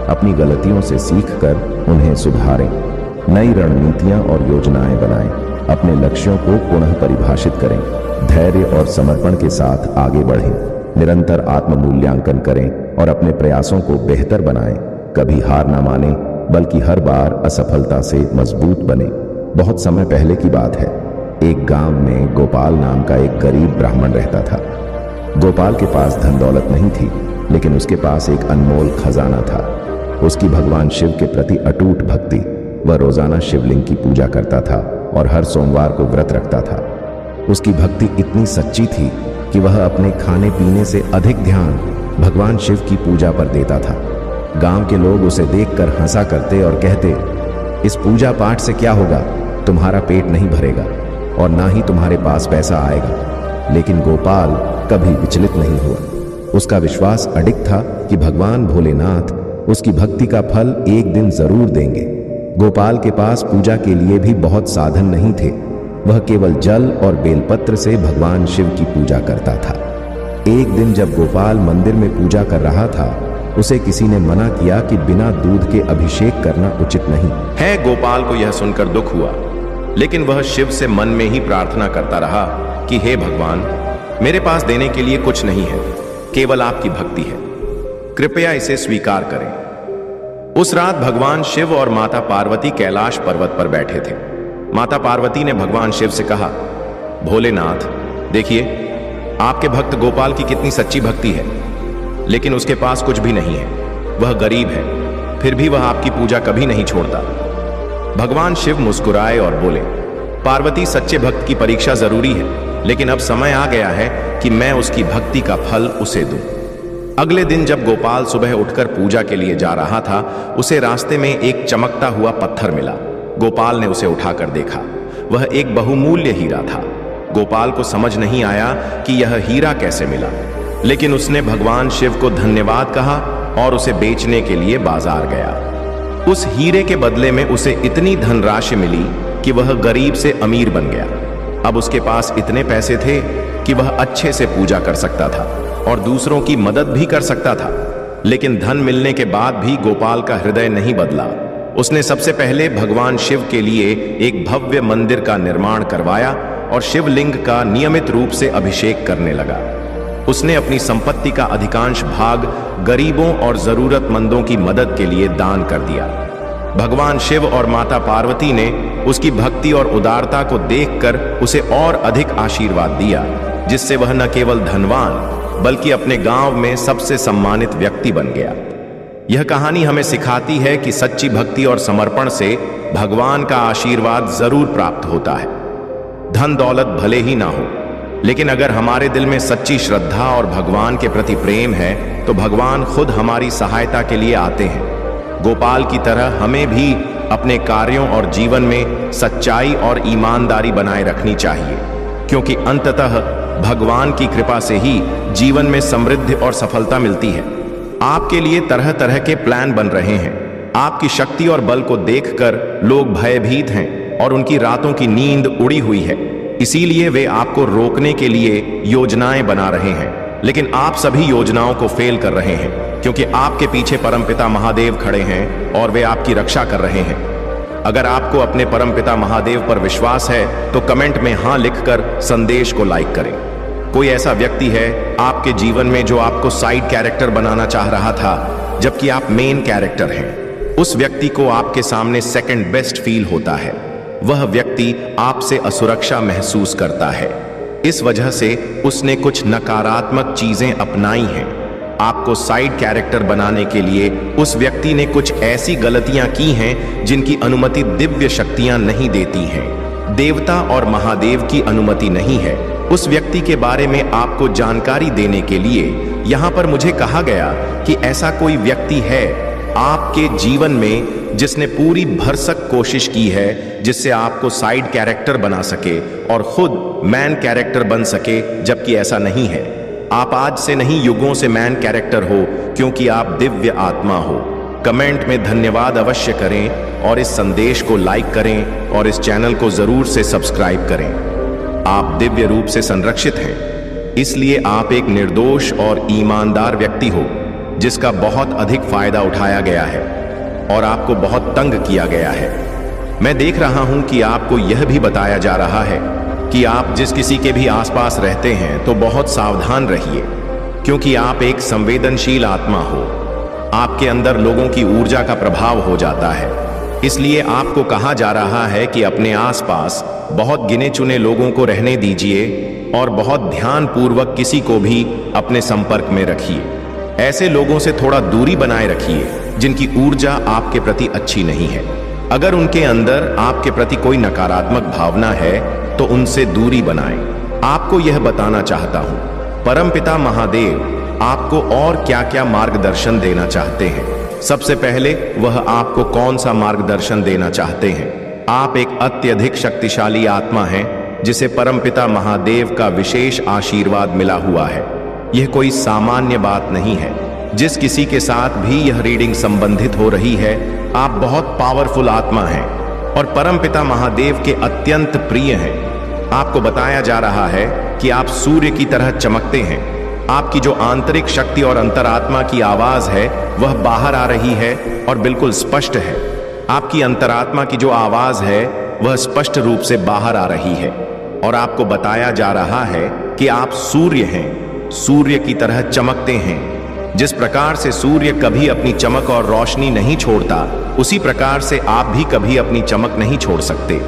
अपनी गलतियों से सीखकर उन्हें सुधारें। नई रणनीतियां और योजनाएं बनाएं। अपने लक्ष्यों को पुनः परिभाषित करें। धैर्य और समर्पण के साथ आगे बढ़ें। निरंतर आत्म-मूल्यांकन करें और अपने प्रयासों को बेहतर बनाएं। कभी हार ना मानें, बल्कि हर बार असफलता से मजबूत बने। बहुत समय पहले की बात है। एक गांव में गोपाल नाम का एक गरीब ब्राह्मण रहता था। गोपाल के पास धन दौलत नहीं थी, लेकिन उसके पास एक अनमोल खजाना था। उसकी भगवान शिव के प्रति अटूट भक्ति। वह रोजाना शिवलिंग की पूजा करता था और हर सोमवार को व्रत रखता था। उसकी भक्ति इतनी सच्ची थी कि वह अपने खाने पीने से अधिक ध्यान भगवान शिव की पूजा पर देता था। गांव के लोग उसे देखकर हंसा करते और कहते, इस पूजा पाठ से क्या होगा, तुम्हारा पेट नहीं भरेगा और ना ही तुम्हारे पास पैसा आएगा। लेकिन गोपाल कभी विचलित नहीं हुआ। उसका विश्वास अडिग था कि भगवान भोलेनाथ उसकी भक्ति का फल एक दिन जरूर देंगे। गोपाल के पास पूजा के लिए भी बहुत साधन नहीं थे। वह केवल जल और बेलपत्र से भगवान शिव की पूजा करता था। एक दिन जब गोपाल मंदिर में पूजा कर रहा था उसे किसी ने मना किया कि बिना दूध के अभिषेक करना उचित नहीं है। गोपाल को यह सुनकर दुख हुआ, लेकिन वह शिव से मन में ही प्रार्थना करता रहा कि हे भगवान, मेरे पास देने के लिए कुछ नहीं है, केवल आपकी भक्ति है, कृपया इसे स्वीकार करें। उस रात भगवान शिव और माता पार्वती कैलाश पर्वत पर बैठे थे। माता पार्वती ने भगवान शिव से कहा, भोलेनाथ, देखिए आपके भक्त गोपाल की कितनी सच्ची भक्ति है, लेकिन उसके पास कुछ भी नहीं है, वह गरीब है, फिर भी वह आपकी पूजा कभी नहीं छोड़ता। भगवान शिव मुस्कुराए और बोले, पार्वती, सच्चे भक्त की परीक्षा जरूरी है, लेकिन अब समय आ गया है कि मैं उसकी भक्ति का फल उसे दूं। अगले दिन जब गोपाल सुबह उठकर पूजा के लिए जा रहा था, उसे रास्ते में एक चमकता हुआ पत्थर मिला। गोपाल ने उसे उठाकर देखा, वह एक बहुमूल्य हीरा था। गोपाल को समझ नहीं आया कि यह हीरा कैसे मिला, लेकिन उसने भगवान शिव को धन्यवाद कहा और उसे बेचने के लिए बाजार गया। उस हीरे के बदले में उसे इतनी धनराशि मिली कि वह गरीब से अमीर बन गया। अब उसके पास इतने पैसे थे कि वह अच्छे से पूजा कर सकता था और दूसरों की मदद भी कर सकता था। लेकिन धन मिलने के बाद भी गोपाल का हृदय नहीं बदला। उसने सबसे पहले भगवान शिव के लिए एक भव्य मंदिर का निर्माण करवाया और शिवलिंग का नियमित रूप से अभिषेक करने लगा। उसने अपनी संपत्ति का अधिकांश भाग गरीबों और जरूरतमंदों की मदद के लिए दान कर दिया। भगवान शिव और माता पार्वती ने उसकी भक्ति और उदारता को देखकर उसे और अधिक आशीर्वाद दिया, जिससे वह न केवल धनवान बल्कि अपने गांव में सबसे सम्मानित व्यक्ति बन गया। यह कहानी हमें सिखाती है कि सच्ची भक्ति और समर्पण से भगवान का आशीर्वाद जरूर प्राप्त होता है। धन दौलत भले ही ना हो, लेकिन अगर हमारे दिल में सच्ची श्रद्धा और भगवान के प्रति प्रेम है तो भगवान खुद हमारी सहायता के लिए आते हैं। गोपाल की तरह हमें भी अपने कार्यों और जीवन में सच्चाई और ईमानदारी बनाए रखनी चाहिए, क्योंकि अंततः भगवान की कृपा से ही जीवन में समृद्धि और सफलता मिलती है। आपके लिए तरह तरह के प्लान बन रहे हैं। आपकी शक्ति और बल को देखकर लोग भयभीत हैं और उनकी रातों की नींद उड़ी हुई है। इसीलिए वे आपको रोकने के लिए योजनाएं बना रहे हैं, लेकिन आप सभी योजनाओं को फेल कर रहे हैं, क्योंकि आपके पीछे परमपिता महादेव खड़े हैं और वे आपकी रक्षा कर रहे हैं। अगर आपको अपने परमपिता महादेव पर विश्वास है तो कमेंट में हां लिखकर संदेश को लाइक करें। कोई ऐसा व्यक्ति है आपके जीवन में जो आपको साइड कैरेक्टर बनाना चाह रहा था, जबकि आप मेन कैरेक्टर हैं। उस व्यक्ति को आपके सामने सेकंड बेस्ट फील होता है। वह व्यक्ति आपसे असुरक्षा महसूस करता है। इस वजह से उसने कुछ नकारात्मक चीजें अपनाई हैं। आपको साइड कैरेक्टर बनाने के लिए उस व्यक्ति ने कुछ ऐसी गलतियां की हैं जिनकी अनुमति दिव्य शक्तियां नहीं देती हैं। देवता और महादेव की अनुमति नहीं है। उस व्यक्ति के बारे में आपको जानकारी देने के लिए यहां पर मुझे कहा गया कि ऐसा कोई व्यक्ति है आपके जीवन में जिसने पूरी भरसक कोशिश की है जिससे आपको साइड कैरेक्टर बना सके और खुद मैन कैरेक्टर बन सके, जबकि ऐसा नहीं है। आप आज से नहीं युगों से मैन कैरेक्टर हो, क्योंकि आप दिव्य आत्मा हो। कमेंट में धन्यवाद अवश्य करें और इस संदेश को लाइक करें और इस चैनल को जरूर से सब्सक्राइब करें। आप दिव्य रूप से संरक्षित हैं, इसलिए आप एक निर्दोष और ईमानदार व्यक्ति हो जिसका बहुत अधिक फायदा उठाया गया है और आपको बहुत तंग किया गया है। मैं देख रहा हूं कि आपको यह भी बताया जा रहा है कि आप जिस किसी के भी आसपास रहते हैं तो बहुत सावधान रहिए, क्योंकि आप एक संवेदनशील आत्मा हो। आपके अंदर लोगों की ऊर्जा का प्रभाव हो जाता है, इसलिए आपको कहा जा रहा है कि अपने आसपास बहुत गिने चुने लोगों को रहने दीजिए और बहुत ध्यानपूर्वक किसी को भी अपने संपर्क में रखिए। ऐसे लोगों से थोड़ा दूरी बनाए रखिए जिनकी ऊर्जा आपके प्रति अच्छी नहीं है। अगर उनके अंदर आपके प्रति कोई नकारात्मक भावना है तो उनसे दूरी बनाएं। आपको यह बताना चाहता हूं, परमपिता महादेव आपको और क्या क्या मार्गदर्शन देना चाहते हैं। सबसे पहले वह आपको कौन सा मार्गदर्शन देना चाहते हैं। आप एक अत्यधिक शक्तिशाली आत्मा हैं जिसे परमपिता महादेव का विशेष आशीर्वाद मिला हुआ है। यह कोई सामान्य बात नहीं है। जिस किसी के साथ भी यह रीडिंग संबंधित हो रही है, आप बहुत पावरफुल आत्मा हैं और परमपिता महादेव के अत्यंत प्रिय हैं। आपको बताया जा रहा है कि आप सूर्य की तरह चमकते हैं। आपकी जो आंतरिक शक्ति और अंतरात्मा की आवाज है वह बाहर आ रही है और बिल्कुल स्पष्ट है। आपकी अंतरात्मा की जो आवाज है वह स्पष्ट रूप से बाहर आ रही है और आपको बताया जा रहा है कि आप सूर्य हैं, सूर्य की तरह चमकते हैं। जिस प्रकार से सूर्य कभी अपनी चमक और रोशनी नहीं छोड़ता, उसी प्रकार से आप भी कभी अपनी चमक नहीं छोड़ सकते।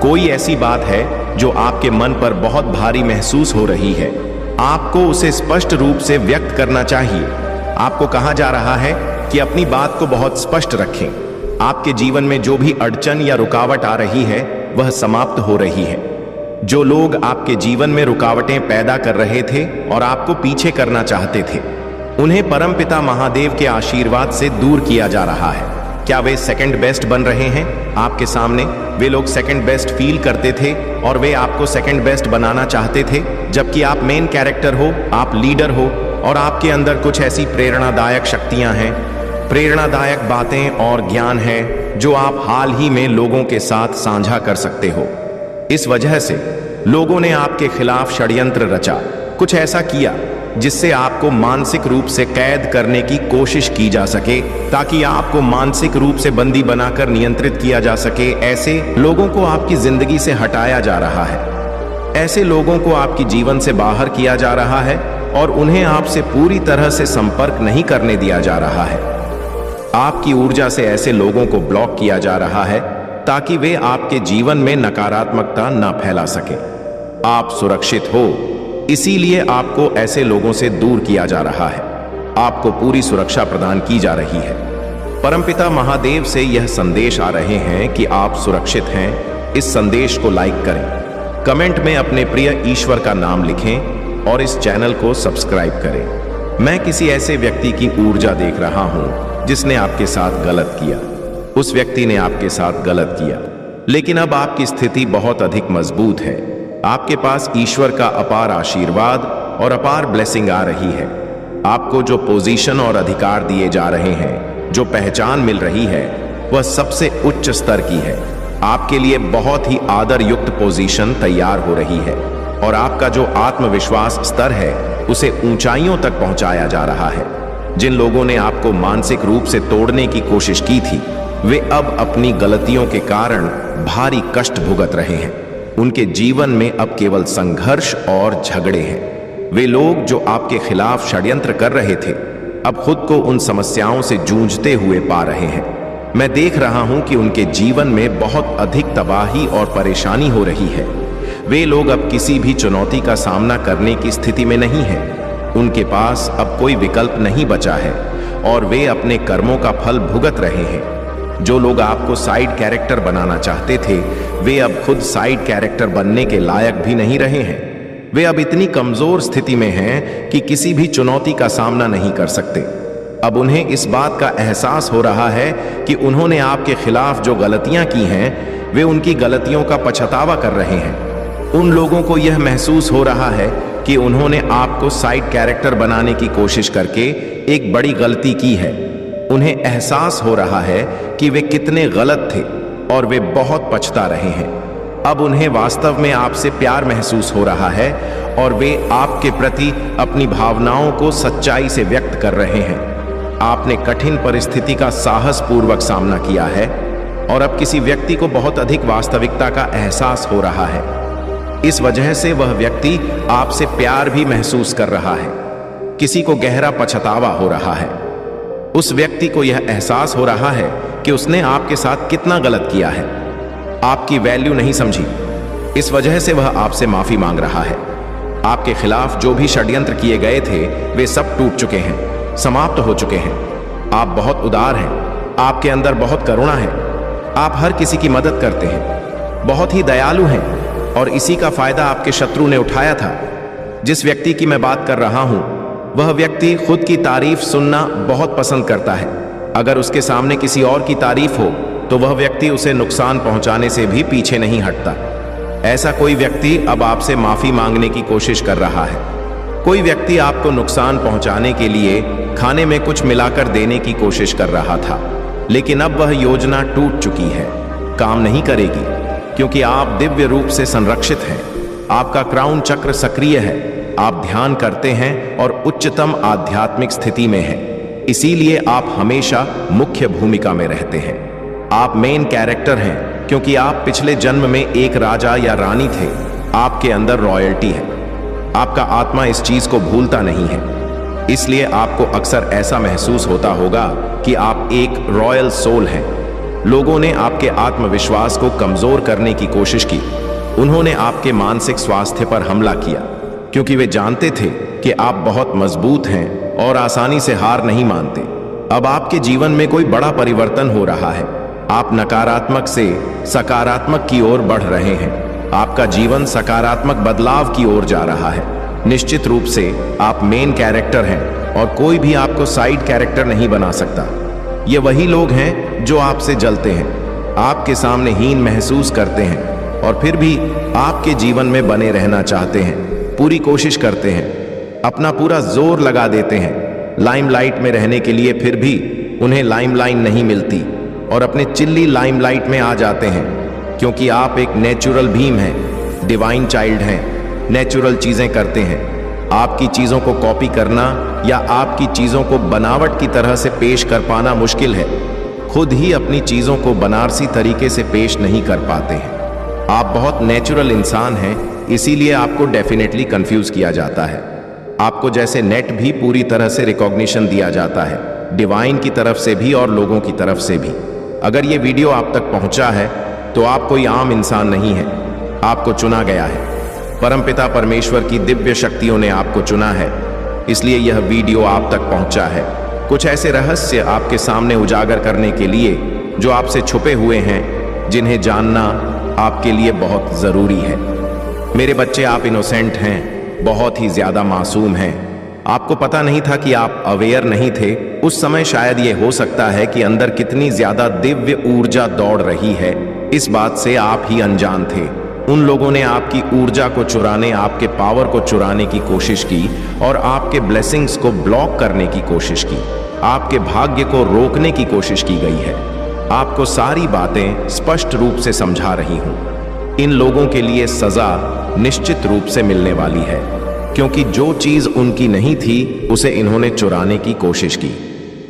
कोई ऐसी बात है जो आपके मन पर बहुत भारी महसूस हो रही है, आपको उसे स्पष्ट रूप से व्यक्त करना चाहिए। आपको कहा जा रहा है कि अपनी बात को बहुत स्पष्ट रखें। आपके जीवन में जो भी अड़चन या रुकावट आ रही है वह समाप्त हो रही है। जो लोग आपके जीवन में रुकावटें पैदा कर रहे थे और आपको पीछे करना चाहते थे, उन्हें परमपिता महादेव के आशीर्वाद से दूर किया जा रहा है। क्या वे सेकंड बेस्ट बन रहे हैं आपके सामने? वे लोग सेकंड बेस्ट फील करते थे और वे आपको सेकंड बेस्ट बनाना चाहते थे, जबकि आप मेन कैरेक्टर हो, आप लीडर हो और आपके अंदर कुछ ऐसी प्रेरणादायक शक्तियां हैं, प्रेरणादायक बातें और ज्ञान है जो आप हाल ही में लोगों के साथ साझा कर सकते हो। इस वजह से लोगों ने आपके खिलाफ षड्यंत्र रचा, कुछ ऐसा किया जिससे आपको मानसिक रूप से कैद करने की कोशिश की जा सके, ताकि आपको मानसिक रूप से बंदी बनाकर नियंत्रित किया जा सके। ऐसे लोगों को आपकी जिंदगी से हटाया जा रहा है, ऐसे लोगों को आपकी जीवन से बाहर किया जा रहा है और उन्हें आपसे पूरी तरह से संपर्क नहीं करने दिया जा रहा है। आपकी ऊर्जा से ऐसे लोगों को ब्लॉक किया जा रहा है ताकि वे आपके जीवन में नकारात्मकता न फैला सके। आप सुरक्षित हो, इसीलिए आपको ऐसे लोगों से दूर किया जा रहा है। आपको पूरी सुरक्षा प्रदान की जा रही है। परमपिता महादेव से यह संदेश आ रहे हैं कि आप सुरक्षित हैं। इस संदेश को लाइक करें, कमेंट में अपने प्रिय ईश्वर का नाम लिखें और इस चैनल को सब्सक्राइब करें। मैं किसी ऐसे व्यक्ति की ऊर्जा देख रहा हूं जिसने आपके साथ गलत किया। उस व्यक्ति ने आपके साथ गलत किया, लेकिन अब आपकी स्थिति बहुत अधिक मजबूत है। आपके पास ईश्वर का अपार आशीर्वाद और अपार ब्लेसिंग आ रही है। आपको जो पोजीशन और अधिकार दिए जा रहे हैं, जो पहचान मिल रही है, वह सबसे उच्च स्तर की है। आपके लिए बहुत ही आदर युक्त पोजीशन तैयार हो रही है और आपका जो आत्मविश्वास स्तर है उसे ऊंचाइयों तक पहुंचाया जा रहा है। जिन लोगों ने आपको मानसिक रूप से तोड़ने की कोशिश की थी, वे अब अपनी गलतियों के कारण भारी कष्ट भुगत रहे हैं। उनके जीवन में अब केवल संघर्ष और झगड़े हैं। वे लोग जो आपके खिलाफ षड्यंत्र कर रहे थे, अब खुद को उन समस्याओं से जूझते हुए पा रहे हैं। मैं देख रहा हूं कि उनके जीवन में बहुत अधिक तबाही और परेशानी हो रही है। वे लोग अब किसी भी चुनौती का सामना करने की स्थिति में नहीं हैं। उनके पास अब कोई विकल्प नहीं बचा है और वे अपने कर्मों का फल भुगत रहे हैं। जो लोग आपको साइड कैरेक्टर बनाना चाहते थे, वे अब खुद साइड कैरेक्टर बनने के लायक भी नहीं रहे हैं। वे अब इतनी कमजोर स्थिति में हैं कि किसी भी चुनौती का सामना नहीं कर सकते। अब उन्हें इस बात का एहसास हो रहा है कि उन्होंने आपके खिलाफ जो गलतियां की हैं, वे उनकी गलतियों का पछतावा कर रहे हैं। उन लोगों को यह महसूस हो रहा है कि उन्होंने आपको साइड कैरेक्टर बनाने की कोशिश करके एक बड़ी गलती की है। उन्हें एहसास हो रहा है कि वे कितने गलत थे और वे बहुत पछता रहे हैं। अब उन्हें वास्तव में आपसे प्यार महसूस हो रहा है और वे आपके प्रति अपनी भावनाओं को सच्चाई से व्यक्त कर रहे हैं। आपने कठिन परिस्थिति का साहसपूर्वक सामना किया है और अब किसी व्यक्ति को बहुत अधिक वास्तविकता का एहसास हो रहा है। इस वजह से वह व्यक्ति आपसे प्यार भी महसूस कर रहा है। किसी को गहरा पछतावा हो रहा है। उस व्यक्ति को यह एहसास हो रहा है कि उसने आपके साथ कितना गलत किया है, आपकी वैल्यू नहीं समझी। इस वजह से वह आपसे माफी मांग रहा है। आपके खिलाफ जो भी षड्यंत्र किए गए थे, वे सब टूट चुके हैं, समाप्त हो चुके हैं। आप बहुत उदार हैं, आपके अंदर बहुत करुणा है, आप हर किसी की मदद करते हैं, बहुत ही दयालु हैं और इसी का फायदा आपके शत्रु ने उठाया था। जिस व्यक्ति की मैं बात कर रहा हूं, वह व्यक्ति खुद की तारीफ सुनना बहुत पसंद करता है। अगर उसके सामने किसी और की तारीफ हो तो वह व्यक्ति उसे नुकसान पहुंचाने से भी पीछे नहीं हटता। ऐसा कोई व्यक्ति अब आपसे माफी मांगने की कोशिश कर रहा है। कोई व्यक्ति आपको नुकसान पहुंचाने के लिए खाने में कुछ मिलाकर देने की कोशिश कर रहा था, लेकिन अब वह योजना टूट चुकी है, काम नहीं करेगी, क्योंकि आप दिव्य रूप से संरक्षित हैं। आपका क्राउन चक्र सक्रिय है, आप ध्यान करते हैं और उच्चतम आध्यात्मिक स्थिति में हैं। इसीलिए आप हमेशा मुख्य भूमिका में रहते हैं। आप मेन कैरेक्टर हैं क्योंकि आप पिछले जन्म में एक राजा या रानी थे। आपके अंदर रॉयल्टी है। आपका आत्मा इस चीज को भूलता नहीं है। इसलिए आपको अक्सर ऐसा महसूस होता होगा कि आप एक रॉयल सोल हैं। लोगों ने आपके आत्मविश्वास को कमजोर करने की कोशिश की। उन्होंने आपके मानसिक स्वास्थ्य पर हमला किया क्योंकि वे जानते थे कि आप बहुत मजबूत हैं और आसानी से हार नहीं मानते। अब आपके जीवन में कोई बड़ा परिवर्तन हो रहा है। आप नकारात्मक से सकारात्मक की ओर बढ़ रहे हैं। आपका जीवन सकारात्मक बदलाव की ओर जा रहा है। निश्चित रूप से आप मेन कैरेक्टर हैं और कोई भी आपको साइड कैरेक्टर नहीं बना सकता। ये वही लोग हैं जो आपसे जलते हैं, आपके सामने हीन महसूस करते हैं और फिर भी आपके जीवन में बने रहना चाहते हैं, पूरी कोशिश करते हैं, अपना पूरा जोर लगा देते हैं लाइमलाइट में रहने के लिए। फिर भी उन्हें लाइमलाइट नहीं मिलती और अपने चिल्ली लाइमलाइट में आ जाते हैं क्योंकि आप एक नेचुरल बीइंग हैं, डिवाइन चाइल्ड हैं, नेचुरल चीजें करते हैं। आपकी चीजों को कॉपी करना या आपकी चीजों को बनावट की तरह से पेश कर पाना मुश्किल है। खुद ही अपनी चीजों को बनारसी तरीके से पेश नहीं कर पाते हैं। आप बहुत नेचुरल इंसान हैं, इसीलिए आपको डेफिनेटली कंफ्यूज किया जाता है। आपको जैसे नेट भी पूरी तरह से रिकॉग्निशन दिया जाता है, डिवाइन की तरफ से भी और लोगों की तरफ से भी। अगर ये वीडियो आप तक पहुंचा है तो आप कोई आम इंसान नहीं है। आपको चुना गया है। परमपिता परमेश्वर की दिव्य शक्तियों ने आपको चुना है, इसलिए यह वीडियो आप तक पहुंचा है। कुछ ऐसे रहस्य आपके सामने उजागर करने के लिए जो आपसे छुपे हुए हैं, जिन्हें जानना आपके लिए बहुत जरूरी है। मेरे बच्चे, आप इनोसेंट हैं, बहुत ही ज्यादा मासूम हैं। आपको पता नहीं था कि आप अवेयर नहीं थे। उस समय शायद ये हो सकता है कि अंदर कितनी ज्यादा दिव्य ऊर्जा दौड़ रही है, इस बात से आप ही अनजान थे। उन लोगों ने आपकी ऊर्जा को चुराने, आपके पावर को चुराने की कोशिश की और आपके ब्लेसिंग्स को ब्लॉक करने की कोशिश की। आपके भाग्य को रोकने की कोशिश की गई है। आपको सारी बातें स्पष्ट रूप से समझा रही हूं। इन लोगों के लिए सजा निश्चित रूप से मिलने वाली है क्योंकि जो चीज उनकी नहीं थी उसे इन्होंने चुराने की कोशिश की।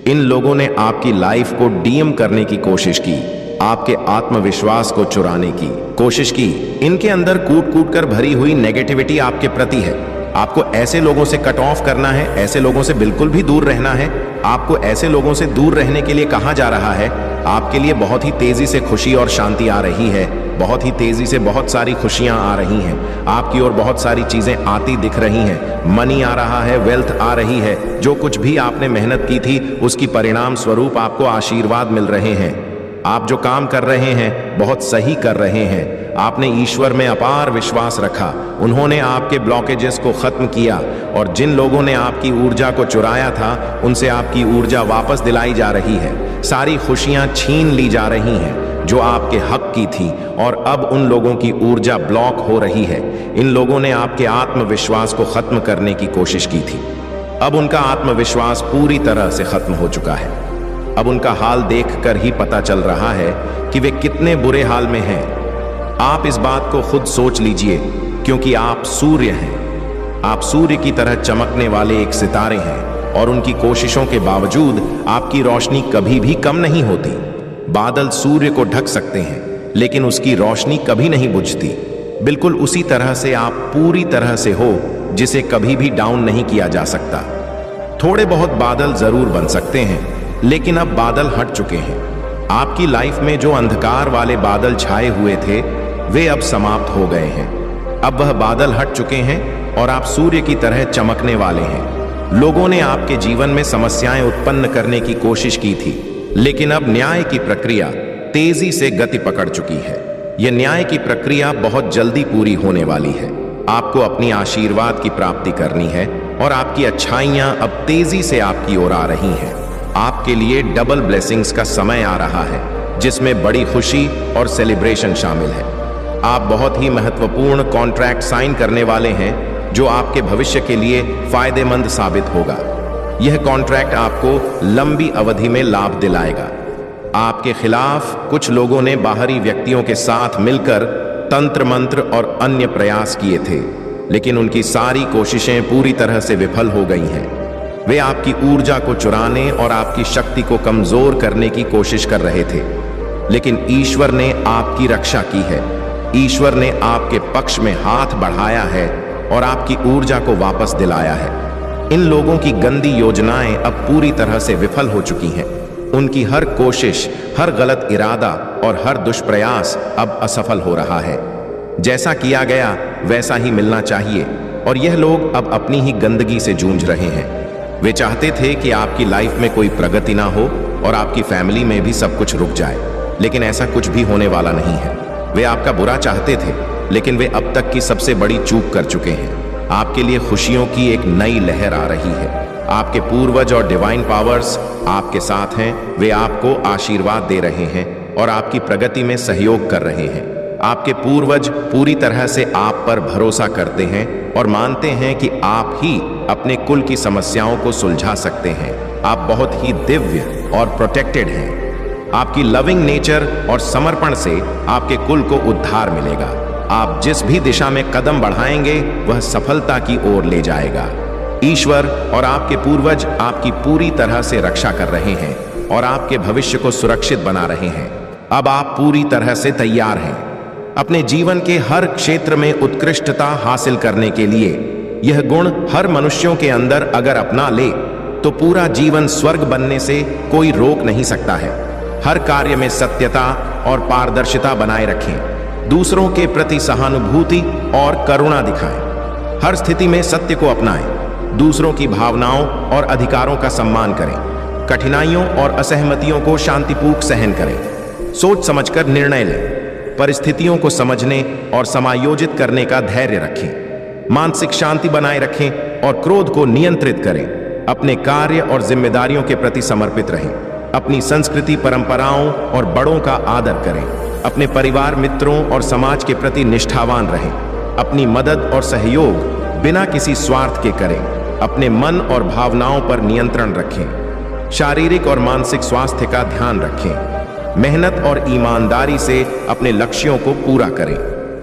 इन लोगों ने आपकी लाइफ को डीएम करने की कोशिश की, आपके आत्मविश्वास को चुराने की कोशिश की। इनके अंदर कूट कूट कर भरी हुई नेगेटिविटी आपके प्रति है। आपको ऐसे लोगों से कट ऑफ करना है, ऐसे लोगों से बिल्कुल भी दूर रहना है। आपको ऐसे लोगों से दूर रहने के लिए कहा जा रहा है। आपके लिए बहुत ही तेजी से खुशी और शांति आ रही है। बहुत ही तेजी से बहुत सारी खुशियां आ रही हैं। आपकी ओर बहुत सारी चीजें आती दिख रही हैं। मनी आ रहा है, वेल्थ आ रही है। जो कुछ भी आपने मेहनत की थी उसकी परिणाम स्वरूप आपको आशीर्वाद मिल रहे हैं। आप जो काम कर रहे हैं बहुत सही कर रहे हैं। आपने ईश्वर में अपार विश्वास रखा। उन्होंने आपके ब्लॉकेजेस को खत्म किया और जिन लोगों ने आपकी ऊर्जा को चुराया था उनसे आपकी ऊर्जा वापस दिलाई जा रही है। सारी खुशियां छीन ली जा रही हैं जो आपके हक की थी और अब उन लोगों की ऊर्जा ब्लॉक हो रही है। इन लोगों ने आपके आत्मविश्वास को खत्म करने की कोशिश की थी। अब उनका आत्मविश्वास पूरी तरह से खत्म हो चुका है। अब उनका हाल देखकर ही पता चल रहा है कि वे कितने बुरे हाल में हैं। आप इस बात को खुद सोच लीजिए क्योंकि आप सूर्य हैं। आप सूर्य की तरह चमकने वाले एक सितारे हैं और उनकी कोशिशों के बावजूद आपकी रोशनी कभी भी कम नहीं होती। बादल सूर्य को ढक सकते हैं लेकिन उसकी रोशनी कभी नहीं बुझती। बिल्कुल उसी तरह से आप पूरी तरह से हो जिसे कभी भी डाउन नहीं किया जा सकता। थोड़े बहुत बादल जरूर बन सकते हैं लेकिन अब बादल हट चुके हैं। आपकी लाइफ में जो अंधकार वाले बादल छाए हुए थे वे अब समाप्त हो गए हैं। अब वह बादल हट चुके हैं और आप सूर्य की तरह चमकने वाले हैं। लोगों ने आपके जीवन में समस्याएं उत्पन्न करने की कोशिश की थी लेकिन अब न्याय की प्रक्रिया तेजी से गति पकड़ चुकी है। यह न्याय की प्रक्रिया बहुत जल्दी पूरी होने वाली है। आपको अपनी आशीर्वाद की प्राप्ति करनी है और आपकी अच्छाइयां अब तेजी से आपकी ओर आ रही हैं। आपके लिए डबल ब्लेसिंग्स का समय आ रहा है जिसमें बड़ी खुशी और सेलिब्रेशन शामिल है। आप बहुत ही महत्वपूर्ण कॉन्ट्रैक्ट साइन करने वाले हैं जो आपके भविष्य के लिए फायदेमंद साबित होगा। यह कॉन्ट्रैक्ट आपको लंबी अवधि में लाभ दिलाएगा। आपके खिलाफ कुछ लोगों ने बाहरी व्यक्तियों के साथ मिलकर तंत्र मंत्र और अन्य प्रयास किए थे। लेकिन उनकी सारी कोशिशें पूरी तरह से विफल हो गई हैं। वे आपकी ऊर्जा को चुराने और आपकी शक्ति को कमजोर करने की कोशिश कर रहे थे, लेकिन ईश्वर ने आपकी रक्षा की है। ईश्वर ने आपके पक्ष में हाथ बढ़ाया है और आपकी ऊर्जा को वापस दिलाया है। इन लोगों की गंदी योजनाएं अब पूरी तरह से विफल हो चुकी हैं। उनकी हर कोशिश, हर गलत इरादा और हर दुष्प्रयास अब असफल हो रहा है। जैसा किया गया वैसा ही मिलना चाहिए, और यह लोग अब अपनी ही गंदगी से जूझ रहे हैं। वे चाहते थे कि आपकी लाइफ में कोई प्रगति ना हो और आपकी फैमिली में भी सब कुछ रुक जाए, लेकिन ऐसा कुछ भी होने वाला नहीं है। वे आपका बुरा चाहते थे, लेकिन वे अब तक की सबसे बड़ी चूक कर चुके हैं। आपके लिए खुशियों की एक नई लहर आ रही है। आपके पूर्वज और डिवाइन पावर्स आपके साथ हैं। वे आपको आशीर्वाद दे रहे हैं और आपकी प्रगति में सहयोग कर रहे हैं। आपके पूर्वज पूरी तरह से आप पर भरोसा करते हैं और मानते हैं कि आप ही अपने कुल की समस्याओं को सुलझा सकते हैं। आप बहुत ही दिव्य और प्रोटेक्टेड हैं। आपकी लविंग नेचर और समर्पण से आपके कुल को उद्धार मिलेगा। आप जिस भी दिशा में कदम बढ़ाएंगे वह सफलता की ओर ले जाएगा। ईश्वर और आपके पूर्वज आपकी पूरी तरह से रक्षा कर रहे हैं और आपके भविष्य को सुरक्षित बना रहे हैं। अब आप पूरी तरह से तैयार हैं। अपने जीवन के हर क्षेत्र में उत्कृष्टता हासिल करने के लिए यह गुण हर मनुष्यों के अंदर अगर अपना ले तो पूरा जीवन स्वर्ग बनने से कोई रोक नहीं सकता है। हर कार्य में सत्यता और पारदर्शिता बनाए रखें। दूसरों के प्रति सहानुभूति और करुणा दिखाएं। हर स्थिति में सत्य को अपनाएं। दूसरों की भावनाओं और अधिकारों का सम्मान करें। कठिनाइयों और असहमतियों को शांतिपूर्वक सहन करें। सोच समझकर निर्णय लें। परिस्थितियों को समझने और समायोजित करने का धैर्य रखें। मानसिक शांति बनाए रखें और क्रोध को नियंत्रित करें। अपने कार्य और जिम्मेदारियों के प्रति समर्पित रहें। अपनी संस्कृति, परंपराओं और बड़ों का आदर करें। अपने परिवार, मित्रों और समाज के प्रति निष्ठावान रहें। अपनी मदद और सहयोग बिना किसी स्वार्थ के करें। अपने मन और भावनाओं पर नियंत्रण रखें। शारीरिक और मानसिक स्वास्थ्य का ध्यान रखें। मेहनत और ईमानदारी से अपने लक्ष्यों को पूरा करें।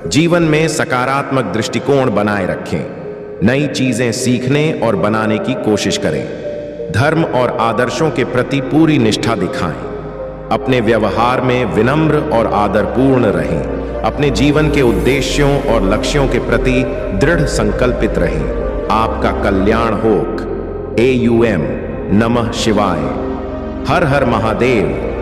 जीवन में सकारात्मक दृष्टिकोण बनाए रखें। नई चीजें सीखने और बनाने की कोशिश करें। धर्म और आदर्शों के प्रति पूरी निष्ठा दिखाएं। अपने व्यवहार में विनम्र और आदरपूर्ण रहें। अपने जीवन के उद्देश्यों और लक्ष्यों के प्रति दृढ़ संकल्पित रहें। आपका कल्याण होक। AUM नमः शिवाय। हर हर महादेव।